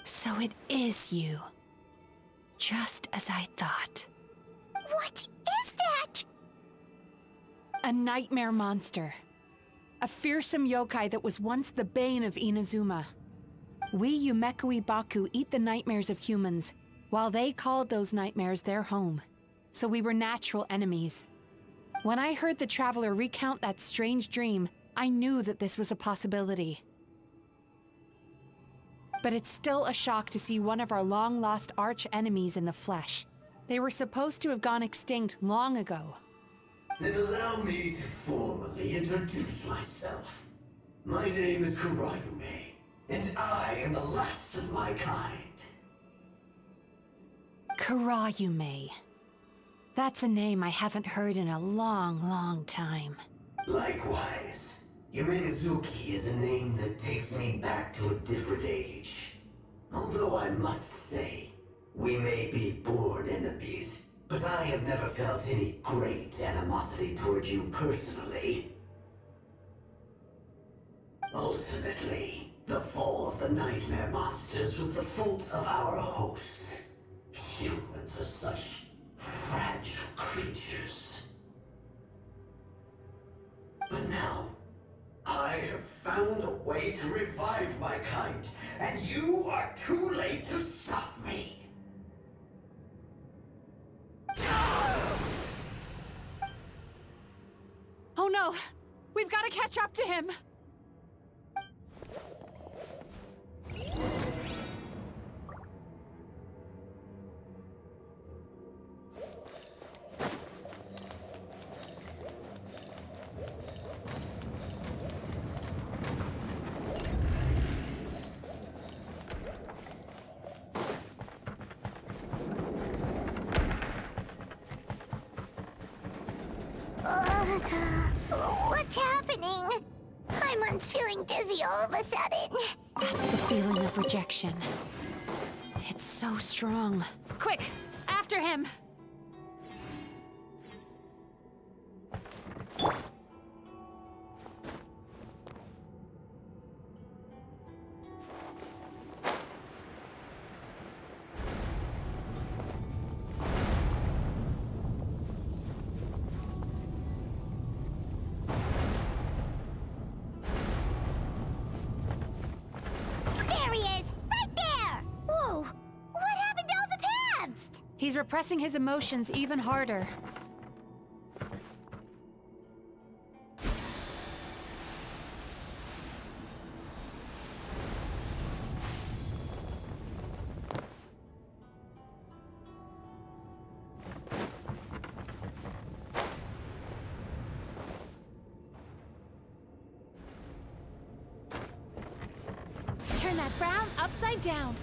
So it is you. Just as I thought. What is that? A nightmare monster. A fearsome yokai that was once the bane of Inazuma. We Yumekui Baku eat the nightmares of humans, while they called those nightmares their home. So we were natural enemies. When I heard the traveler recount that strange dream, I knew that this was a possibility. But it's still a shock to see one of our long-lost arch-enemies in the flesh. They were supposed to have gone extinct long ago. Then allow me to formally introduce myself. My name is Kurayume, and I am the last of my kind. Kurayume. That's a name I haven't heard in a long, long time. Likewise. Yume Mizuki is a name that takes me back to a different age. Although I must say, we may be born enemies, but I have never felt any great animosity toward you personally. Ultimately, the fall of the nightmare monsters was the fault of our hosts. Humans are such fragile creatures. But now, I have found a way to revive my kind, and you are too late to stop me. Oh no! We've got to catch up to him! What's happening? Paimon's feeling dizzy all of a sudden. That's the feeling of rejection. It's so strong. Quick! After him! There he is! Right there! Whoa! What happened to all the paths? He's repressing his emotions even harder. Turn that frown upside down.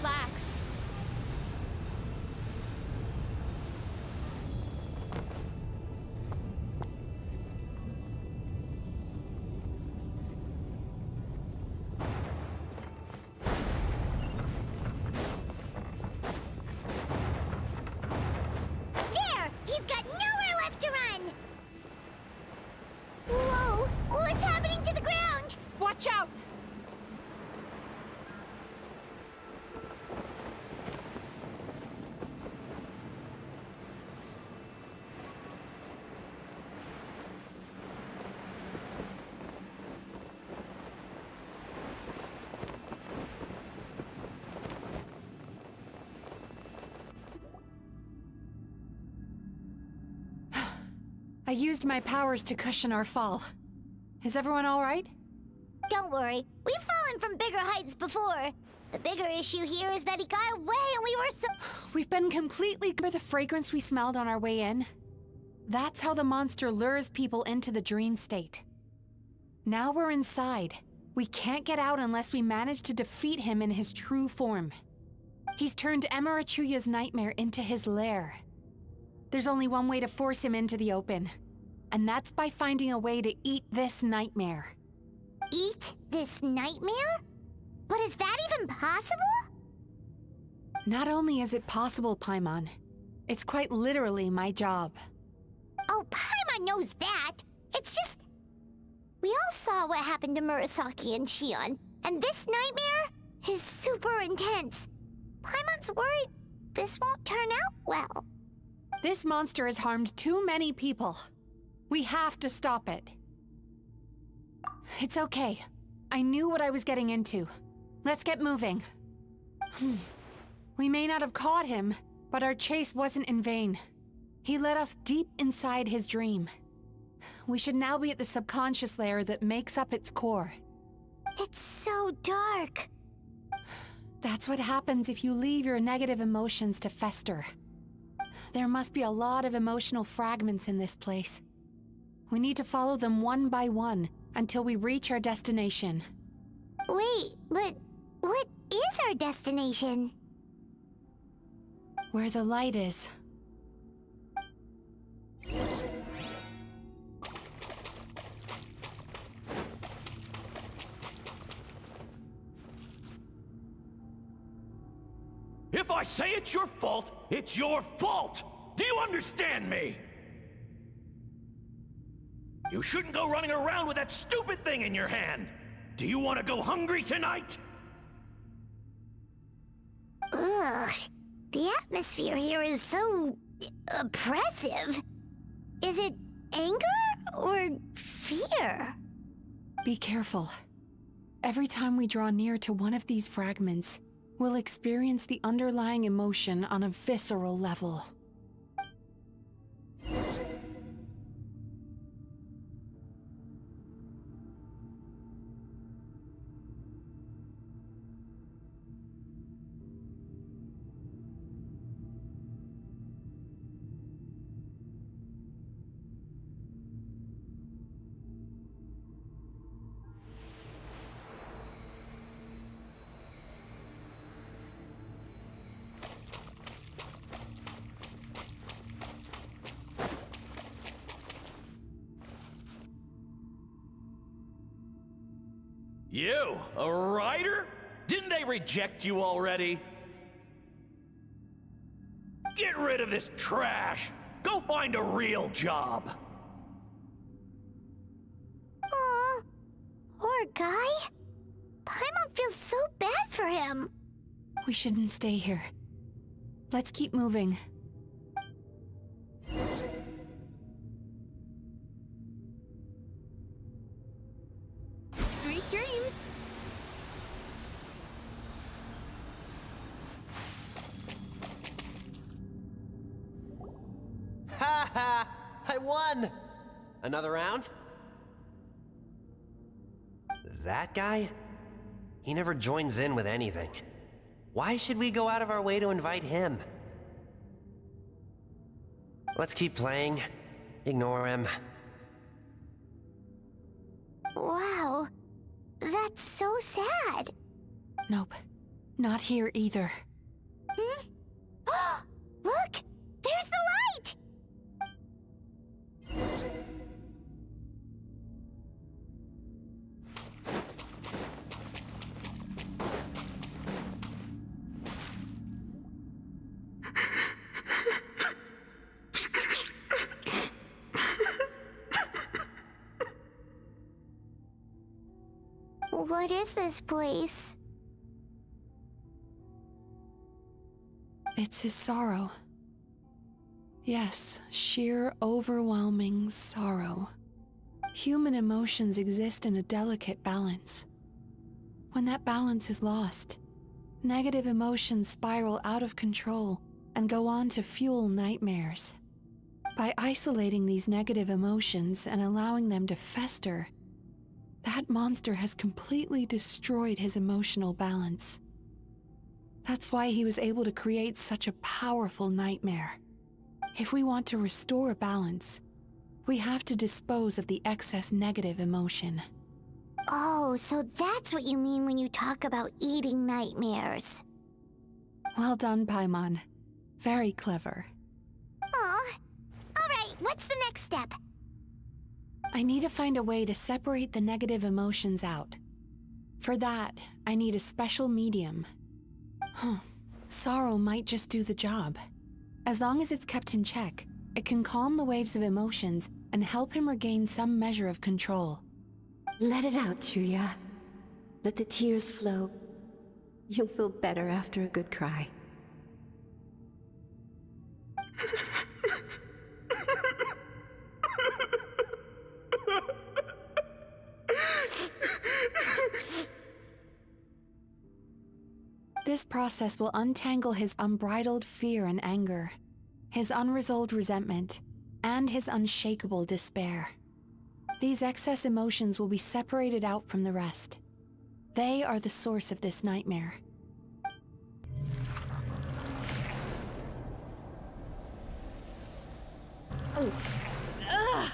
relax. There! He's got nowhere left to run! Whoa! What's happening to the ground? Watch out! I used my powers to cushion our fall. Is everyone all right? Don't worry, we've fallen from bigger heights before. The bigger issue here is that he got away and we were so— We've been completely by the fragrance we smelled on our way in. That's how the monster lures people into the dream state. Now we're inside. We can't get out unless we manage to defeat him in his true form. He's turned Emarachuya's nightmare into his lair. There's only one way to force him into the open, and that's by finding a way to eat this nightmare. Eat this nightmare? But is that even possible? Not only is it possible, Paimon, it's quite literally my job. Oh, Paimon knows that. It's just— we all saw what happened to Murasaki and Shion, and this nightmare is super intense. Paimon's worried this won't turn out well. This monster has harmed too many people. We have to stop it. It's okay. I knew what I was getting into. Let's get moving. We may not have caught him, but our chase wasn't in vain. He led us deep inside his dream. We should now be at the subconscious layer that makes up its core. It's so dark. That's what happens if you leave your negative emotions to fester. There must be a lot of emotional fragments in this place. We need to follow them one by one until we reach our destination. Wait, but what is our destination? Where the light is. If I say it's your fault, it's your fault! Do you understand me? You shouldn't go running around with that stupid thing in your hand! Do you want to go hungry tonight? Ugh. The atmosphere here is so oppressive. Is it anger or fear? Be careful. Every time we draw near to one of these fragments, we'll experience the underlying emotion on a visceral level. You, a writer? Didn't they reject you already? Get rid of this trash! Go find a real job! Aw, poor guy. Paimon feels so bad for him. We shouldn't stay here. Let's keep moving. Sweet dreams! Ha ha! I won! Another round? That guy? He never joins in with anything. Why should we go out of our way to invite him? Let's keep playing. Ignore him. Wow, that's so sad. Nope. Not here either. Hmm? Look! There's the light! What is this place? It's his sorrow. Yes, sheer overwhelming sorrow. Human emotions exist in a delicate balance. When that balance is lost, negative emotions spiral out of control and go on to fuel nightmares. By isolating these negative emotions and allowing them to fester, that monster has completely destroyed his emotional balance. That's why he was able to create such a powerful nightmare. If we want to restore balance, we have to dispose of the excess negative emotion. Oh, so that's what you mean when you talk about eating nightmares. Well done, Paimon. Very clever. Aw. Alright, what's the next step? I need to find a way to separate the negative emotions out. For that, I need a special medium. Sorrow might just do the job. As long as it's kept in check, it can calm the waves of emotions and help him regain some measure of control. Let it out, Chuya. Let the tears flow. You'll feel better after a good cry. This process will untangle his unbridled fear and anger, his unresolved resentment, and his unshakable despair. These excess emotions will be separated out from the rest. They are the source of this nightmare. Oh. Ugh!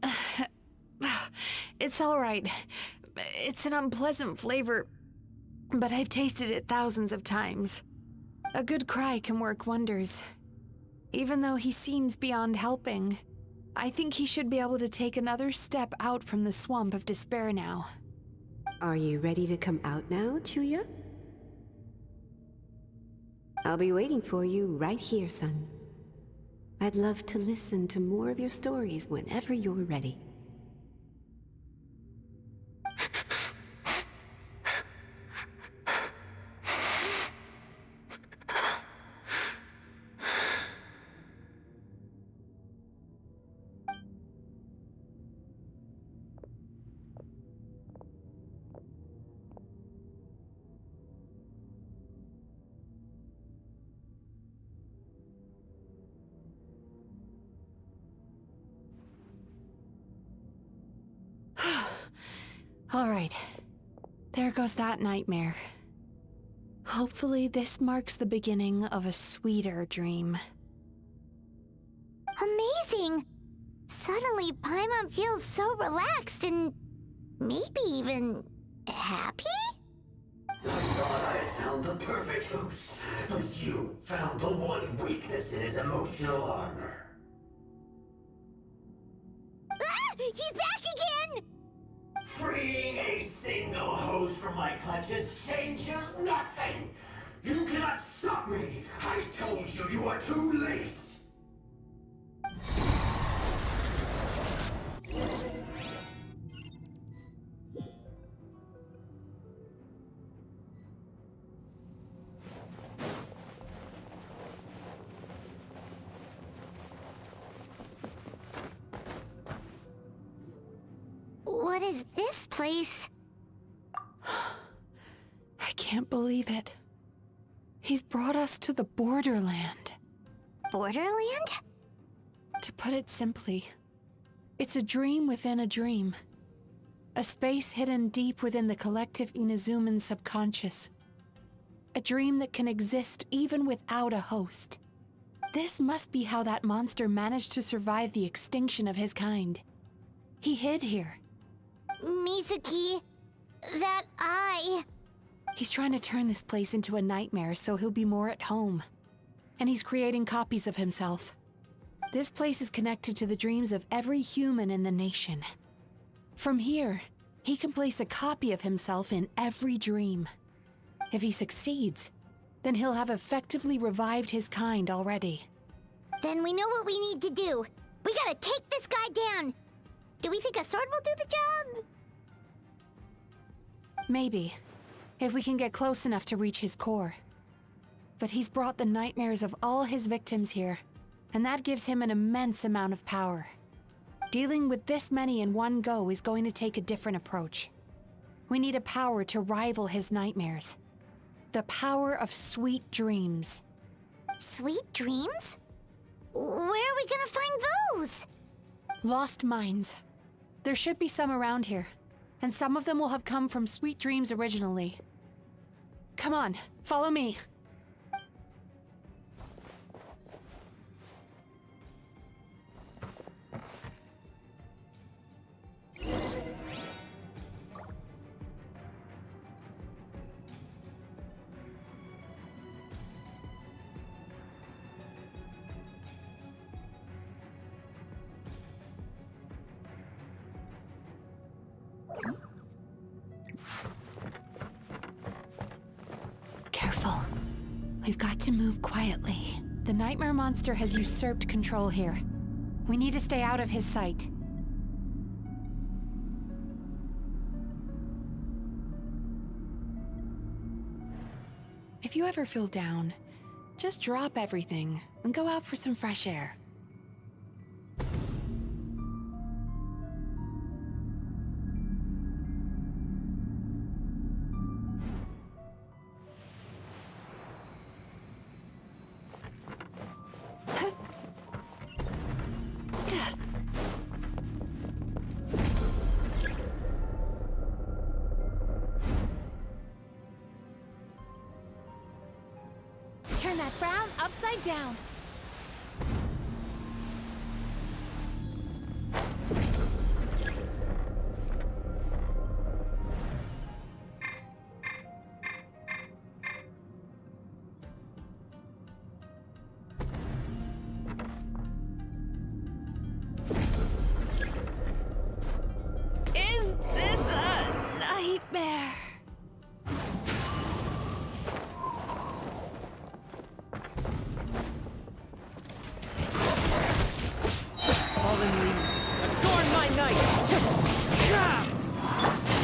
Mizuki! It's all right. It's an unpleasant flavor, but I've tasted it thousands of times. A good cry can work wonders. Even though he seems beyond helping, I think he should be able to take another step out from the swamp of despair now. Are you ready to come out now, Chuya? I'll be waiting for you right here, son. I'd love to listen to more of your stories whenever you're ready. All right. There goes that nightmare. Hopefully this marks the beginning of a sweeter dream. Amazing! Suddenly, Paimon feels so relaxed and maybe even happy? I thought I had found the perfect host, but you found the one weakness in his emotional armor. Ah! He's back again! Freeing a single host from my clutches changes nothing! You cannot stop me! I told you you are too late! What is this place? I can't believe it. He's brought us to the Borderland. Borderland? To put it simply, it's a dream within a dream. A space hidden deep within the collective Inazuman subconscious. A dream that can exist even without a host. This must be how that monster managed to survive the extinction of his kind. He hid here. Mizuki, that eye... He's trying to turn this place into a nightmare so he'll be more at home. And he's creating copies of himself. This place is connected to the dreams of every human in the nation. From here, he can place a copy of himself in every dream. If he succeeds, then he'll have effectively revived his kind already. Then we know what we need to do. We gotta take this guy down. Do we think a sword will do the job? Maybe, if we can get close enough to reach his core. But he's brought the nightmares of all his victims here, and that gives him an immense amount of power. Dealing with this many in one go is going to take a different approach. We need a power to rival his nightmares. The power of sweet dreams. Sweet dreams? Where are we gonna find those? Lost minds. There should be some around here, and some of them will have come from sweet dreams originally. Come on, follow me. Careful. We've got to move quietly. The nightmare monster has usurped control here. We need to stay out of his sight. If you ever feel down, just drop everything and go out for some fresh air. Turn that frown upside down. Is this a nightmare? Fallen leaves, adorn my night!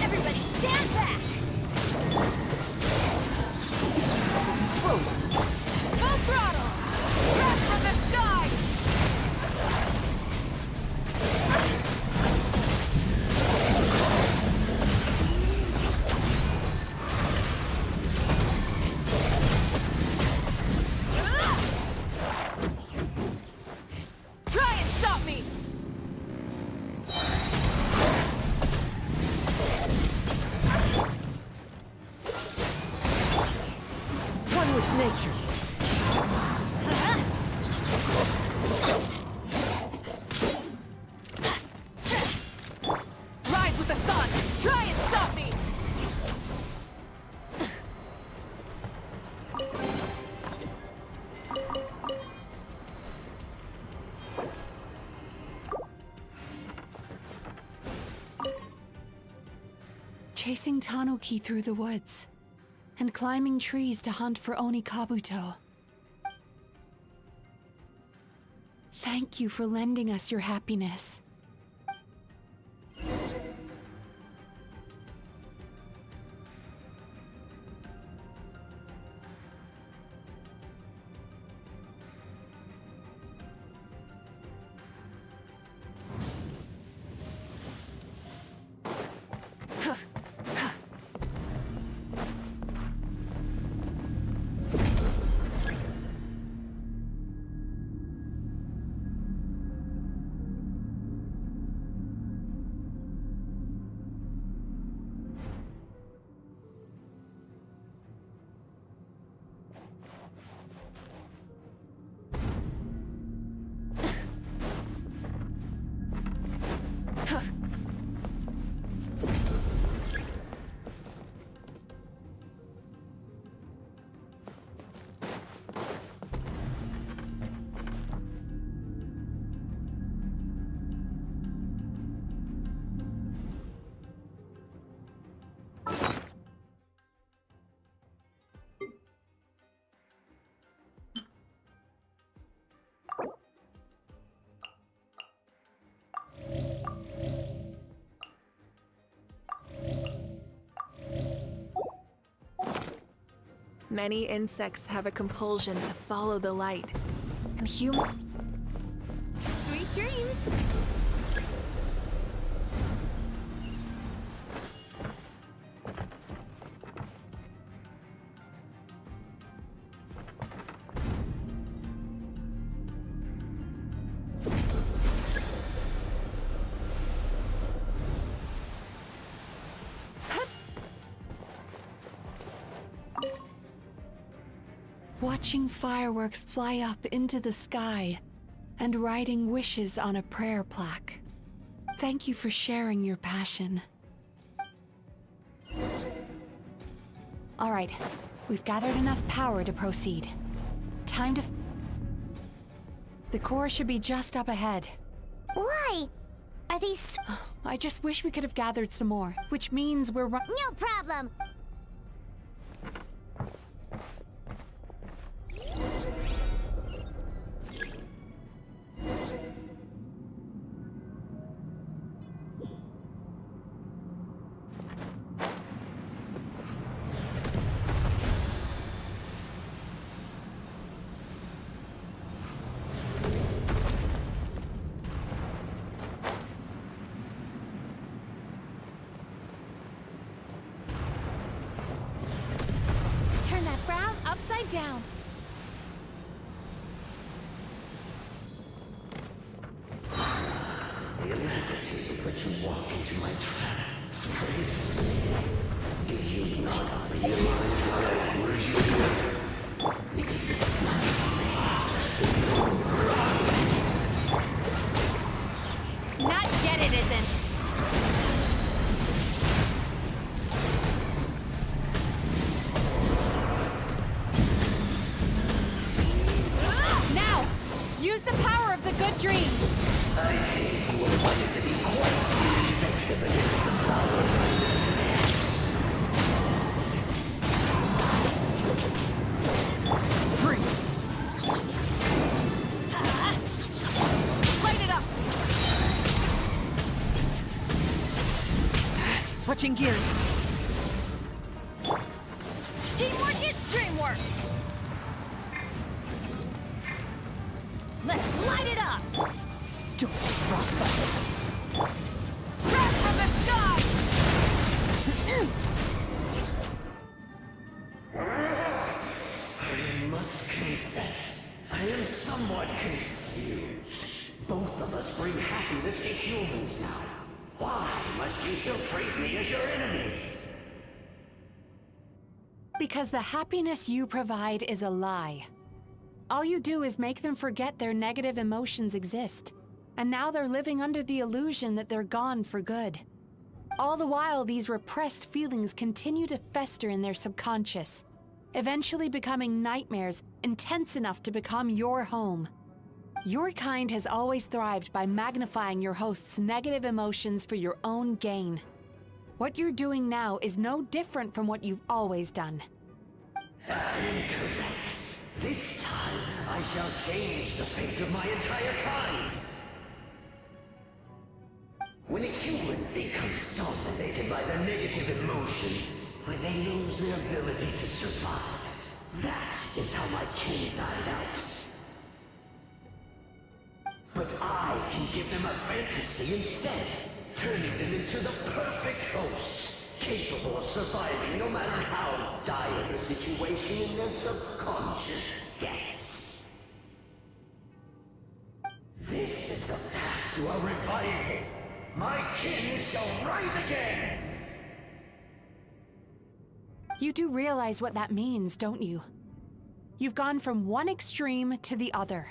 Everybody stand back! This one will be frozen. Full throttle! Crash from the sky! Try and stop me! One with nature. Rise with the sun! Try and stop me! Chasing Tanuki through the woods, and climbing trees to hunt for Oni Kabuto. Thank you for lending us your happiness. Many insects have a compulsion to follow the light, and Sweet dreams! Watching fireworks fly up into the sky and writing wishes on a prayer plaque. Thank you for sharing your passion. All right, we've gathered enough power to proceed. Time to... The core should be just up ahead. Why? Are these... I just wish we could have gathered some more, which means we're... No problem! Turn that frown upside down. The alacrity with which you walk into my trance praises me. Do you not realize how I urge you here? Because this is my domain. Not yet, it isn't. Now, use the power of the good dreams. I think you will find it to be quite effective against the power of my Freeze! Light it up! Switching gears. Teamwork is dreamwork! Let's light it up! Don't frostbite. Wrath from the sky! I must confess, I am somewhat confused. Both of us bring happiness to humans now. Why must you still treat me as your enemy? Because the happiness you provide is a lie. All you do is make them forget their negative emotions exist. And now they're living under the illusion that they're gone for good. All the while, these repressed feelings continue to fester in their subconscious, eventually becoming nightmares intense enough to become your home. Your kind has always thrived by magnifying your host's negative emotions for your own gain. What you're doing now is no different from what you've always done. Incorrect. This time, I shall change the fate of my entire kind. When a human becomes dominated by their negative emotions, when they lose their ability to survive, that is how my kin died out. But I can give them a fantasy instead, turning them into the perfect hosts, capable of surviving no matter how dire the situation in their subconscious gets. This is the path to a revival. My kin shall rise again! You do realize what that means, don't you? You've gone from one extreme to the other.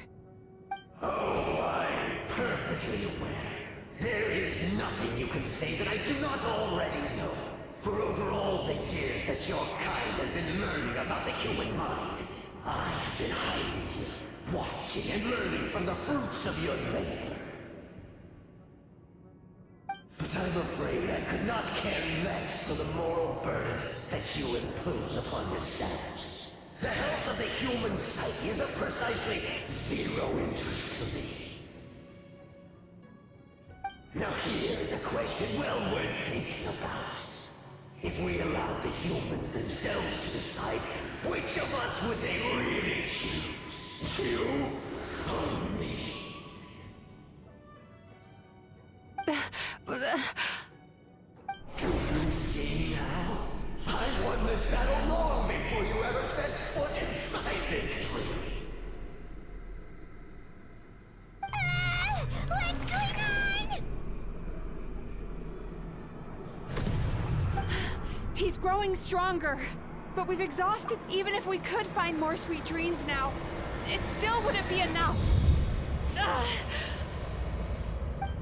Oh, I'm perfectly aware. There is nothing you can say that I do not already know. For over all the years that your kind has been learning about the human mind, I have been hiding here, watching and learning from the fruits of your labor. But I'm afraid I could not care less for the moral burdens that you impose upon yourselves. The health of the human psyche is of precisely zero interest to me. Now here's a question well worth thinking about. If we allowed the humans themselves to decide, which of us would they really choose? You or me? Do you see now? I won this battle long before you ever set foot inside this tree. What's going on? He's growing stronger, but we've exhausted. Even if we could find more sweet dreams now, it still wouldn't be enough.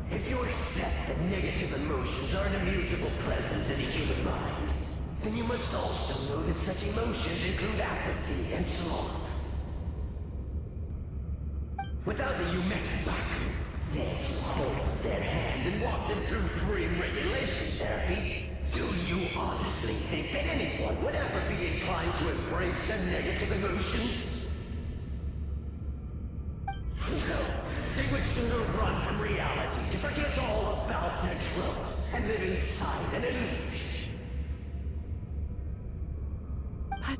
If you accept that negative emotions are an immutable presence in the human mind, then you must also know that such emotions include apathy and sloth. Without the Yumekibaku there to hold their hand and walk them through dream regulation therapy, do you honestly think that anyone would ever be inclined to embrace their negative emotions? No, they would sooner run from reality to forget all about their troubles and live inside an illusion. But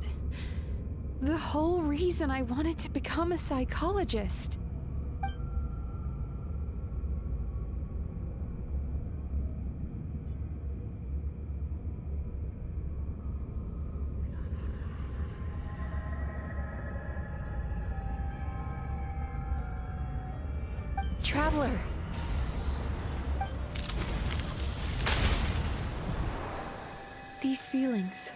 the whole reason I wanted to become a psychologist. Traveler. These feelings.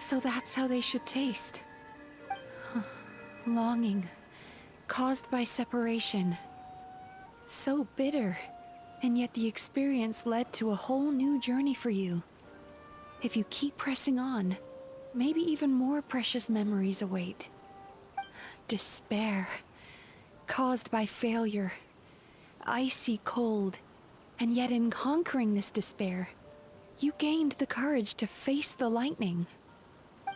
So that's how they should taste. Longing. Caused by separation. So bitter. And yet the experience led to a whole new journey for you. If you keep pressing on, maybe even more precious memories await. Despair. Caused by failure. Icy cold. And yet in conquering this despair, you gained the courage to face the lightning.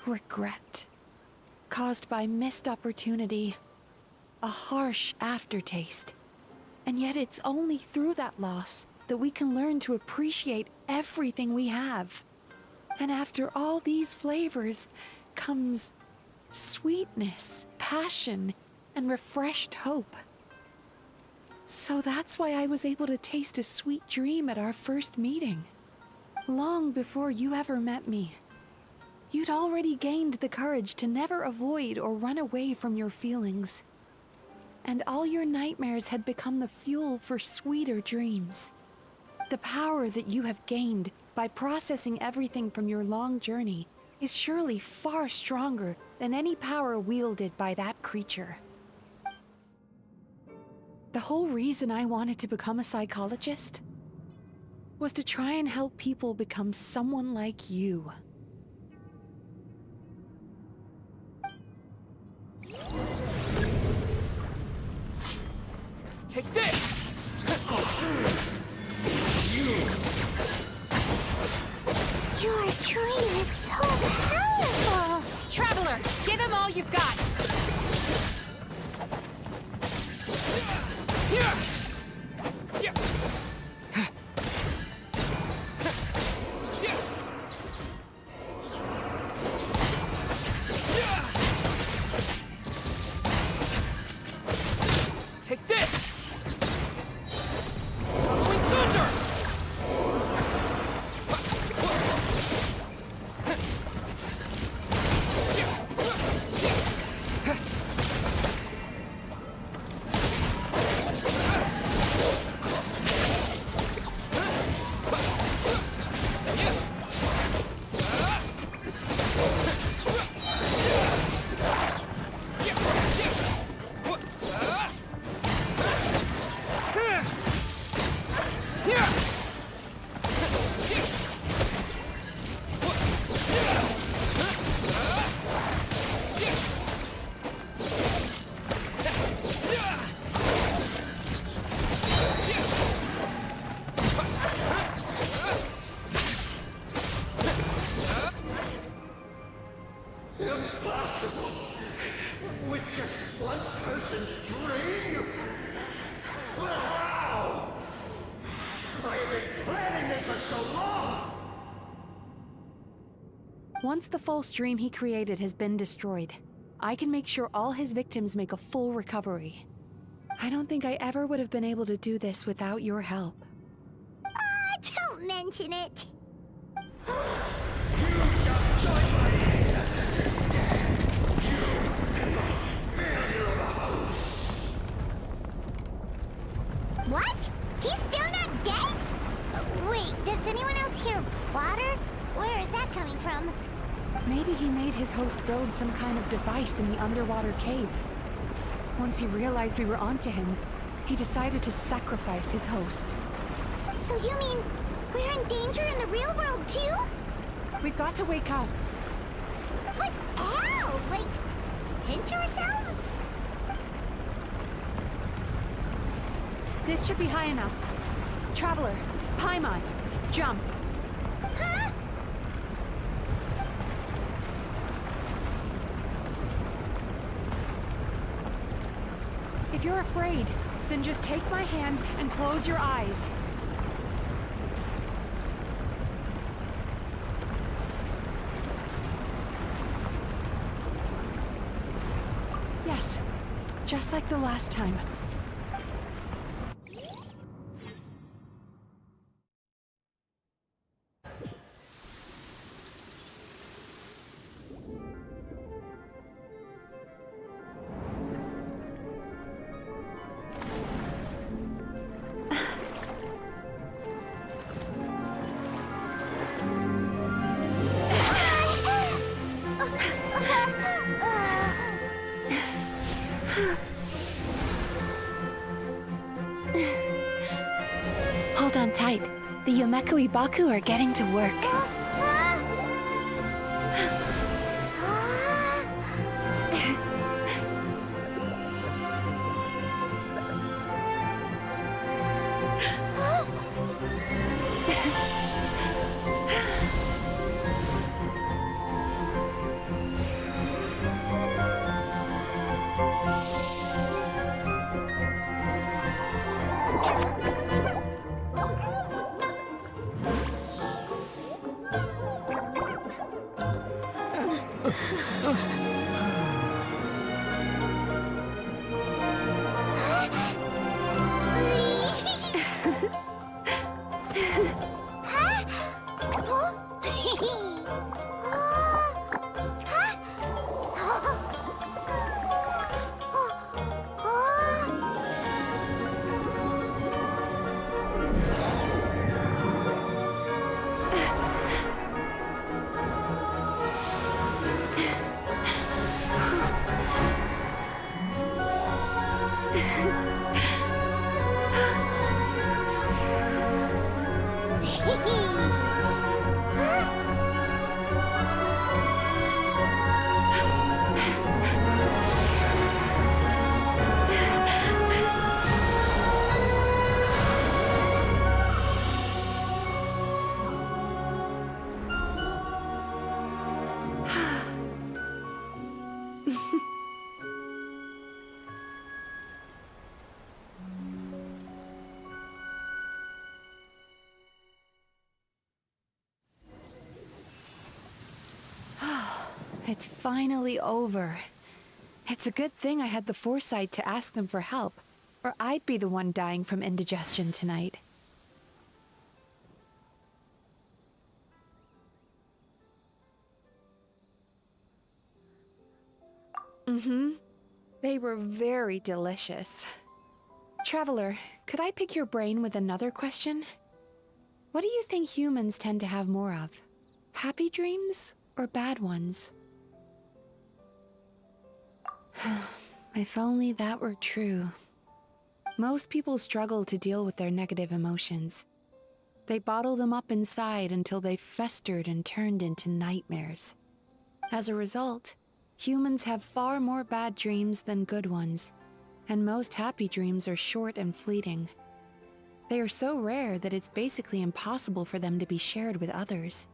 Regret. Caused by missed opportunity. A harsh aftertaste. And yet it's only through that loss that we can learn to appreciate everything we have. And after all these flavors comes sweetness, passion, and refreshed hope. So that's why I was able to taste a sweet dream at our first meeting. Long before you ever met me, you'd already gained the courage to never avoid or run away from your feelings. And all your nightmares had become the fuel for sweeter dreams. The power that you have gained by processing everything from your long journey is surely far stronger than any power wielded by that creature. The whole reason I wanted to become a psychologist was to try and help people become someone like you. Take this! Your dream is so powerful! Traveler, give him all you've got! Take this! Following thunder! Impossible! With just one person's dream? But how? I have been planning this for so long! Once the false dream he created has been destroyed, I can make sure all his victims make a full recovery. I don't think I ever would have been able to do this without your help. Don't mention it. What? He's still not dead? Wait, does anyone else hear water? Where is that coming from? Maybe he made his host build some kind of device in the underwater cave. Once he realized we were onto him, he decided to sacrifice his host. So you mean we're in danger in the real world too? We've got to wake up. But how? Like, pinch ourselves? This should be high enough. Traveler, Paimon, jump. Huh? If you're afraid, then just take my hand and close your eyes. Yes, just like the last time. Hold on tight. The Yomeku Ibaku are getting to work. It's finally over. It's a good thing I had the foresight to ask them for help, or I'd be the one dying from indigestion tonight. They were very delicious. Traveler, could I pick your brain with another question? What do you think humans tend to have more of? Happy dreams or bad ones? If only that were true. Most people struggle to deal with their negative emotions. They bottle them up inside until they've festered and turned into nightmares. As a result, humans have far more bad dreams than good ones, and most happy dreams are short and fleeting. They are so rare that it's basically impossible for them to be shared with others.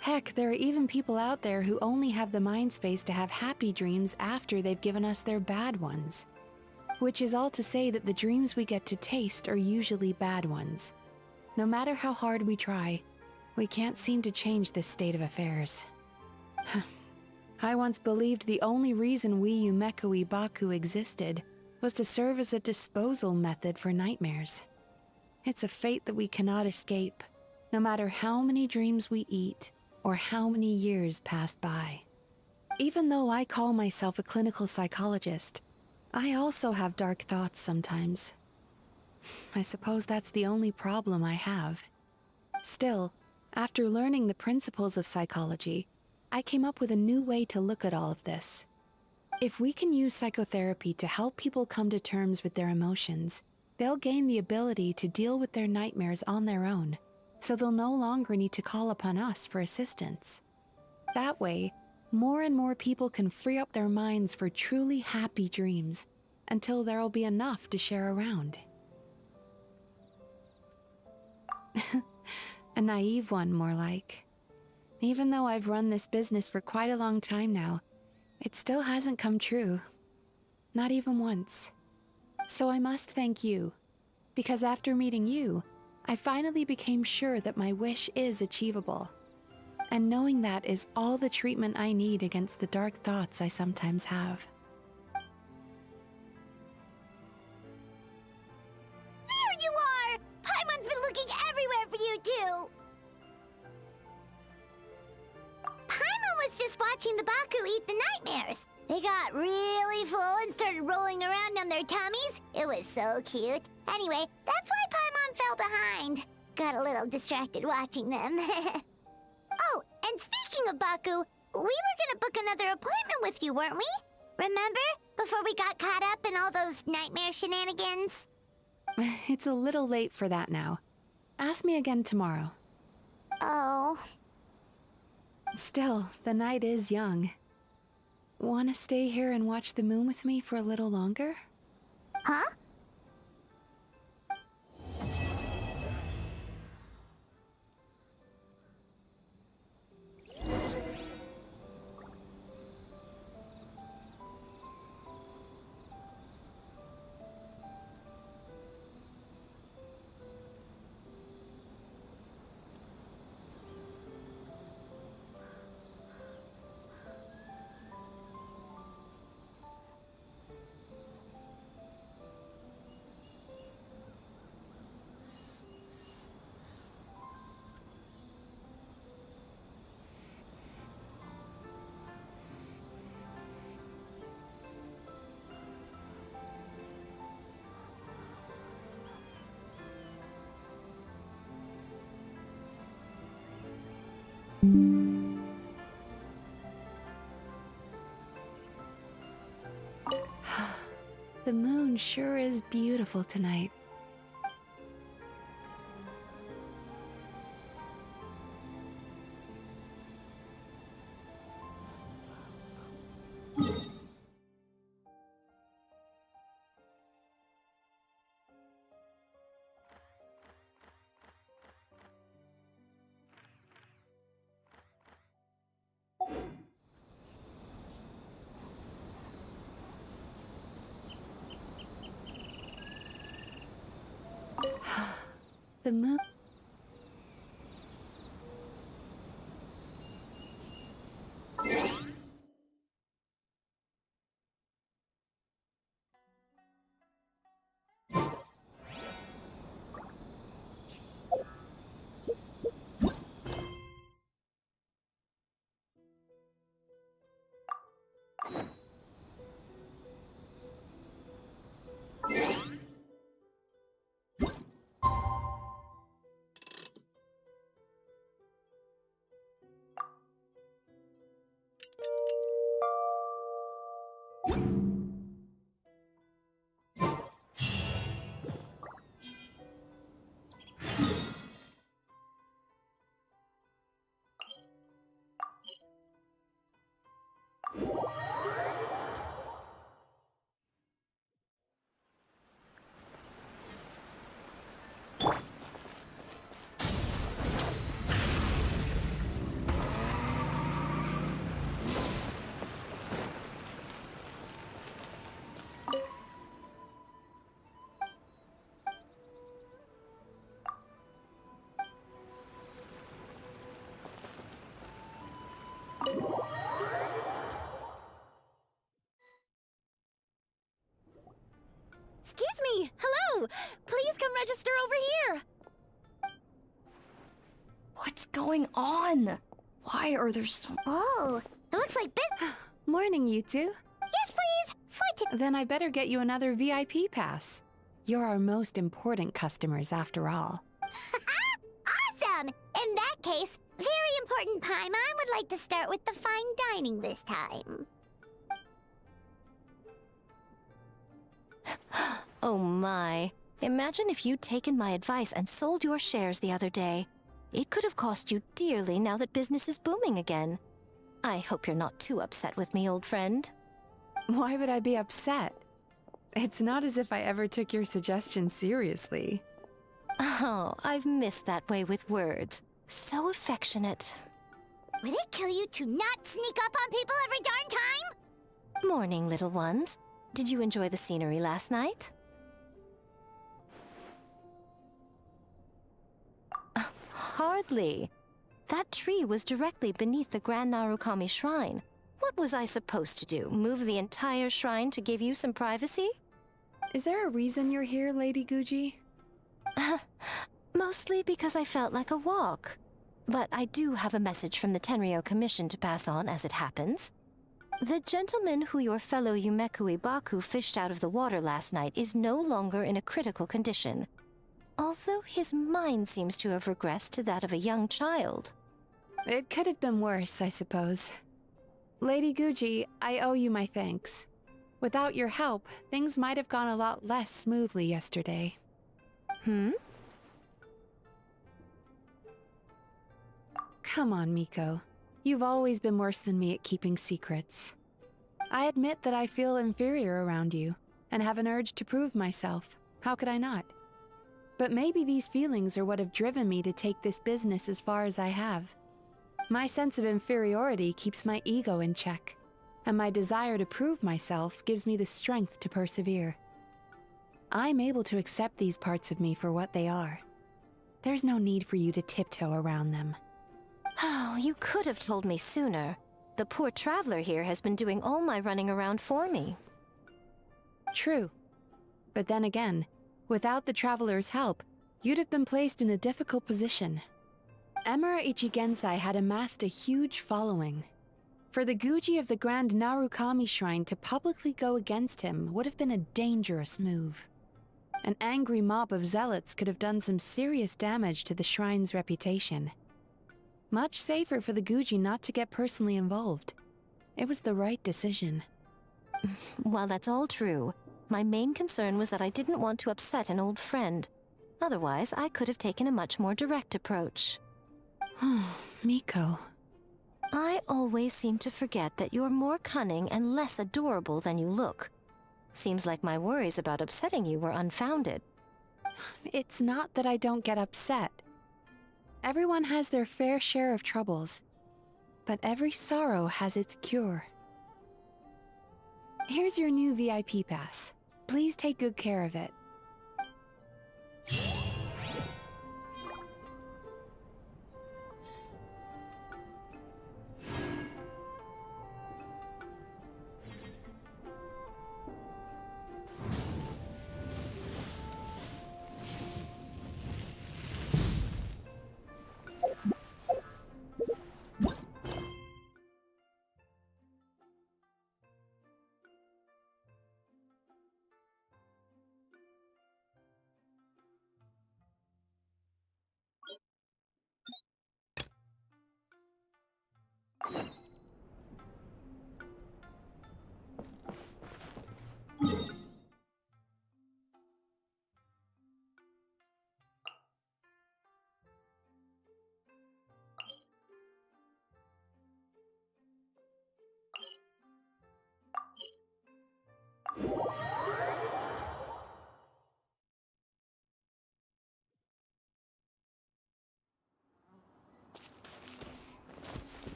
Heck, there are even people out there who only have the mind space to have happy dreams after they've given us their bad ones. Which is all to say that the dreams we get to taste are usually bad ones. No matter how hard we try, we can't seem to change this state of affairs. I once believed the only reason we Yumeko Baku existed was to serve as a disposal method for nightmares. It's a fate that we cannot escape, no matter how many dreams we eat or how many years pass by. Even though I call myself a clinical psychologist, I also have dark thoughts sometimes. I suppose that's the only problem I have. Still, after learning the principles of psychology, I came up with a new way to look at all of this. If we can use psychotherapy to help people come to terms with their emotions, they'll gain the ability to deal with their nightmares on their own, so they'll no longer need to call upon us for assistance. That way, more and more people can free up their minds for truly happy dreams, until there'll be enough to share around. A naive one, more like. Even though I've run this business for quite a long time now, it still hasn't come true. Not even once. So I must thank you, because after meeting you, I finally became sure that my wish is achievable. And knowing that is all the treatment I need against the dark thoughts I sometimes have. There you are! Paimon's been looking everywhere for you, too! Paimon was just watching the Baku eat the nightmares. They got really full and started rolling around on their tummies. It was so cute. Anyway, that's why Paimon fell behind. Got a little distracted watching them. Oh, and speaking of Baku, we were gonna book another appointment with you, weren't we? Remember? Before we got caught up in all those nightmare shenanigans? It's a little late for that now. Ask me again tomorrow. Oh. Still, the night is young. Wanna stay here and watch the moon with me for a little longer? Huh? The moon sure is beautiful tonight. The moon... going on? Why are there so... Oh, it looks like business. Morning, you two. Yes, please. Then I better get you another VIP pass. You're our most important customers, after all. Awesome! In that case, very important Paimon would like to start with the fine dining this time. Oh my. Imagine if you'd taken my advice and sold your shares the other day. It could have cost you dearly now that business is booming again. I hope you're not too upset with me, old friend. Why would I be upset? It's not as if I ever took your suggestion seriously. Oh, I've missed that way with words. So affectionate. Would it kill you to not sneak up on people every darn time? Morning, little ones. Did you enjoy the scenery last night? Hardly. That tree was directly beneath the Grand Narukami Shrine. What was I supposed to do? Move the entire shrine to give you some privacy? Is there a reason you're here, Lady Guji? Mostly because I felt like a walk. But I do have a message from the Tenryo Commission to pass on as it happens. The gentleman who your fellow Yumeku Ibaku fished out of the water last night is no longer in a critical condition. Although his mind seems to have regressed to that of a young child. It could have been worse, I suppose. Lady Guji, I owe you my thanks. Without your help, things might have gone a lot less smoothly yesterday. Come on, Miko. You've always been worse than me at keeping secrets. I admit that I feel inferior around you, and have an urge to prove myself. How could I not? But maybe these feelings are what have driven me to take this business as far as I have. My sense of inferiority keeps my ego in check, and my desire to prove myself gives me the strength to persevere. I'm able to accept these parts of me for what they are. There's no need for you to tiptoe around them. Oh, you could have told me sooner. The poor traveler here has been doing all my running around for me. True. But then again, without the traveler's help, you'd have been placed in a difficult position. Emira Ichigensai had amassed a huge following. For the Guji of the Grand Narukami Shrine to publicly go against him would have been a dangerous move. An angry mob of zealots could have done some serious damage to the shrine's reputation. Much safer for the Guji not to get personally involved. It was the right decision. While that's all true, my main concern was that I didn't want to upset an old friend. Otherwise, I could have taken a much more direct approach. Miko. I always seem to forget that you're more cunning and less adorable than you look. Seems like my worries about upsetting you were unfounded. It's not that I don't get upset. Everyone has their fair share of troubles, but every sorrow has its cure. Here's your new VIP pass. Please take good care of it.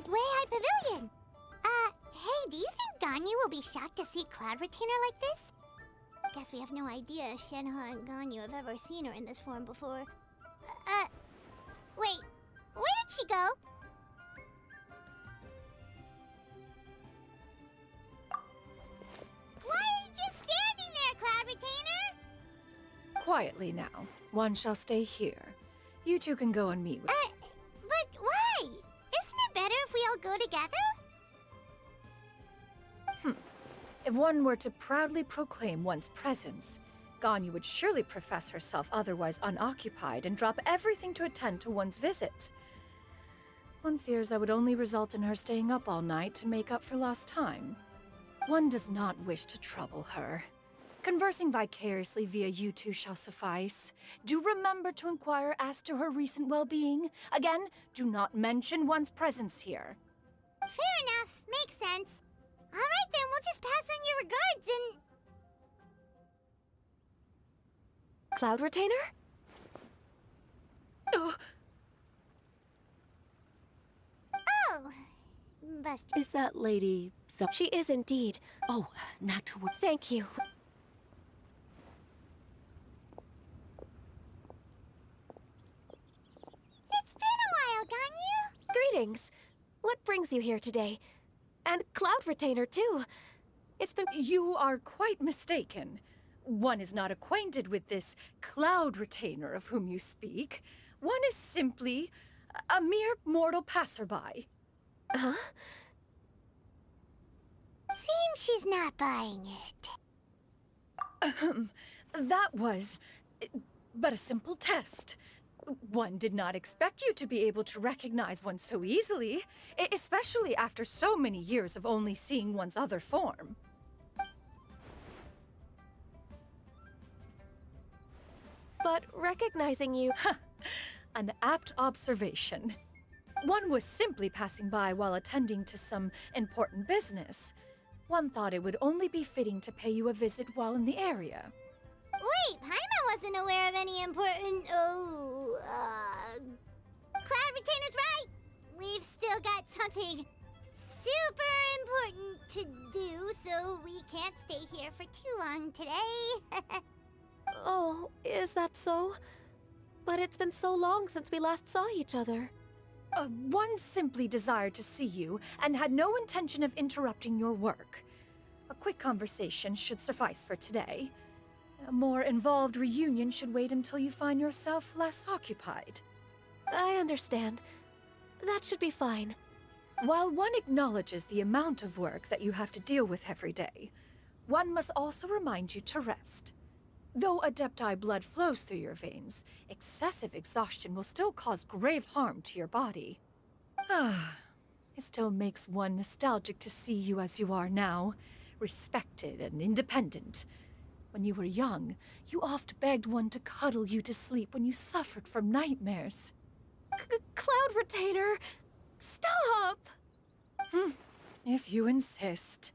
at Weihai Pavilion. Hey, do you think Ganyu will be shocked to see Cloud Retainer like this? Guess we have no idea if Shenhe and Ganyu have ever seen her in this form before. Wait, where did she go? Why are you just standing there, Cloud Retainer? Quietly now. One shall stay here. You two can go and meet with... But why? Isn't it better if we all go together? If one were to proudly proclaim one's presence, Ganyu would surely profess herself otherwise unoccupied and drop everything to attend to one's visit. One fears that would only result in her staying up all night to make up for lost time. One does not wish to trouble her. Conversing vicariously via you two shall suffice. Do remember to inquire as to her recent well-being. Again, do not mention one's presence here. Fair enough. Makes sense. All right then, we'll just pass on your regards and... Cloud Retainer? Oh, busted. Is that lady so? She is indeed. Oh, not to worry. Thank you. It's been a while, Ganyu. Greetings. What brings you here today? And Cloud Retainer, too. It's been... You are quite mistaken. One is not acquainted with this Cloud Retainer of whom you speak. One is simply a mere mortal passerby. Huh? Seems she's not buying it. That was but a simple test. One did not expect you to be able to recognize one so easily, especially after so many years of only seeing one's other form. But recognizing you... An apt observation. One was simply passing by while attending to some important business. One thought it would only be fitting to pay you a visit while in the area. Wait, Paimon wasn't aware of any important... Cloud Retainer's right! We've still got something super important to do, so we can't stay here for too long today. Oh, is that so? But it's been so long since we last saw each other. One simply desired to see you and had no intention of interrupting your work. A quick conversation should suffice for today. A more involved reunion should wait until you find yourself less occupied. I understand. That should be fine. While one acknowledges the amount of work that you have to deal with every day, one must also remind you to rest. Though Adepti blood flows through your veins, excessive exhaustion will still cause grave harm to your body. It still makes one nostalgic to see you as you are now, respected and independent. When you were young, you oft begged one to cuddle you to sleep when you suffered from nightmares. Cloud Retainer! Stop! If you insist.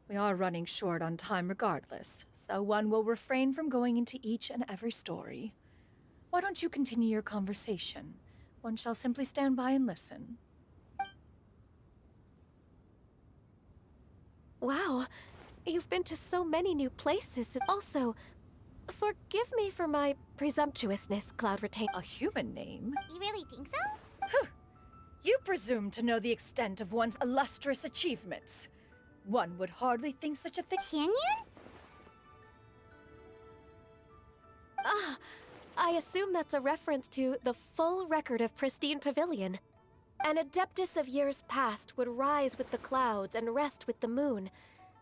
We are running short on time regardless, so one will refrain from going into each and every story. Why don't you continue your conversation? One shall simply stand by and listen. Wow, you've been to so many new places. Also, forgive me for my presumptuousness, Cloud Retainer. A human name? You really think so? You presume to know the extent of one's illustrious achievements. One would hardly think such a thing. Canyon? I assume that's a reference to the full record of Pristine Pavilion. An Adeptus of years past would rise with the clouds and rest with the moon.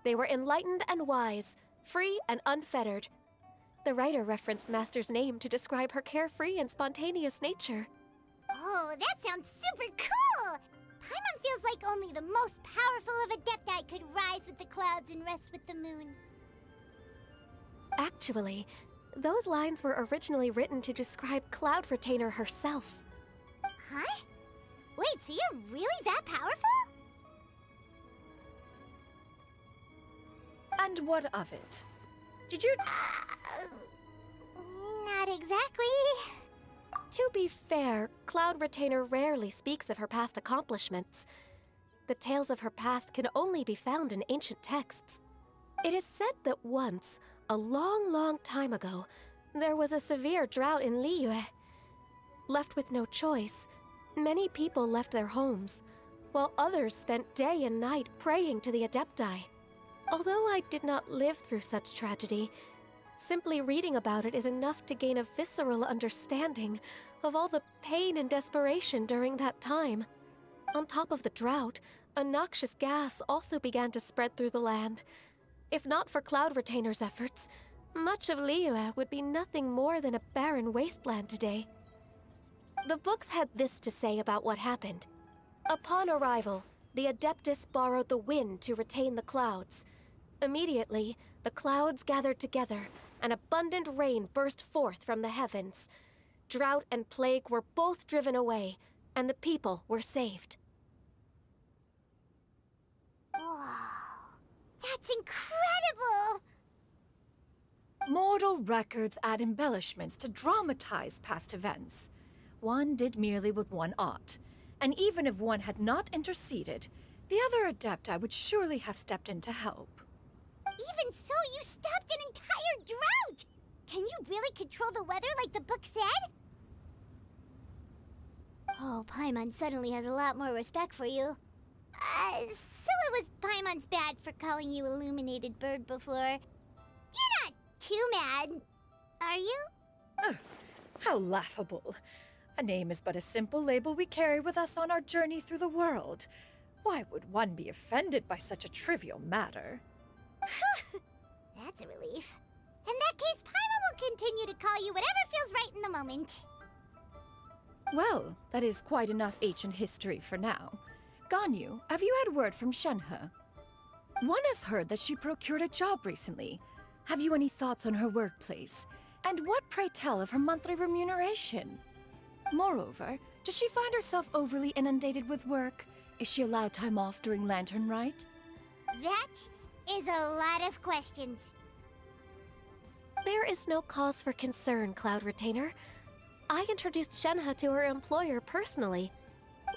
They were enlightened and wise, free and unfettered. The writer referenced Master's name to describe her carefree and spontaneous nature. Oh, that sounds super cool! Paimon feels like only the most powerful of Adepti could rise with the clouds and rest with the moon. Actually, those lines were originally written to describe Cloud Retainer herself. Huh? Wait, so you're really that powerful? And what of it? Did you... Not exactly. To be fair, Cloud Retainer rarely speaks of her past accomplishments. the tales of her past can only be found in ancient texts. It is said that once, a long, long time ago, there was a severe drought in Liyue. Left with no choice, many people left their homes, while others spent day and night praying to the Adepti. Although I did not live through such tragedy, simply reading about it is enough to gain a visceral understanding of all the pain and desperation during that time. On top of the drought, a noxious gas also began to spread through the land. If not for Cloud Retainer's efforts, much of Liyue would be nothing more than a barren wasteland today. The books had this to say about what happened. Upon arrival, the Adeptus borrowed the wind to retain the clouds. Immediately, the clouds gathered together, and abundant rain burst forth from the heavens. Drought and plague were both driven away, and the people were saved. Wow, that's incredible! Mortal records add embellishments to dramatize past events. One did merely what one ought, and even if one had not interceded, the other Adepti would surely have stepped in to help. Even so, you stopped an entire drought! Can you really control the weather like the book said? Oh, Paimon suddenly has a lot more respect for you. So it was Paimon's bad for calling you Illuminated Bird before. You're not too mad, are you? How laughable. A name is but a simple label we carry with us on our journey through the world. Why would one be offended by such a trivial matter? That's a relief. In that case, Paimon will continue to call you whatever feels right in the moment. Well, that is quite enough ancient history for now. Ganyu, have you had word from Shenhe? One has heard that she procured a job recently. Have you any thoughts on her workplace? And what, pray tell, of her monthly remuneration? Moreover, does she find herself overly inundated with work? Is she allowed time off during Lantern Rite? That is a lot of questions. There is no cause for concern, Cloud Retainer. I introduced Shenhe to her employer personally.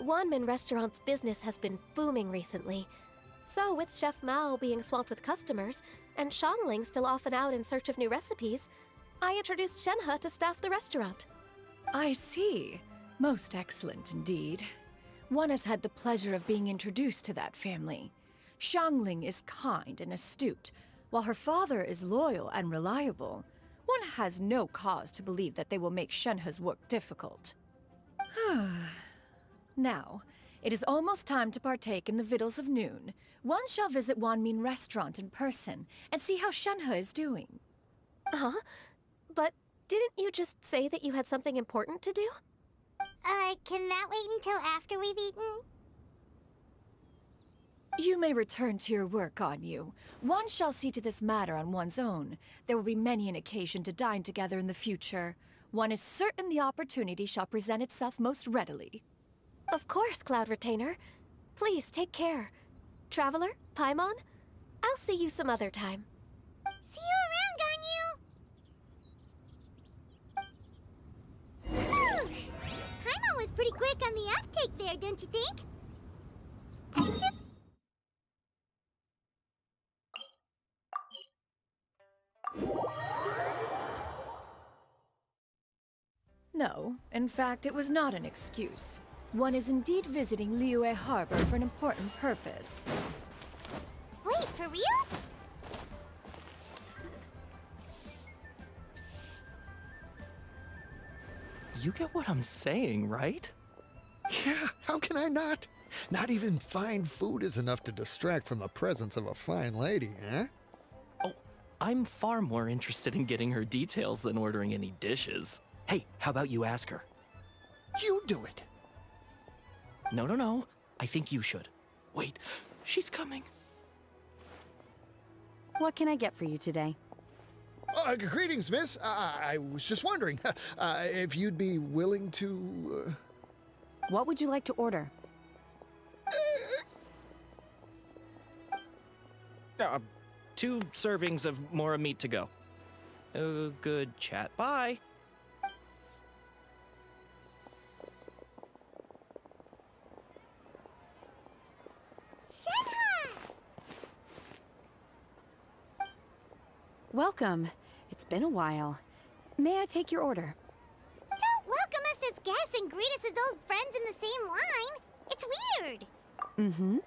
Wanmin Restaurant's business has been booming recently. So with Chef Mao being swamped with customers, and Xiangling still off and out in search of new recipes, I introduced Shenhe to staff the restaurant. I see. Most excellent indeed. One has had the pleasure of being introduced to that family. Xiangling is kind and astute, while her father is loyal and reliable. One has no cause to believe that they will make Shenhe's work difficult. Now, it is almost time to partake in the victuals of noon. One shall visit Wanmin Restaurant in person and see how Shenhe is doing. Huh? But didn't you just say that you had something important to do? Can that wait until after we've eaten? You may return to your work, Ganyu. One shall see to this matter on one's own. There will be many an occasion to dine together in the future. One is certain the opportunity shall present itself most readily. Of course, Cloud Retainer. Please take care. Traveler, Paimon, I'll see you some other time. See you around, Ganyu! Paimon was pretty quick on the uptake there, don't you think? No, in fact, it was not an excuse. One is indeed visiting Liyue Harbor for an important purpose. Wait, for real? You get what I'm saying, right? Yeah, how can I not? Not even fine food is enough to distract from the presence of a fine lady, eh? Oh, I'm far more interested in getting her details than ordering any dishes. Hey, how about you ask her? You do it. No. I think you should. Wait, she's coming. What can I get for you today? Greetings, miss. I was just wondering if you'd be willing to... What would you like to order? 2 servings of Mora meat to go. Good chat. Bye. Welcome. It's been a while. May I take your order? Don't welcome us as guests and greet us as old friends in the same line. It's weird. Mm-hmm.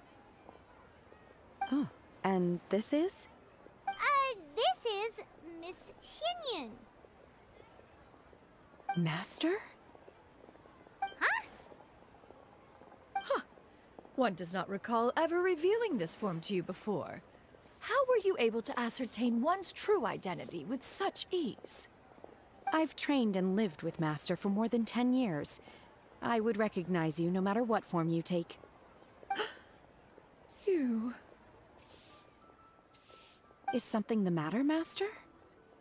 Oh, and this is? This is Miss Xinyun. Master? One does not recall ever revealing this form to you before. How were you able to ascertain one's true identity with such ease? I've trained and lived with Master for more than 10 years. I would recognize you no matter what form you take. You... Is something the matter, Master?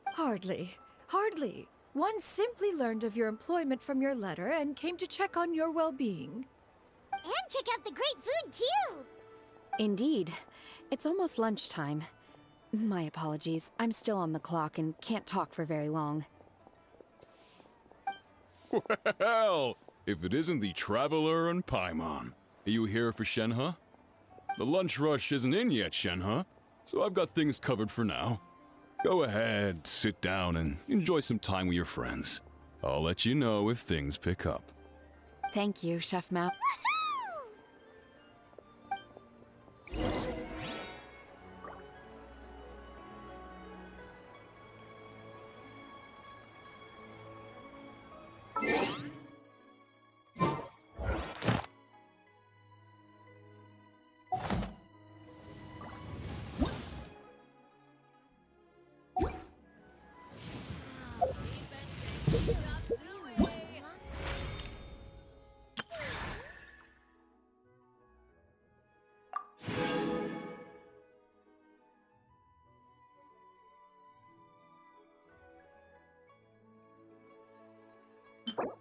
Hardly. Hardly. One simply learned of your employment from your letter and came to check on your well-being. And check out the great food, too! Indeed. It's almost lunchtime. My apologies. I'm still on the clock and can't talk for very long. Well, if it isn't the Traveler and Paimon. Are you here for Shenhe? The lunch rush isn't in yet, Shenhe, so I've got things covered for now. Go ahead, sit down, and enjoy some time with your friends. I'll let you know if things pick up. Thank you, Chef Map. You